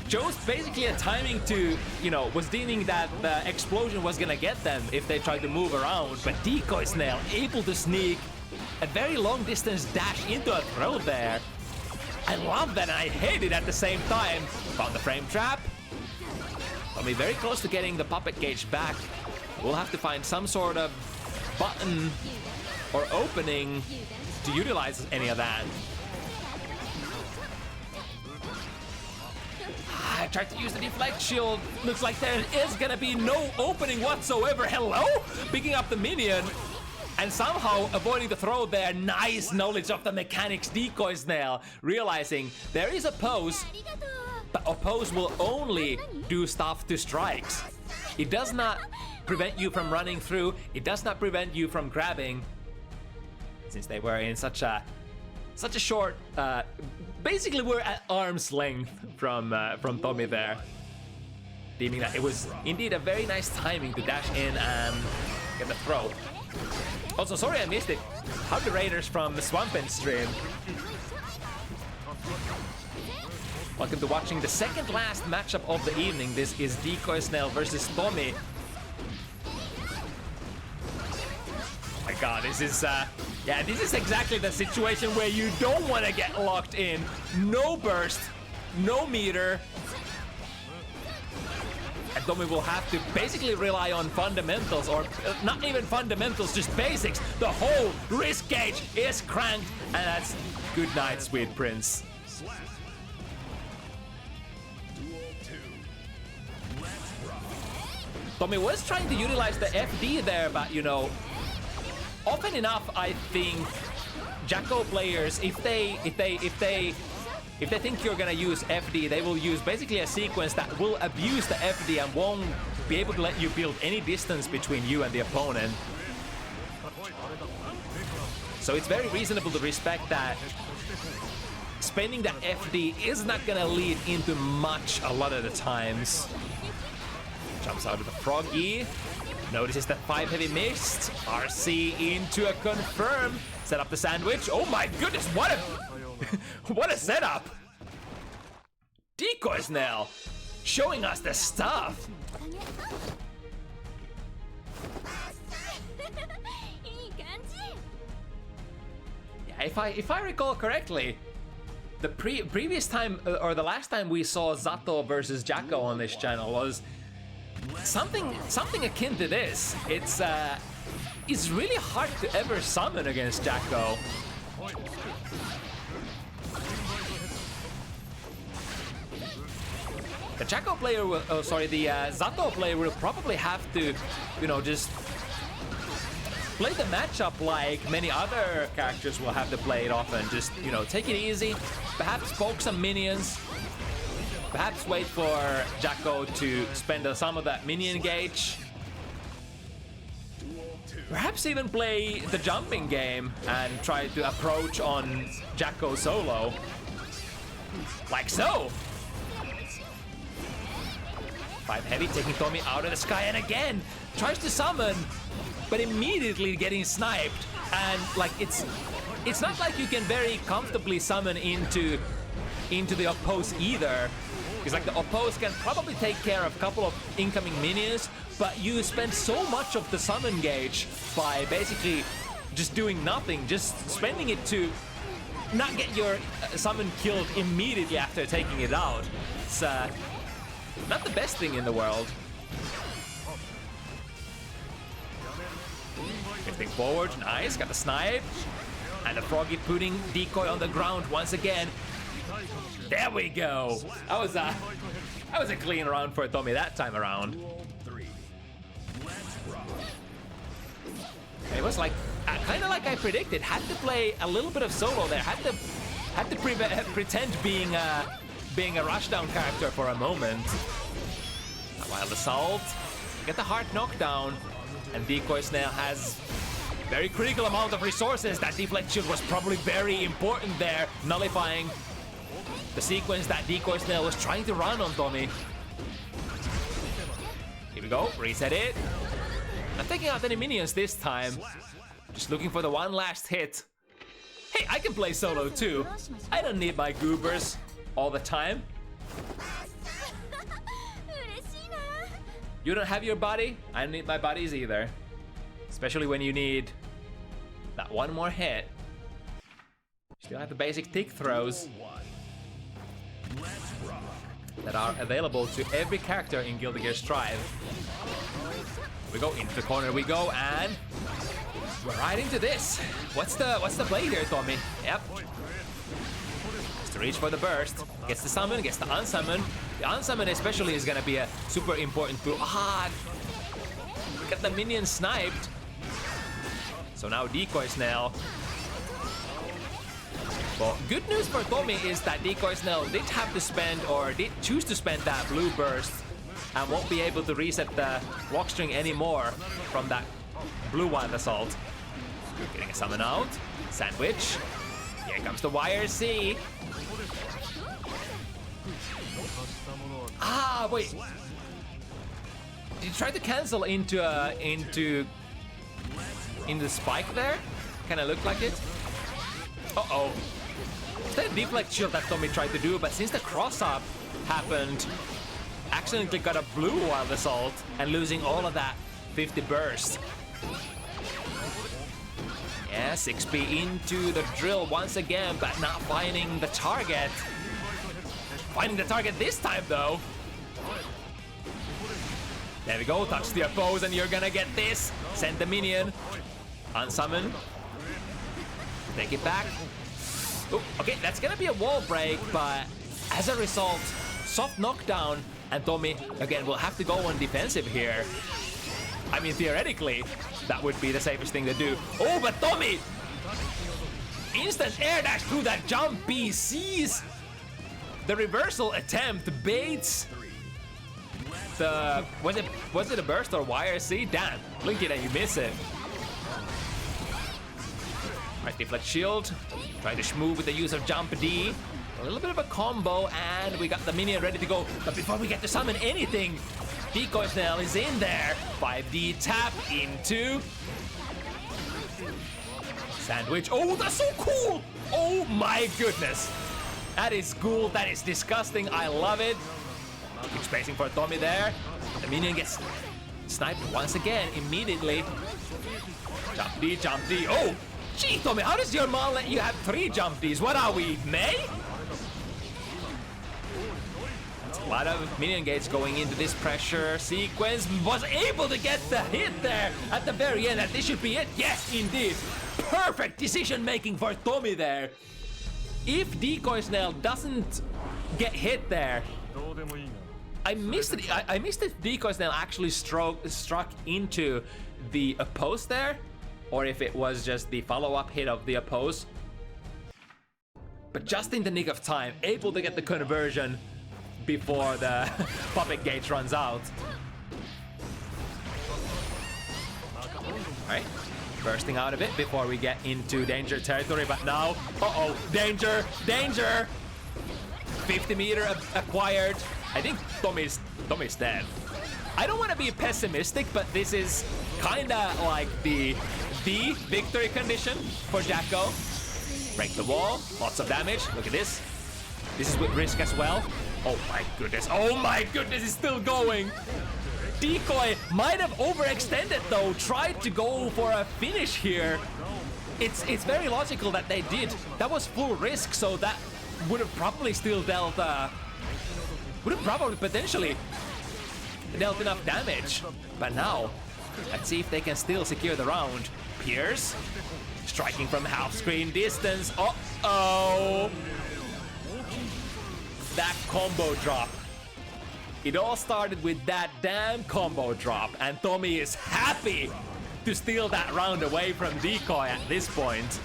Joe's basically a timing to, was deeming that the explosion was gonna get them if they tried to move around, but Decoy Snail able to sneak a very long distance dash into a throw there. I love that and I hate it at the same time. Found the frame trap. Tomi very close to getting the puppet gauge back. We'll have to find some sort of button or opening to utilize any of that. I tried to use the deflect shield. Looks like there is gonna be no opening whatsoever. Hello? Picking up the minion and somehow avoiding the throw there. Nice knowledge of the mechanics, Decoy Snail. Realizing there is a pose, but a pose will only do stuff to strikes. It does not prevent you from running through. It does not prevent you from grabbing. Since they were in such a short, basically we're at arm's length from Tomi there, deeming that it was indeed a very nice timing to dash in and get the throw. Also, sorry I missed it. How the Raiders from the Swampin stream. Welcome to watching the second last matchup of the evening. This is Decoy Snail versus Tomi. My God, this is this is exactly the situation where you don't want to get locked in. No burst, no meter. And Tomi will have to basically rely on fundamentals, or not even fundamentals, just basics. The whole risk gauge is cranked, and that's good night, sweet prince. Tomi was trying to utilize the FD there, but often enough, I think Jacko players, if they think you're gonna use FD, they will use basically a sequence that will abuse the FD and won't be able to let you build any distance between you and the opponent. So it's very reasonable to respect that spending that FD is not gonna lead into much a lot of the times. Jumps out of the froggy. Notices that 5 heavy missed. RC into a confirm. Set up the sandwich. Oh my goodness, what a setup! Decoy Snail showing us the stuff. Yeah, if I recall correctly, the previous time or the last time we saw Zato versus Jacko on this channel was something akin to this. It's really hard to ever summon against Jacko. The Jacko player will, the Zato player will probably have to, just play the matchup like many other characters will have to play it often. Just, take it easy, perhaps poke some minions, perhaps wait for Jacko to spend some of that minion gauge. Perhaps even play the jumping game and try to approach on Jacko solo. Like so. 5 heavy, taking Tomi out of the sky, and again tries to summon, but immediately getting sniped. And like it's not like you can very comfortably summon into the oppose either. Because like the oppose can probably take care of a couple of incoming minions, but you spend so much of the summon gauge by basically just doing nothing, just spending it to not get your summon killed immediately after taking it out. It's not the best thing in the world. Drifting forward, nice, got the snipe. And the Froggy putting decoy on the ground once again. There we go. That was a clean round for Tomi that time around. It was like kind of like I predicted. Had to play a little bit of solo there. Had to pretend being a rushdown character for a moment. A wild assault. Get the hard knockdown, and Decoy Snail has very critical amount of resources. That deflect shield was probably very important there, nullifying the sequence that Decoy Snail was trying to run on Tomi. Here we go, reset it. Not taking out any minions this time. Just looking for the one last hit. Hey, I can play solo too. I don't need my goobers all the time. You don't have your body? I don't need my buddies either. Especially when you need that one more hit. Still have the basic tick throws that are available to every character in Guilty Gear Strive. We go into the corner, we go, and we're right into this. What's the play here, Tomi? Yep. Just to reach for the burst. Gets the summon, gets the unsummon. The unsummon especially is gonna be a super important tool. Get the minion sniped. So now Decoy Snail. Well, good news for Tomi is that Decoy Snail did have to spend, or did choose to spend that blue burst, and won't be able to reset the walk string anymore from that blue wild assault. Getting a summon out. Sandwich. Here comes the YRC. Wait. Did you try to cancel into the spike there? Kinda looked like it. Uh-oh. It's that deflect shield that Tomi tried to do, but since the cross-up happened, accidentally got a blue wild assault and losing all of that 50 burst. Yeah, 6P into the drill once again, but not finding the target. Finding the target this time though. There we go, touch the oppose and you're gonna get this. Send the minion. Unsummon. Take it back. Ooh, okay, that's gonna be a wall break, but as a result, soft knockdown, and Tomi, again, will have to go on defensive here. I mean, theoretically, that would be the safest thing to do. Oh, but Tomi! Instant air dash through that jump B, sees the reversal attempt, baits the... Was it a burst or YRC? Damn, blink it and you miss it. Alright, deflect shield. Try to shmove with the use of jump D. A little bit of a combo, and we got the minion ready to go. But before we get to summon anything, Decoy Snail is in there. 5D tap into Sandwich. Oh, that's so cool! Oh my goodness. That is cool, that is disgusting, I love it. Keep spacing for Tomi there. The minion gets sniped once again, immediately. Jump D. Oh! Gee, Tomi, how does your mom let you have 3 jump Ds? What are we, May? That's a lot of minion gates going into this pressure sequence. Was able to get the hit there at the very end. That this should be it. Yes, indeed. Perfect decision making for Tomi there. If Decoy Snail doesn't get hit there, I missed it. I missed if Decoy Snail actually struck into the oppose there, or if it was just the follow-up hit of the oppose. But just in the nick of time, able to get the conversion before the puppet gauge runs out. Alright, bursting out of it before we get into danger territory, but now, danger! 50 meter acquired. I think Tomi's dead. I don't want to be pessimistic, but this is kinda like the victory condition for Jacko. Break the wall, lots of damage. Look at this. This is with risk as well. Oh my goodness, it's still going. Decoy might have overextended though, tried to go for a finish here. It's very logical that they did. That was full risk, so that would have probably still dealt, potentially dealt enough damage. But now, let's see if they can still secure the round. Pierce, striking from half screen distance. Uh-oh! That combo drop. It all started with that damn combo drop, and Tomi is happy to steal that round away from Decoy at this point.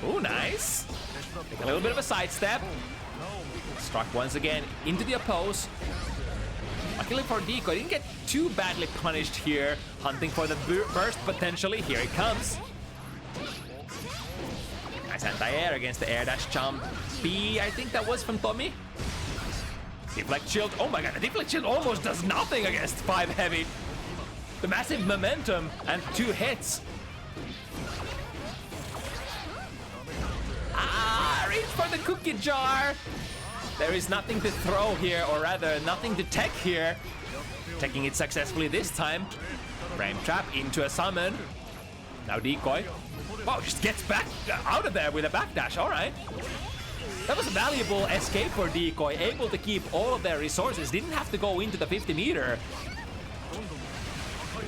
Oh, nice. Take a little bit of a sidestep. Struck once again into the oppose. Luckily for Decoy, didn't get too badly punished here. Hunting for the burst potentially. Here it comes. Nice anti-air against the air dash jump. B, I think that was from Tomi. Deflect shield. Oh my god, the deflect shield almost does nothing against 5 heavy. The massive momentum and 2 hits. Reach for the cookie jar. There is nothing to throw here, or rather, nothing to tech here. Taking it successfully this time. Frame trap into a summon. Now Decoy. Wow, just gets back out of there with a backdash. All right. That was a valuable escape for Decoy, able to keep all of their resources. Didn't have to go into the 50 meter.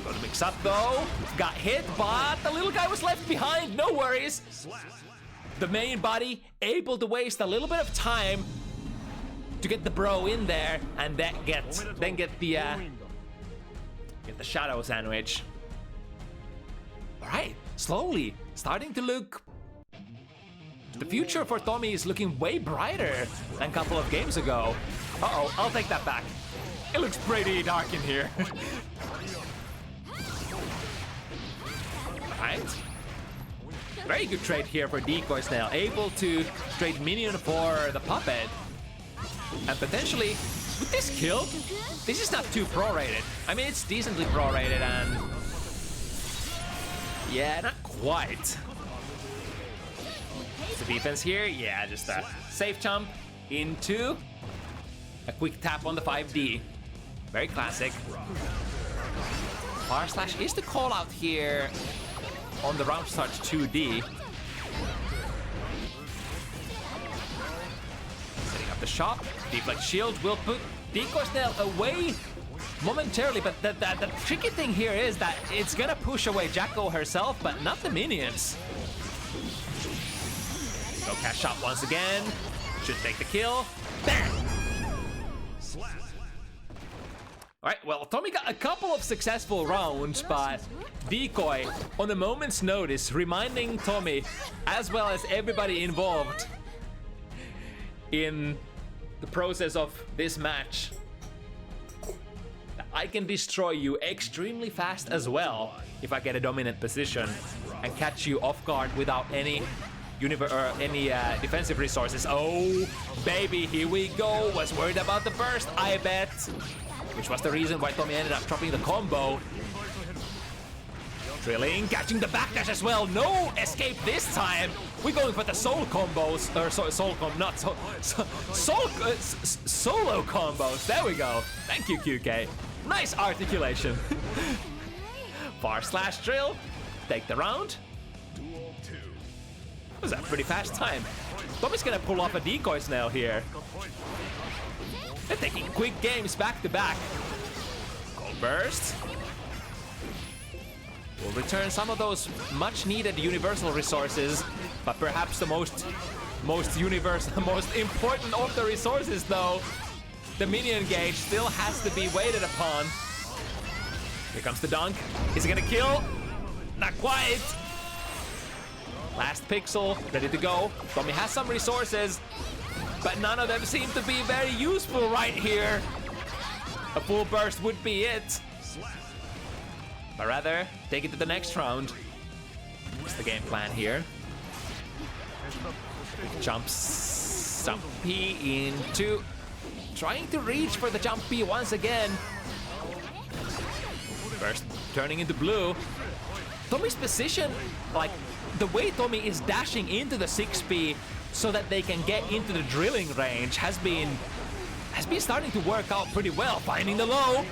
Got to mix up though. Got hit, but the little guy was left behind. No worries. The main body able to waste a little bit of time to get the bro in there, and then get the shadow sandwich. All right, slowly starting to look. The future for Tomi is looking way brighter than a couple of games ago. Uh-oh, I'll take that back. It looks pretty dark in here. Alright. Very good trade here for Decoy Snail. Able to trade minion for the puppet. And potentially, with this kill, this is not too prorated. I mean, it's decently prorated and... yeah, not quite. The defense here, yeah, just a safe jump into a quick tap on the 5D. Very classic. Far slash is the call out here on the round start 2D. Setting up the shop. Deflect shield will put Decoy Snail away momentarily, but the tricky thing here is that it's gonna push away Jacko herself, but not the minions. Go cash shot once again. Should take the kill. Bang! Alright, well, Tomi got a couple of successful rounds, but Decoy, on a moment's notice, reminding Tomi, as well as everybody involved in the process of this match, that I can destroy you extremely fast as well if I get a dominant position and catch you off guard without any defensive resources. Oh, baby, here we go. Was worried about the burst, I bet. Which was the reason why Tomi ended up dropping the combo. Drilling, catching the backdash as well. No escape this time. We're going for the soul combos, or solo combos. There we go. Thank you, QK. Nice articulation. Far slash drill. Take the round. That was a pretty fast time. Tomi's gonna pull off a Decoy Snail here. They're taking quick games back to back. Gold burst. Will return some of those much needed universal resources, but perhaps the most important of the resources though, the minion gauge still has to be waited upon. Here comes the dunk. Is it gonna kill? Not quite. Last pixel, ready to go. Tomi has some resources, but none of them seem to be very useful right here. A full burst would be it. But rather, take it to the next round. What's the game plan here? Jumps Jumpy into trying to reach for the jumpy once again. First turning into blue. Tomi's position, like the way Tomi is dashing into the 6P so that they can get into the drilling range has been starting to work out pretty well. Finding the low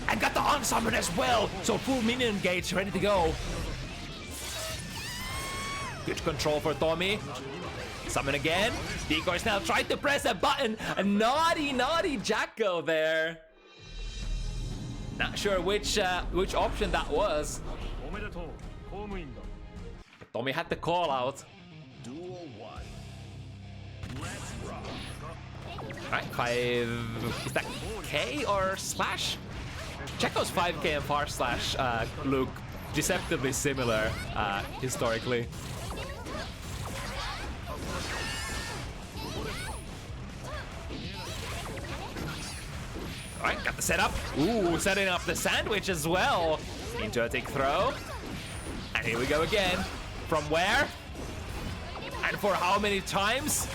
and got the unsummon as well. So full minion gauge ready to go. Good control for Tomi. Summon again. Decoys now tried to press a button. A naughty Jacko there. Not sure which option that was. But Tomi had the call out. Duel 1. Let's rock. Alright, 5... Is that K or slash? Jacko's 5K and far slash look deceptively similar historically. Alright, got the setup. Ooh, setting up the sandwich as well. Into a tick throw. And here we go again. From where? And for how many times?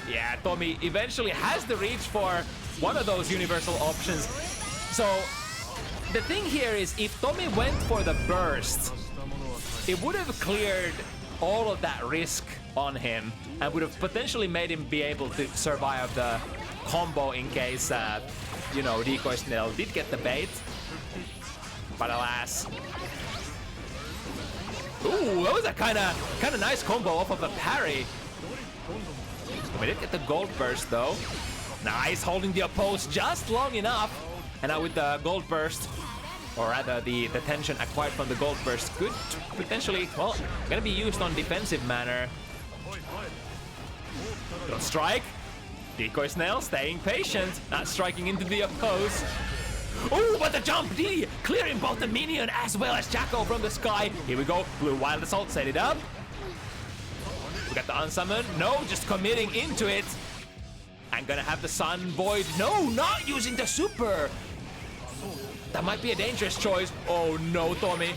Yeah, Tomi eventually has the reach for one of those universal options. So the thing here is if Tomi went for the burst, it would have cleared all of that risk on him and would have potentially made him be able to survive the combo in case, you know, Decoy Snail did get the bait. But alas. Ooh, that was a kind of nice combo off of a parry. We did get the gold burst though. Nice, holding the oppose just long enough. And now with the gold burst, or rather the tension acquired from the gold burst, could potentially, well, gonna be used on defensive manner. Don't strike. Decoy Snail staying patient, not striking into the oppose. Oh, but the jump D, clearing both the minion as well as Jacko from the sky. Here we go, Blue Wild Assault, set it up. We got the unsummon, no, just committing into it. And gonna have the Sun Void, no, not using the super. That might be a dangerous choice. Oh no, Tomi.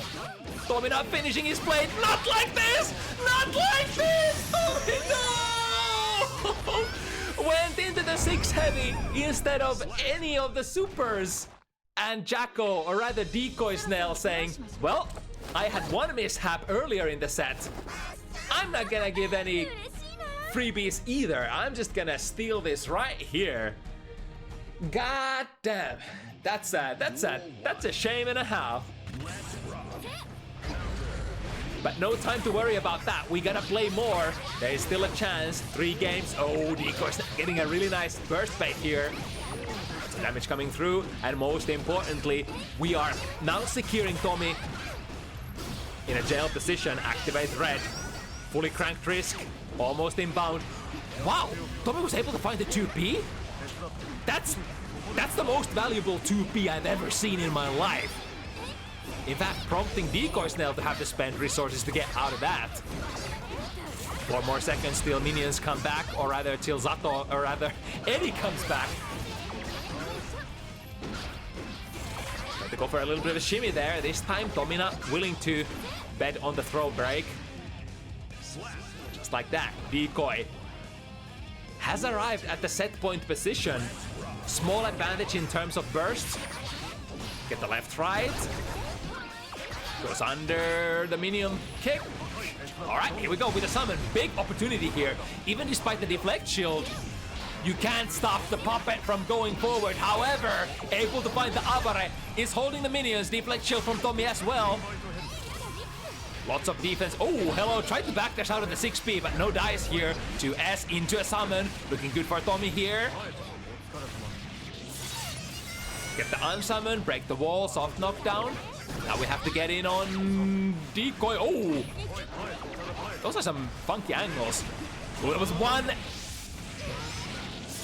Tomi not finishing his blade, not like this, not like this, Tomi, no! Went into the 6 heavy instead of any of the supers. And Jacko, or rather Decoy Snail, saying, well, I had one mishap earlier in the set. I'm not gonna give any freebies either. I'm just gonna steal this right here. God damn. That's a shame and a half. But no time to worry about that. We gotta play more. There is still a chance. 3 games. Oh, Decoy Snail getting a really nice burst bait here. Damage coming through, and most importantly, we are now securing Tomi in a jail position. Activate red, fully cranked risk, almost inbound. Wow, Tomi was able to find the 2P? That's the most valuable 2P I've ever seen in my life. In fact, prompting Decoy Snail to have to spend resources to get out of that. 4 more seconds till minions come back, or rather till Zato, or rather Eddie comes back. To go for a little bit of a shimmy there. This time, Tomi not willing to bet on the throw break. Just like that, Decoy has arrived at the set point position. Small advantage in terms of bursts. Get the left right. Goes under the minion kick. All right, here we go with the summon. Big opportunity here. Even despite the deflect shield, you can't stop the puppet from going forward. However, able to find the Abare, is holding the minions. Deflect shield from Tomi as well. Lots of defense. Oh, hello, tried to backdash out of the 6P, but no dice here. 2S into a summon. Looking good for Tomi here. Get the unsummon, break the wall, soft knockdown. Now we have to get in on Decoy. Oh, those are some funky angles. Oh, there was one.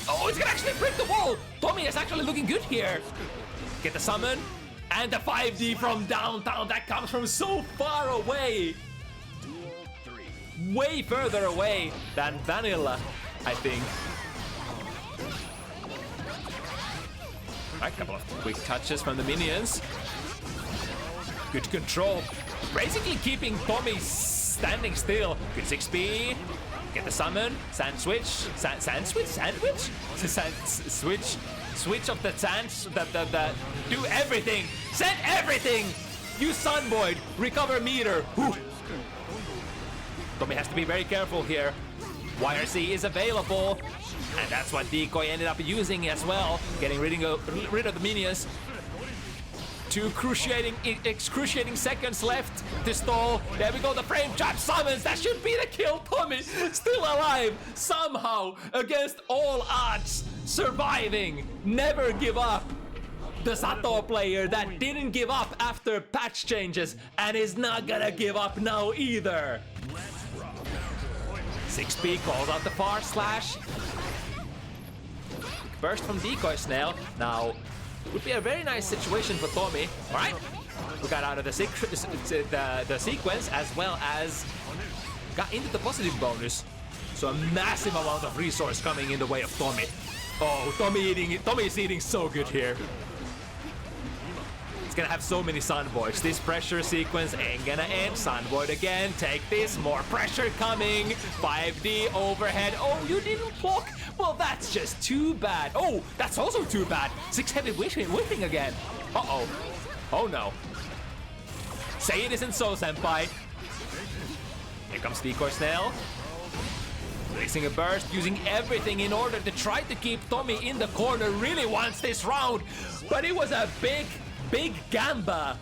Oh, it's gonna actually break the wall! Tomi is actually looking good here. Get the summon, and the 5D from downtown that comes from so far away. Way further away than Vanilla, I think. Alright, couple of quick touches from the minions. Good control. Basically keeping Tomi standing still. Good 6p. Get the summon. Sand switch. Sandwich? Switch of the sands. Do everything. Send everything. Use Sun Void. Recover meter. Whew. Tomi has to be very careful here. YRC is available. And that's what Decoy ended up using as well. Getting rid of the minions. 2 excruciating seconds left to stall. There we go, the frame trap summons. That should be the kill. Tomi still alive somehow against all odds. Surviving. Never give up. The Sato player that didn't give up after patch changes and is not gonna give up now either. 6p calls out the far slash. Burst from Decoy Snail. Now, would be a very nice situation for Tomi. All right, we got out of the sequence as well as got into the positive bonus. So a massive amount of resource coming in the way of Tomi. Oh, Tomi is eating so good here. It's gonna have so many Sun Voids. This pressure sequence ain't gonna end. Sun Void again. Take this. More pressure coming. 5D overhead. Oh, you didn't block. Well, that's just too bad. Oh, that's also too bad. 6 heavy whipping again. Uh-oh. Oh, no. Say it isn't so, senpai. Here comes Decoy Snail. Releasing a burst, using everything in order to try to keep Tomi in the corner. Really wants this round. But it was a big gamba.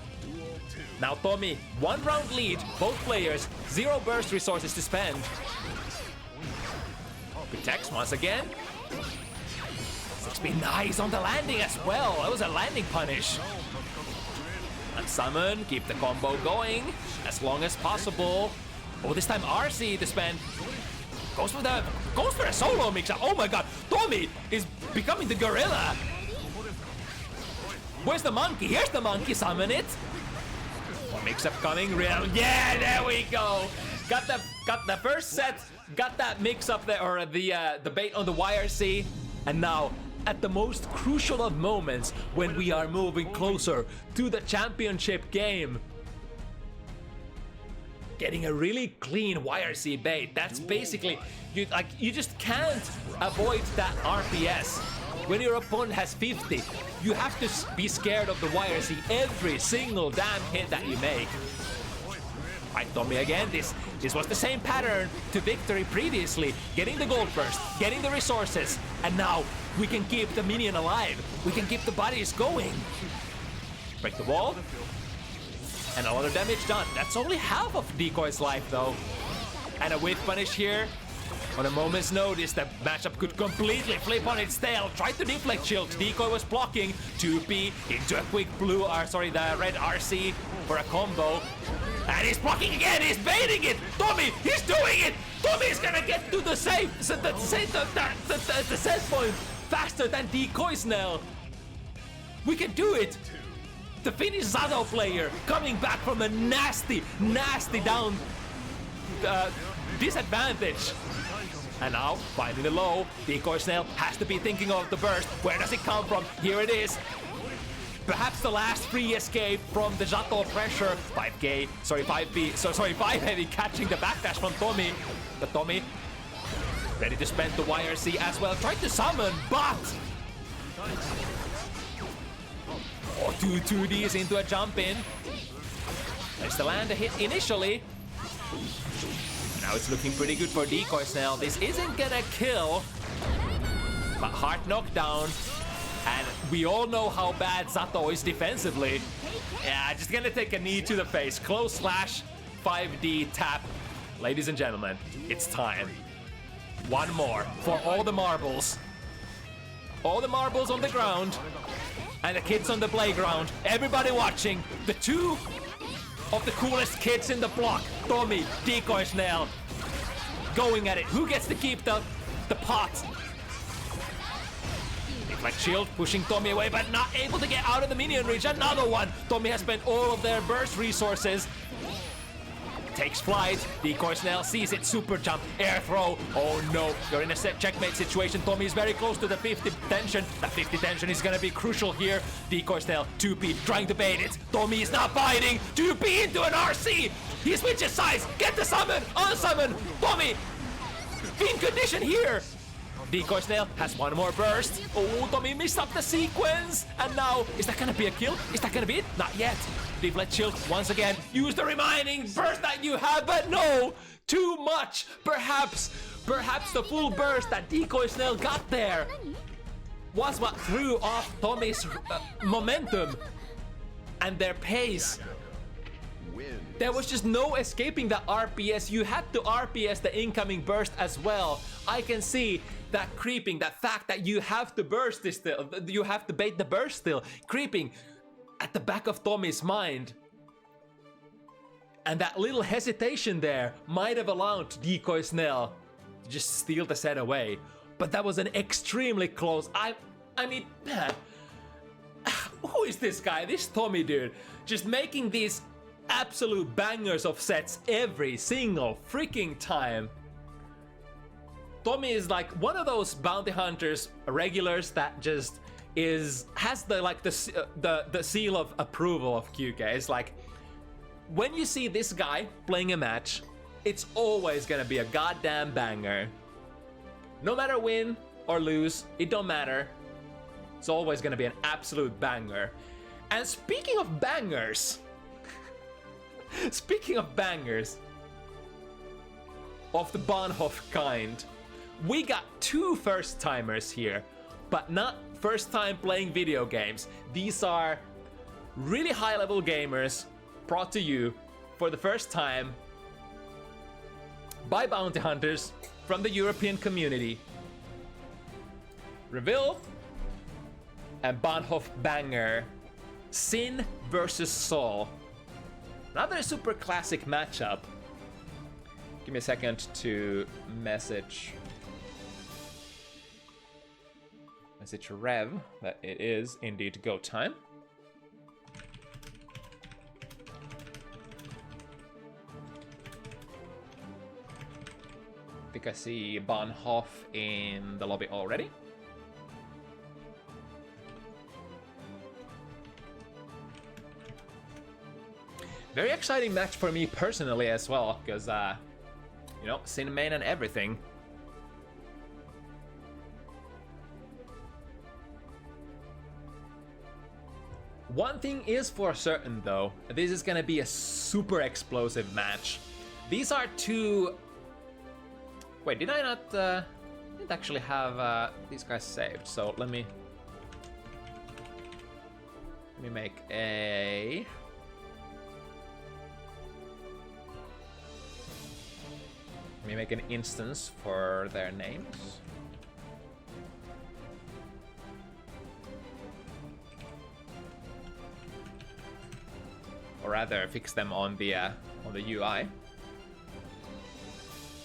Now Tomi, 1 round lead, both players, 0 burst resources to spend. Protects once again. 6p nice on the landing as well. That was a landing punish. And summon, keep the combo going as long as possible. Oh, this time RC to spend. Goes for a solo mix-up. Oh my god, Tomi is becoming the gorilla. Where's the monkey? Here's the monkey, summon it. More mix-up coming, real. Yeah, there we go. Got the first set, got that mix-up there, or the bait on the YRC. And now, at the most crucial of moments, when we are moving closer to the championship game, getting a really clean YRC bait. That's basically, you just can't avoid that RPS. When your opponent has 50, you have to be scared of the YRC every single damn hit that you make. Right, Tomi again, this was the same pattern to victory previously. Getting the gold burst, getting the resources, and now we can keep the minion alive. We can keep the bodies going. Break the wall. And a lot of damage done. That's only half of Decoy's life though. And a whiff punish here. On a moment's notice, the matchup could completely flip on its tail. Tried to deflect shield. Decoy was blocking. 2p into a quick the red RC for a combo. And he's blocking again. He's baiting it. Tomi, he's doing it. Tomi's gonna get to the safe, the set point faster than Decoy Snail. We can do it. The Finnish Zato player coming back from a nasty down disadvantage. And now, finding the low, Decoy Snail has to be thinking of the burst. Where does it come from? Here it is. Perhaps the last free escape from the Zato pressure. 5K, sorry, 5P, so sorry, 5 heavy catching the backdash from Tomi. But Tomi, ready to spend the YRC as well. Tried to summon, but... Oh, 2-2Ds into a jump in. There's the land a hit initially. Now it's looking pretty good for Decoy Snail. This isn't gonna kill, but hard knockdown. And we all know how bad Zato is defensively. Yeah, just gonna take a knee to the face. Close slash, 5D tap. Ladies and gentlemen, it's time. One more for all the marbles. All the marbles on the ground. And the kids on the playground. Everybody watching. The 2 of the coolest kids in the block. Tomi, Decoy Snail. Going at it. Who gets to keep the pot? Like shield, pushing Tomi away, but not able to get out of the minion reach. Another one. Tomi has spent all of their burst resources. Takes flight. Decoy Snail sees it. Super jump. Air throw. Oh no. You're in a set checkmate situation. Tomi is very close to the 50 tension. That 50 tension is gonna be crucial here. Decoy Snail, 2p, trying to bait it. Tomi is not biting. 2p into an RC. He switches sides! Get the summon! Unsummon! Tomi! In condition here! Decoy Snail has one more burst. Oh, Tomi missed up the sequence! And now, is that gonna be a kill? Is that gonna be it? Not yet. Deflect Shield once again. Use the remaining burst that you have, but no! Too much! Perhaps the full burst that Decoy Snail got there was what threw off Tomi's momentum and their pace. There was just no escaping the RPS. You had to RPS the incoming burst as well. I can see that creeping, that fact that you have to burst this still, you have to bait the burst still, creeping at the back of Tomi's mind. And that little hesitation there might have allowed Decoy Snail to just steal the set away. But that was an extremely close. I mean, who is this guy? This Tomi dude, just making these absolute bangers of sets every single freaking time. Tomi is like one of those bounty hunters regulars that just has the seal of approval of QK. It's like when you see this guy playing a match, it's always gonna be a goddamn banger. No matter win or lose, it don't matter. It's always gonna be an absolute banger. And speaking of bangers, of the Bahnhof kind, we got two first-timers here, but not first time playing video games. These are really high-level gamers brought to you for the first time by bounty hunters from the European community. Revill and BahnhofBanger. Sin versus Sol. Another super classic matchup. Give me a second to message Rev that it is indeed go time. I think I see Bahnhof in the lobby already. Very exciting match for me personally as well, because, you know, Sin main and everything. One thing is for certain though, this is gonna be a super explosive match. These are two... Wait, did I not... didn't actually have these guys saved, so let me make a... Let me make an instance for their names. Or rather, fix them on the UI.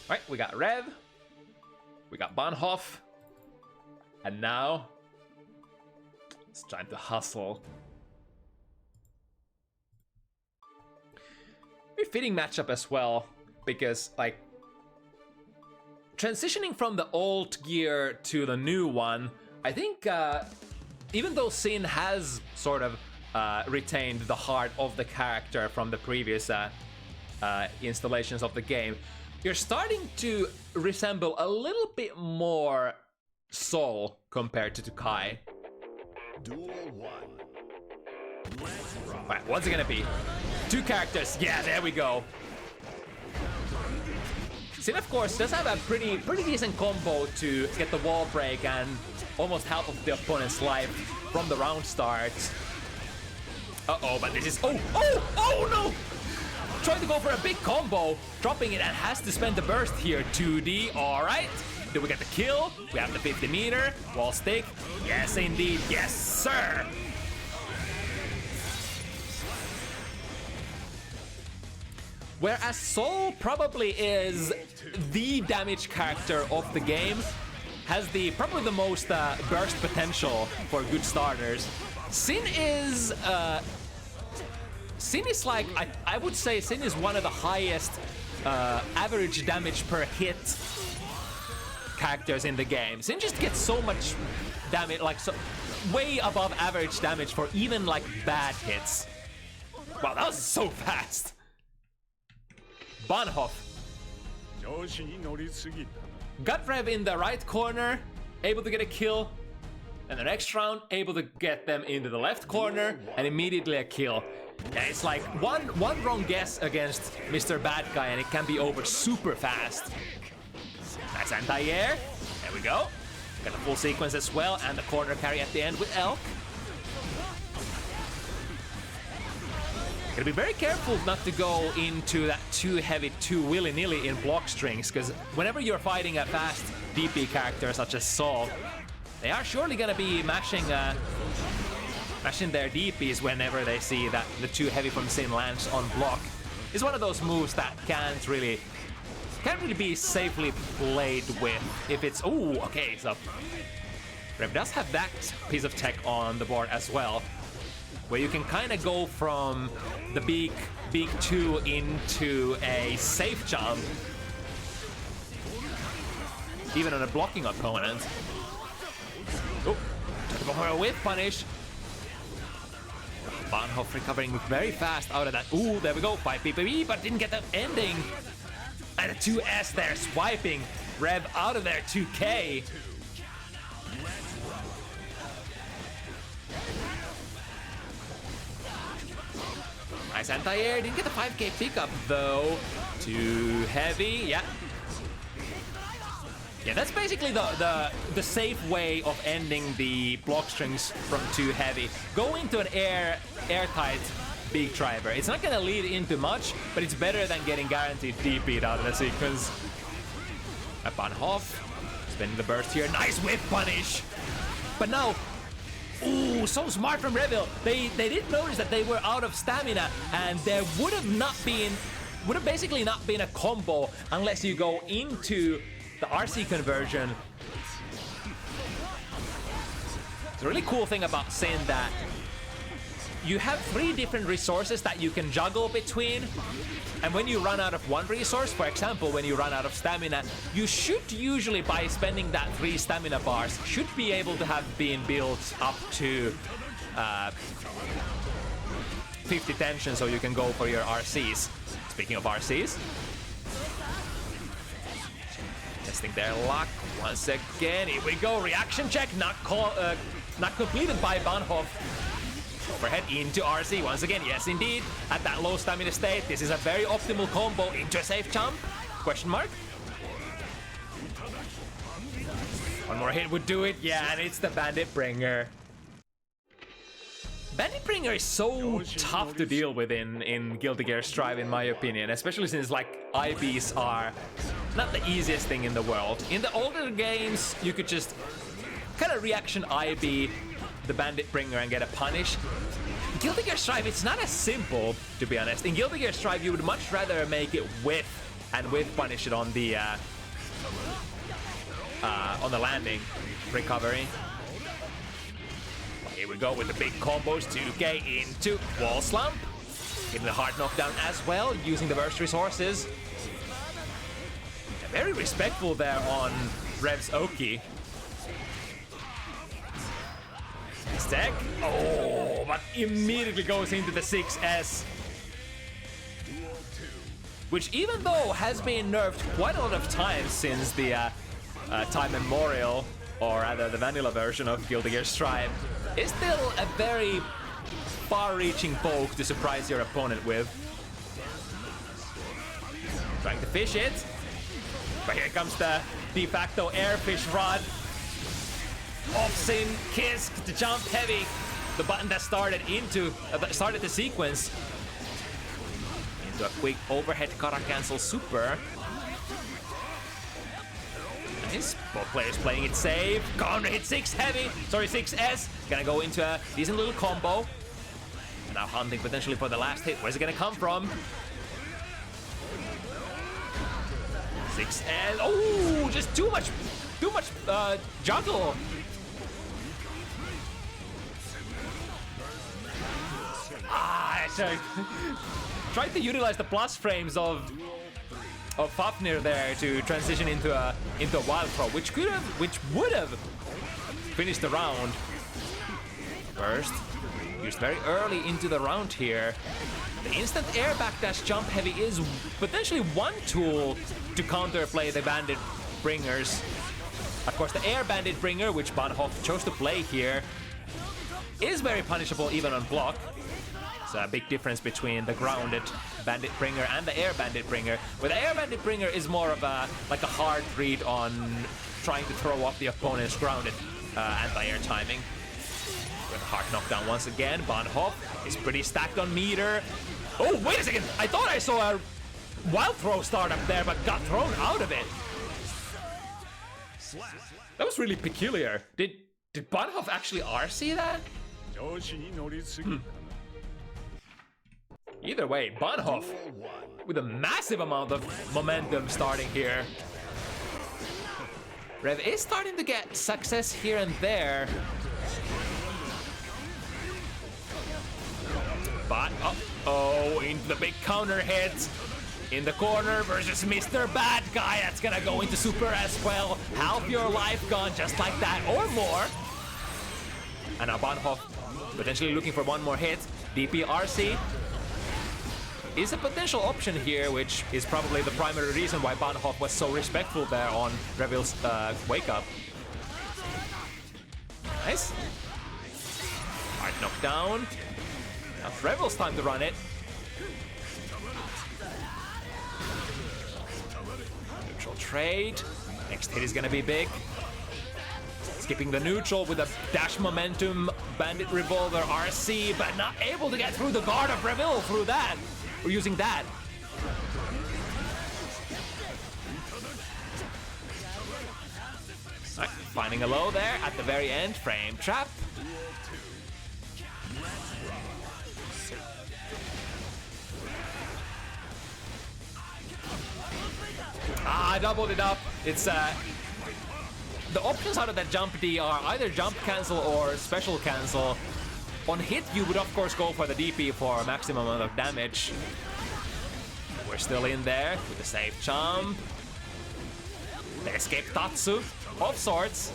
Alright, we got Rev, we got Bahnhof, and now it's time to hustle. Very fitting matchup as well, because like transitioning from the old gear to the new one, I think even though Sin has sort of retained the heart of the character from the previous installations of the game, you're starting to resemble a little bit more Sol compared to Kai. Duel 1. Let's rock. Alright, what's it gonna be? Two characters, yeah, there we go. Sin, of course, does have a pretty decent combo to get the wall break and almost half of the opponent's life from the round start. Uh-oh, but this is... Oh no! Trying to go for a big combo, dropping it and has to spend the burst here. 2D, alright. Do we get the kill? We have the 50 meter, wall stick. Yes, indeed, yes, sir! Whereas Sol probably is the damage character of the game, has probably the most burst potential for good starters. Sin is like, I would say Sin is one of the highest average damage per hit characters in the game. Sin just gets so much damage, like so way above average damage for even like bad hits. Wow, that was so fast. Bahnhof. Got Rev in the right corner, able to get a kill. And the next round, able to get them into the left corner and immediately a kill. Yeah, it's like one wrong guess against Mr. Bad Guy and it can be over super fast. Nice anti-air. There we go. Got the full sequence as well and the corner carry at the end with Elk. Gotta be very careful not to go into that too heavy, too willy-nilly in block strings, because whenever you're fighting a fast DP character such as Saul, they are surely gonna be mashing their DPs whenever they see that the too heavy from Sin lands on block. It's one of those moves that can't really be safely played with if it's... Ooh, okay, so Rev does have that piece of tech on the board as well, where you can kind of go from the big 2 into a safe jump, even on a blocking opponent. Oh, try to go for a whip punish. Bahnhof recovering very fast out of that. Ooh, there we go, 5 PPB, but didn't get that ending. And a 2S there, swiping Rev out of there, 2K. Nice anti-air, didn't get the 5K pickup though. Too heavy, yeah. Yeah, that's basically the safe way of ending the block strings from too heavy. Go into an airtight big driver. It's not gonna lead into much, but it's better than getting guaranteed DP'd out of the sequence. Bahnhof, spending the burst here. Nice whip punish. But now, ooh, so smart from Revill. They did notice that they were out of stamina, and there would have basically not been a combo unless you go into the RC conversion. It's a really cool thing about Sin that you have 3 different resources that you can juggle between, and when you run out of one resource, for example, when you run out of stamina, you should usually, by spending that 3 stamina bars, should be able to have been built up to 50 tension so you can go for your RCs. Speaking of RCs, testing their luck once again. Here we go, reaction check, not completed by Bahnhof. Overhead into RC once again, yes indeed. At that low stamina state, this is a very optimal combo into a safe jump? Question mark? One more hit would do it, yeah, and it's the Bandit Bringer. Bandit Bringer is so tough to deal with in Guilty Gear Strive, in my opinion, especially since like IBs are not the easiest thing in the world. In the older games, you could just kind of reaction IB the Bandit Bringer and get a punish. Guilty Gear Strive, it's not as simple, to be honest. In Guilty Gear Strive, you would much rather make it with punish it on the landing recovery. Here we go with the big combos, 2K into wall slump. Getting the hard knockdown as well, using the burst resources. Very respectful there on Rev's Oki. Stack. Oh, but immediately goes into the 6S. Which, even though has been nerfed quite a lot of times since the time memorial, or rather the vanilla version of Guilty Gear Strive, is still a very far-reaching poke to surprise your opponent with. Trying to fish it. But here comes the de facto airfish rod. Off Sin, Kiss to jump heavy. The button that started the sequence. Into a quick overhead kata cancel super. Nice. Both players playing it safe. Counter hit 6 heavy. Sorry, 6S. Gonna go into a decent little combo. Now hunting potentially for the last hit. Where's it gonna come from? 6S. Oh, just too much juggle. Tried to utilize the plus frames of Fafnir there to transition into a wild throw, which would have finished the round. First, used very early into the round here. The instant air backdash jump heavy is potentially one tool to counterplay the Bandit Bringers. Of course, the air Bandit Bringer, which Bahnhof chose to play here, is very punishable even on block. It's a big difference between the grounded Bandit Bringer and the air Bandit Bringer. But the air Bandit Bringer is more of a hard read on trying to throw off the opponent's grounded anti-air timing. With a hard knockdown once again, Bahnhof is pretty stacked on meter. Oh, wait a second! I thought I saw a wild throw start up there, but got thrown out of it. That was really peculiar. Did Bahnhof actually RC that? Either way, Bahnhof with a massive amount of momentum starting here. Rev is starting to get success here and there. But, oh, into the big counter hit. In the corner versus Mr. Bad Guy. That's gonna go into super as well. Half your life gone just like that, or more. And now Bahnhof potentially looking for one more hit. DPRC is a potential option here, which is probably the primary reason why Bahnhof was so respectful there on Revill's wake up. Nice. Hard knockdown. Now it's Revill's time to run it. Neutral trade. Next hit is gonna be big. Skipping the neutral with a dash momentum Bandit Revolver RC, but not able to get through the guard of Revill through that. We're using that. Right, finding a low there at the very end. Frame trap. I doubled it up. It's the options out of that jump D are either jump cancel or special cancel. On hit, you would of course go for the DP for a maximum amount of damage. We're still in there with the safe jump. The escape Tatsu of sorts.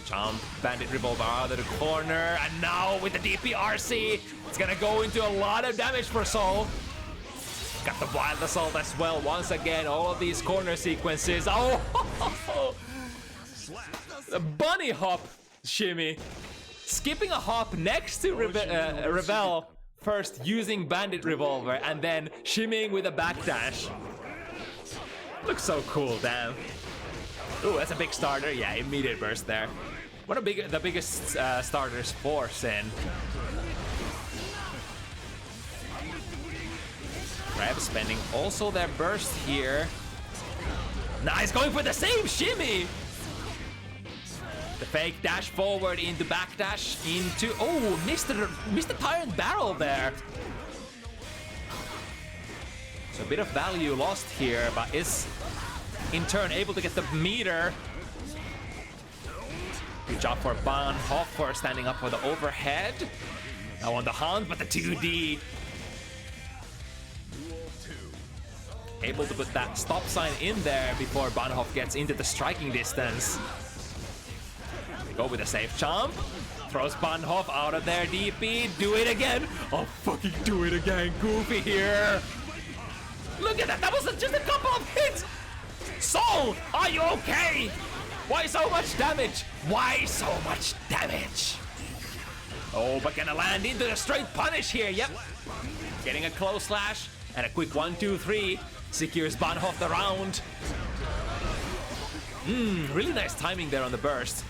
Jump, Bandit Revolver out of the corner, and now with the DPRC, it's gonna go into a lot of damage for Soul. Got the Wild Assault as well. Once again, all of these corner sequences. Oh, the bunny hop shimmy. Skipping a hop next to Revill, first using Bandit Revolver, and then shimmying with a backdash. Looks so cool, damn. Ooh, that's a big starter. Yeah, immediate burst there. One of the biggest starters for Sin. Rev spending also their burst here. Nice, going for the same shimmy! The fake dash forward into backdash into... Oh, Mr. Tyrant Barrel there. So a bit of value lost here, but is in turn able to get the meter. Good job for Bahnhof for standing up for the overhead. Now on the hunt, but the 2D. Able to put that stop sign in there before Bahnhof gets into the striking distance. Go with a safe jump. Throws Bahnhof out of there, DP. Do it again. Oh, fucking do it again. Goofy here. Look at that. That was just a couple of hits. Soul, are you okay? Why so much damage? Why so much damage? Oh, but gonna land into the straight punish here. Yep. Getting a close slash and a quick 1-2-3. Secures Bahnhof the round. Really nice timing there on the burst.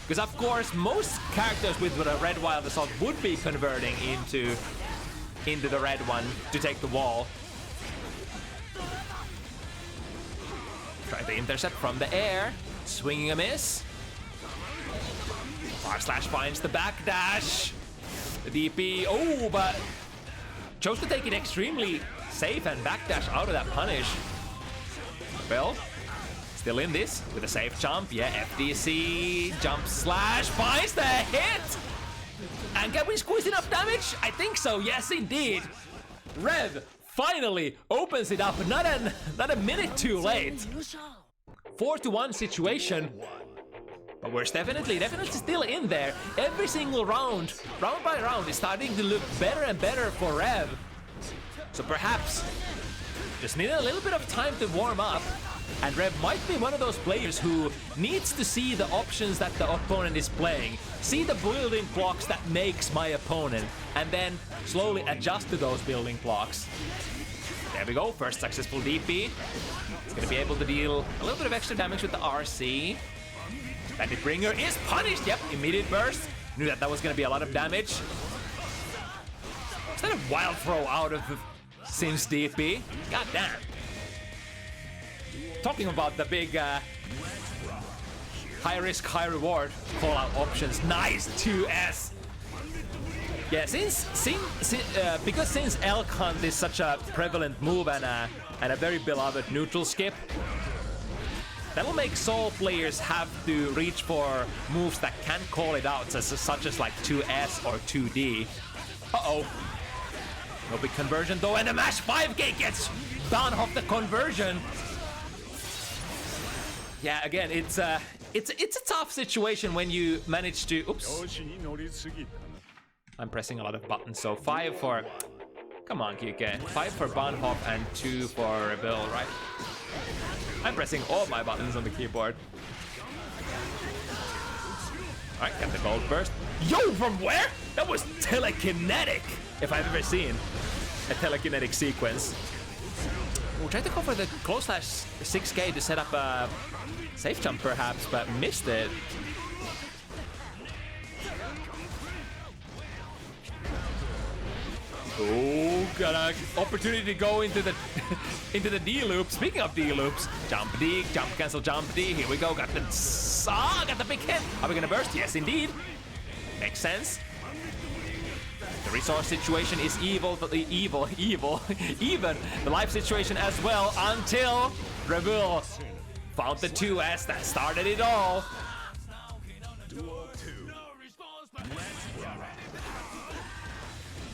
Because of course, most characters with a red Wild Assault would be converting into the red one to take the wall. Try to intercept from the air. Swinging a miss. R slash finds the backdash. The DP, oh, but chose to take it extremely safe and backdash out of that punish. Well, still in this with a safe jump. Yeah, FDC, jump slash, finds the hit! And can we squeeze enough damage? I think so, yes indeed. Rev finally opens it up, not a minute too late. 4-1 situation. But we're definitely still in there. Every single round by round, is starting to look better and better for Rev. So perhaps just need a little bit of time to warm up. And Rev might be one of those players who needs to see the options that the opponent is playing, see the building blocks that makes my opponent, and then slowly adjust to those building blocks. There we go, first successful DP. It's gonna be able to deal a little bit of extra damage with the RC. Bandit Bringer is punished, yep, immediate burst. Knew that was gonna be a lot of damage. Is that a wild throw out of Sin's DP? God damn. Talking about the big high risk, high reward call out options. Nice 2S. Yeah, because since Elk Hunt is such a prevalent move and a very beloved neutral skip, that'll make Soul players have to reach for moves that can call it out, such as like 2S or 2D. Uh-oh. No big conversion though, and the Mash 5K gets Bahnhof the conversion. Yeah, again, it's a tough situation when you manage to. Oops. I'm pressing a lot of buttons. So 5 for. Come on, Kike. 5 for Bahnhof and 2 for Revill, right? I'm pressing all my buttons on the keyboard. All right, got the gold burst. Yo, from where? That was telekinetic, if I've ever seen a telekinetic sequence. We'll try to go for the close slash 6K to set up a safe jump perhaps, but missed it. Oh, got an opportunity to go into the into the D loop. Speaking of D loops, jump D, jump cancel, jump D. Here we go. Got the big hit. Are we gonna burst? Yes, indeed. Makes sense. The resource situation is evil. Even the life situation as well until Revill found the 2S that started it all.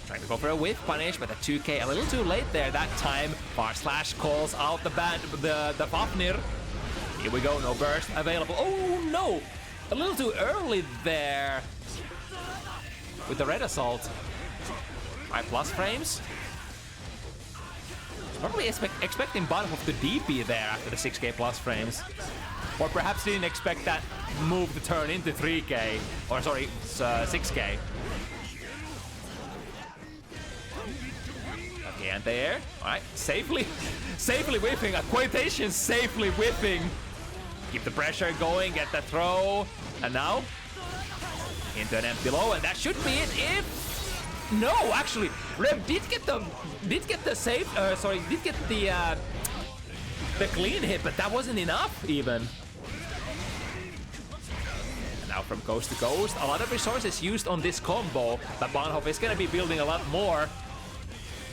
Trying to go for a whiff punish, but the 2K a little too late there that time. Far slash calls out the Fafnir. Here we go, no burst available. Oh no! A little too early there with the red assault. 5+ frames. Probably expecting Bahnhof to DP there after the 6K plus frames. Or perhaps didn't expect that move to turn into 3K. Or sorry, 6K. Okay, and there. Alright, safely whiffing. A quotation, safely whiffing. Keep the pressure going, get the throw. And now, into an empty low, and that should be it if... No, actually, Rev did get the save. Did get the clean hit, but that wasn't enough even. And now from coast to coast, a lot of resources used on this combo, but Bahnhof is gonna be building a lot more.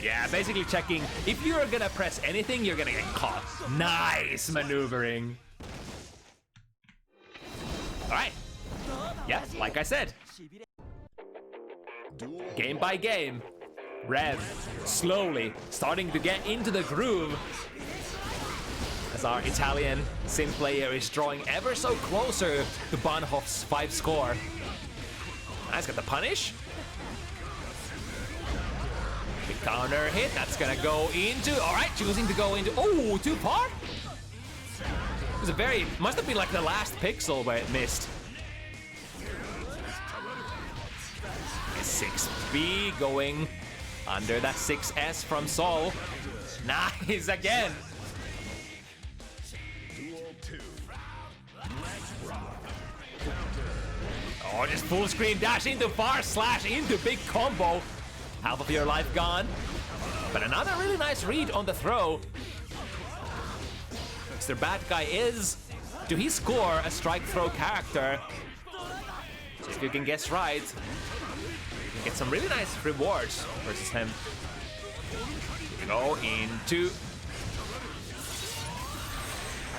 Yeah, basically checking if you're gonna press anything, you're gonna get caught. Nice maneuvering. All right. Yeah, like I said. Game by game, Rev slowly starting to get into the groove as our Italian sim player is drawing ever so closer to Bahnhof's 5 score. Nice, got the punish. Big counter hit, that's gonna go into, all right, choosing to go into, oh, too far? It was must have been like the last pixel where it missed. 6B going under that 6S from Sol. Nice again. Oh, just full screen dash into far slash into big combo. Half of your life gone. But another really nice read on the throw. Mr. Bad Guy do he score a strike throw character? So if you can guess right, get some really nice rewards versus him. Here we go into...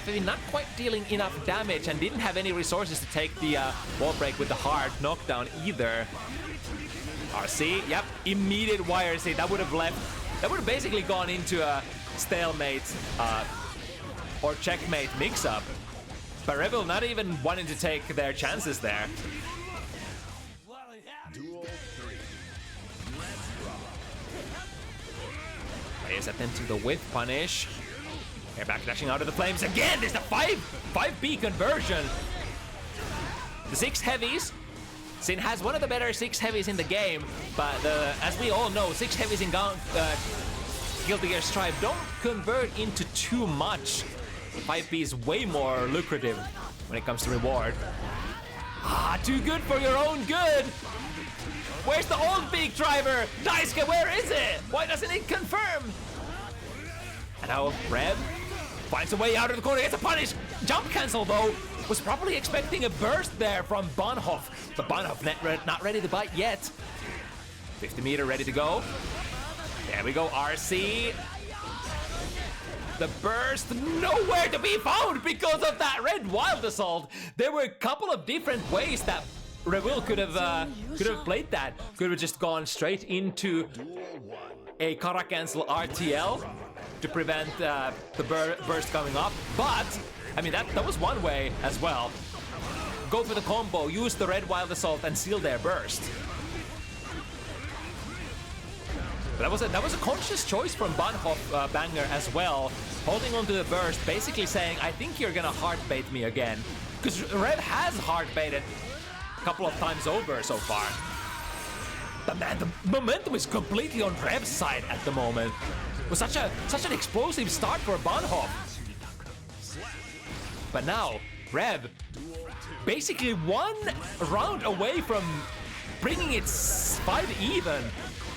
Maybe not quite dealing enough damage and didn't have any resources to take the wall break with the hard knockdown either. RC, yep, immediate YRC. That would have basically gone into a stalemate or checkmate mix-up. But Revill not even wanting to take their chances there. Duel 3. Let's rock. Players attempting the whiff punish. They're backdashing out of the flames again. There's the 5B conversion. The 6 heavies. Sin has one of the better 6 heavies in the game, but as we all know, 6 heavies in Guilty Gear Strive don't convert into too much. 5B is way more lucrative when it comes to reward. Ah, too good for your own good. Where's the old beak driver? Daisuke, where is it? Why doesn't it confirm? And now Rev finds a way out of the corner, gets a punish. Jump cancel though. Was probably expecting a burst there from Bahnhof, but Bahnhof not ready to bite yet. 50 meter ready to go. There we go, RC. The burst nowhere to be found because of that red wild assault. There were a couple of different ways that Revill could have played that. Could have just gone straight into a Kara cancel RTL to prevent the burst coming up, but I mean that was one way as well. Go for the combo, use the red wild assault and seal their burst. But that was a conscious choice from BahnhofBanger as well, holding on to the burst, basically saying, I think you're gonna hard bait me again. Because Rev has hard baited a couple of times over so far. But man, the momentum is completely on Rev's side at the moment. It was such an explosive start for Bahnhof. But now, Rev, basically one round away from bringing it 5 even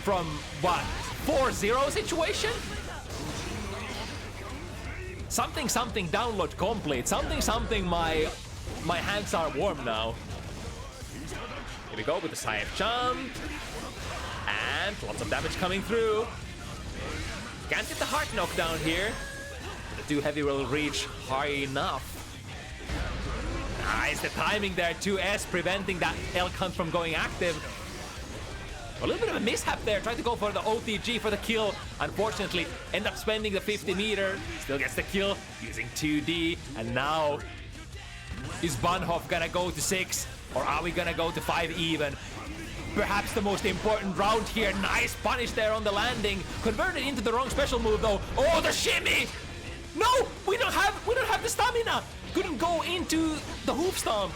from, what, 4-0 situation? Something download complete. Something my hands are warm now. Here we go with the side jump. And lots of damage coming through. Can't get the heart knockdown here. The 2 heavy will reach high enough. Nice, the timing there, 2S preventing that elk hunt from going active. A little bit of a mishap there, tried to go for the OTG for the kill. Unfortunately, end up spending the 50 meter. Still gets the kill using 2D. And now, is Bahnhof gonna go to 6? Or are we gonna go to 5 even? Perhaps the most important round here. Nice punish there on the landing. Converted into the wrong special move though. Oh, the shimmy! No, we don't have the stamina. Couldn't go into the hoof stomp.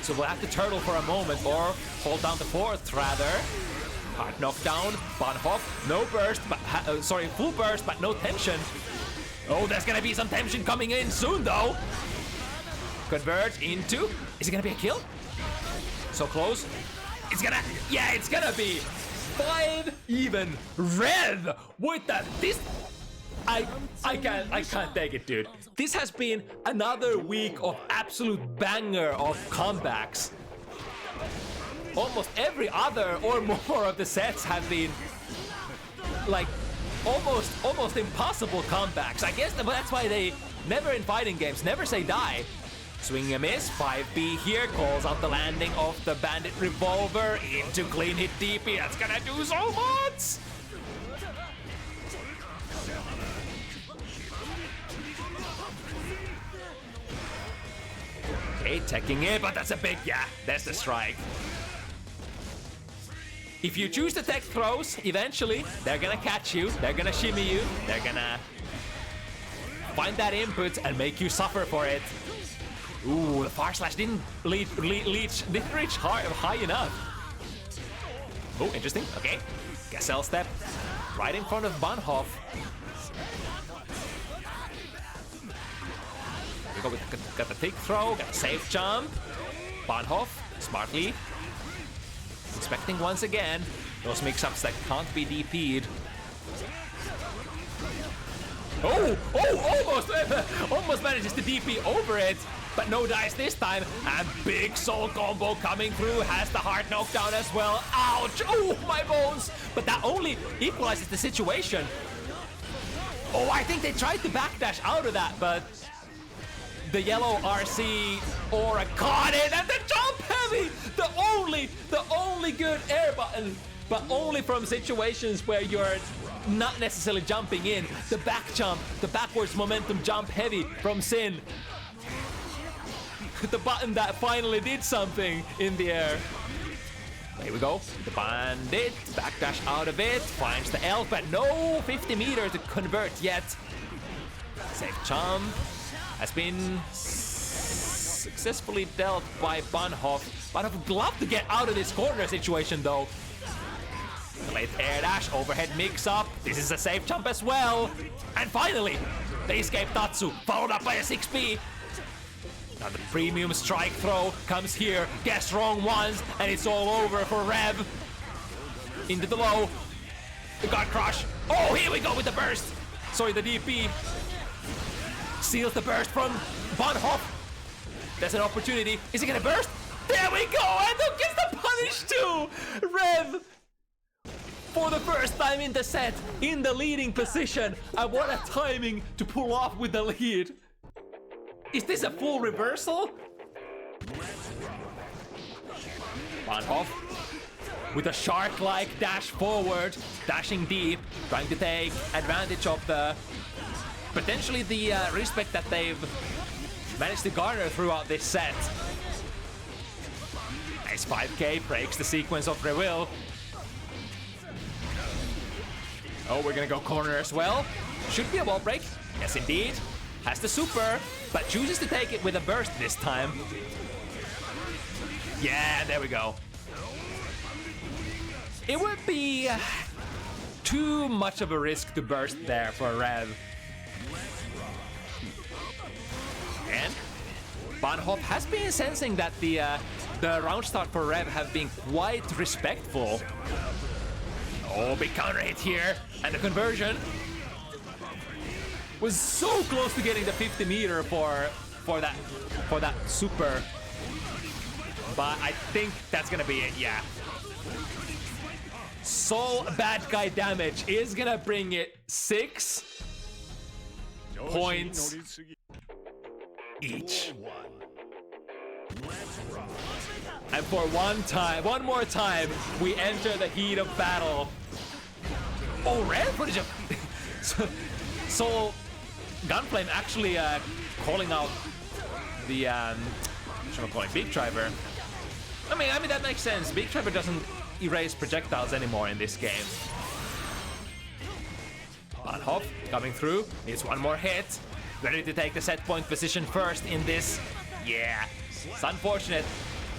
So we'll have to turtle for a moment or hold down the 4th rather. Hard knockdown. Bahnhof, no burst, but full burst, but no tension. Oh, there's gonna be some tension coming in soon though. Convert into. Is it gonna be a kill? So close. It's gonna be 5 even. Rev with that. I can't take it, dude. This has been another week of absolute banger of comebacks. Almost every other or more of the sets have been like almost impossible comebacks. I guess that's why they never in fighting games never say die. Swing a miss, 5B here, calls out the landing of the bandit revolver into clean hit DP. That's gonna do so much! Okay, teching it, but that's a big, there's the strike. If you choose to tech throws, eventually, they're gonna catch you, they're gonna shimmy you, they're gonna find that input and make you suffer for it. Ooh, the far slash didn't reach high enough. Oh, interesting. Okay. Gazelle step right in front of Bahnhof. We go with got the thick throw, got a safe jump. Bahnhof smartly inspecting once again those mix-ups that can't be DP'd. Almost manages to DP over it. But no dice this time, and big soul combo coming through, has the hard knockdown as well. Ouch! Oh, my bones! But that only equalizes the situation. Oh, I think they tried to backdash out of that, but the yellow RC aura caught it, and the jump heavy! The only good air button, but only from situations where you're not necessarily jumping in. The back jump, the backwards momentum jump heavy from Sin. the button that finally did something in the air. Here we go. The bandit backdash out of it, finds the elf, but no 50 meter to convert yet. Safe charm has been successfully dealt by Bahnhof. Bahnhof would love to get out of this corner situation though. The late air dash, overhead mix up. This is a safe jump as well. And finally, the escape Tatsu, followed up by a 6B. Now the premium strike throw comes here, guess wrong once, and it's all over for Rev. Into the low. The God Crush. Oh, here we go with the burst. Sorry, the DP. Seals the burst from Bahnhof. There's an opportunity. Is he gonna burst? There we go, and who gets the punish too? Rev, for the first time in the set, in the leading position. And what a timing to pull off with the lead. Is this a full reversal? Bahnhof with a shark-like dash forward, dashing deep, trying to take advantage of the potentially the respect that they've managed to garner throughout this set. Nice 5k, breaks the sequence of Revill. Oh, we're gonna go corner as well. Should be a wall break. Yes, indeed. Has the super, but chooses to take it with a burst this time. Yeah, there we go. It would be too much of a risk to burst there for Rev. And Bahnhof has been sensing that the round start for Rev have been quite respectful. Oh, big counter hit here, and the conversion was so close to getting the 50 meter for that super, but I think that's gonna be it. Yeah. Soul bad guy damage is gonna bring it 6 points each. And for one more time, we enter the heat of battle. Oh, rare footage of Soul Gunflame actually calling out the what am I calling, Big Driver. I mean that makes sense. Big Driver doesn't erase projectiles anymore in this game. Bahnhof coming through, needs one more hit. Ready to take the set point position first in this. Yeah, it's unfortunate.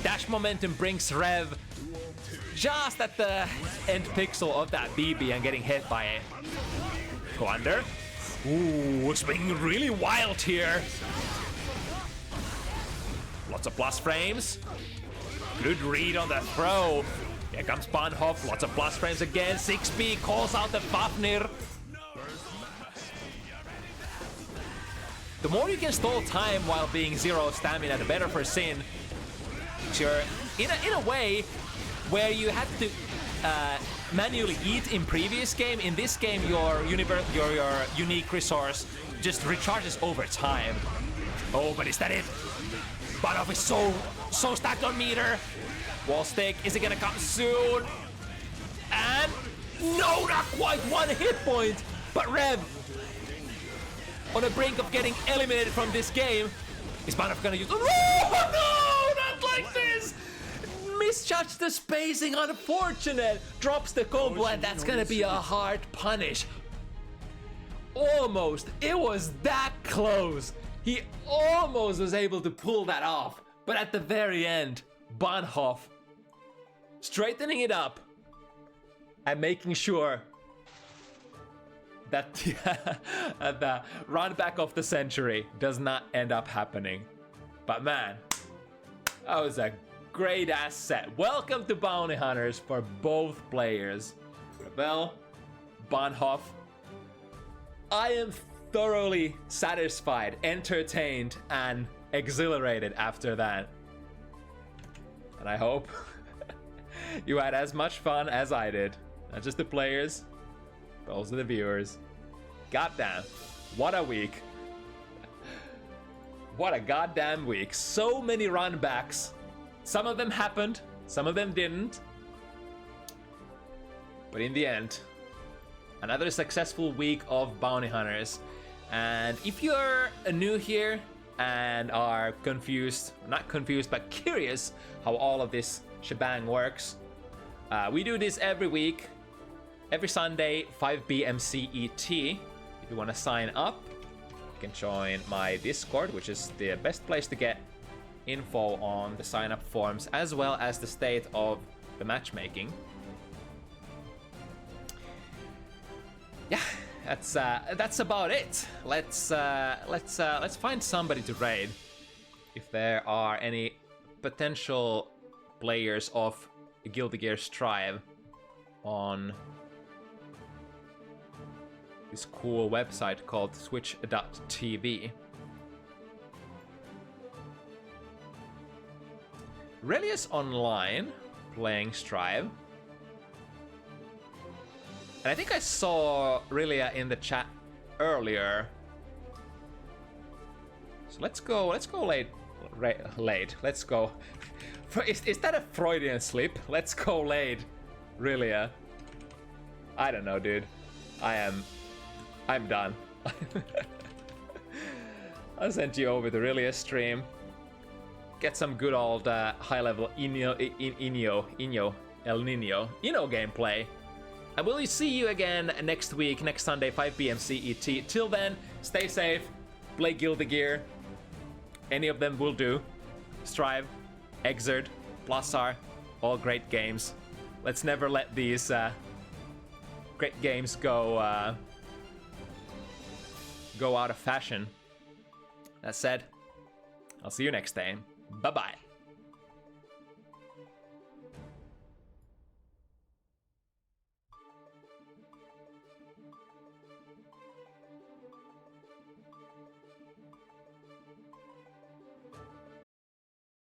Dash momentum brings Rev just at the end pixel of that BB and getting hit by it. Go under. Ooh, swinging really wild here. Lots of plus frames. Good read on the throw. Here comes Bahnhof, lots of plus frames again. 6B calls out the Fafnir. The more you can stall time while being 0 stamina, the better for Sin. You're in a way where you had to manually eat in previous game. In this game, your unique resource just recharges over time. Oh, but is that it? Bahnhof is so stacked on meter. Wall stick, is it gonna come soon? And no, not quite one hit point. But Rev on the brink of getting eliminated from this game. Is Bahnhof gonna use? Oh no, not like this! Misjudged the spacing, unfortunate. Drops the combo, and that's gonna be a hard punish. Almost, it was that close. He almost was able to pull that off, but at the very end, Bahnhof straightening it up and making sure that the run back of the century does not end up happening. But man, that was a great ass set. Welcome to Bounty Hunters for both players. Revill, Bahnhof. I am thoroughly satisfied, entertained, and exhilarated after that. And I hope you had as much fun as I did. Not just the players, but also the viewers. Goddamn, what a week. What a goddamn week. So many runbacks. Some of them happened, some of them didn't. But in the end, another successful week of Bounty Hunters. And if you're new here, and are confused, not confused, but curious how all of this shebang works, we do this every week, every Sunday, 5 p.m. CET. If you want to sign up, you can join my Discord, which is the best place to get info on the sign-up forms, as well as the state of the matchmaking. Yeah, that's about it. Let's find somebody to raid. If there are any potential players of Guilty Gear Strive on this cool website called switch.tv. Relius online playing Strive. And I think I saw Relia in the chat earlier. So let's go late. Let's go. Is that a Freudian slip? Let's go late, Relia. I don't know, dude. I'm done. I'll send you over to Relia stream. Get some good old high-level El Nino gameplay. And we'll see you again next week, next Sunday, 5 p.m. CET. Till then, stay safe, play Guilty Gear. Any of them will do. Strive, Exert, Plusar, all great games. Let's never let these great games go out of fashion. That said, I'll see you next time. Bye-bye.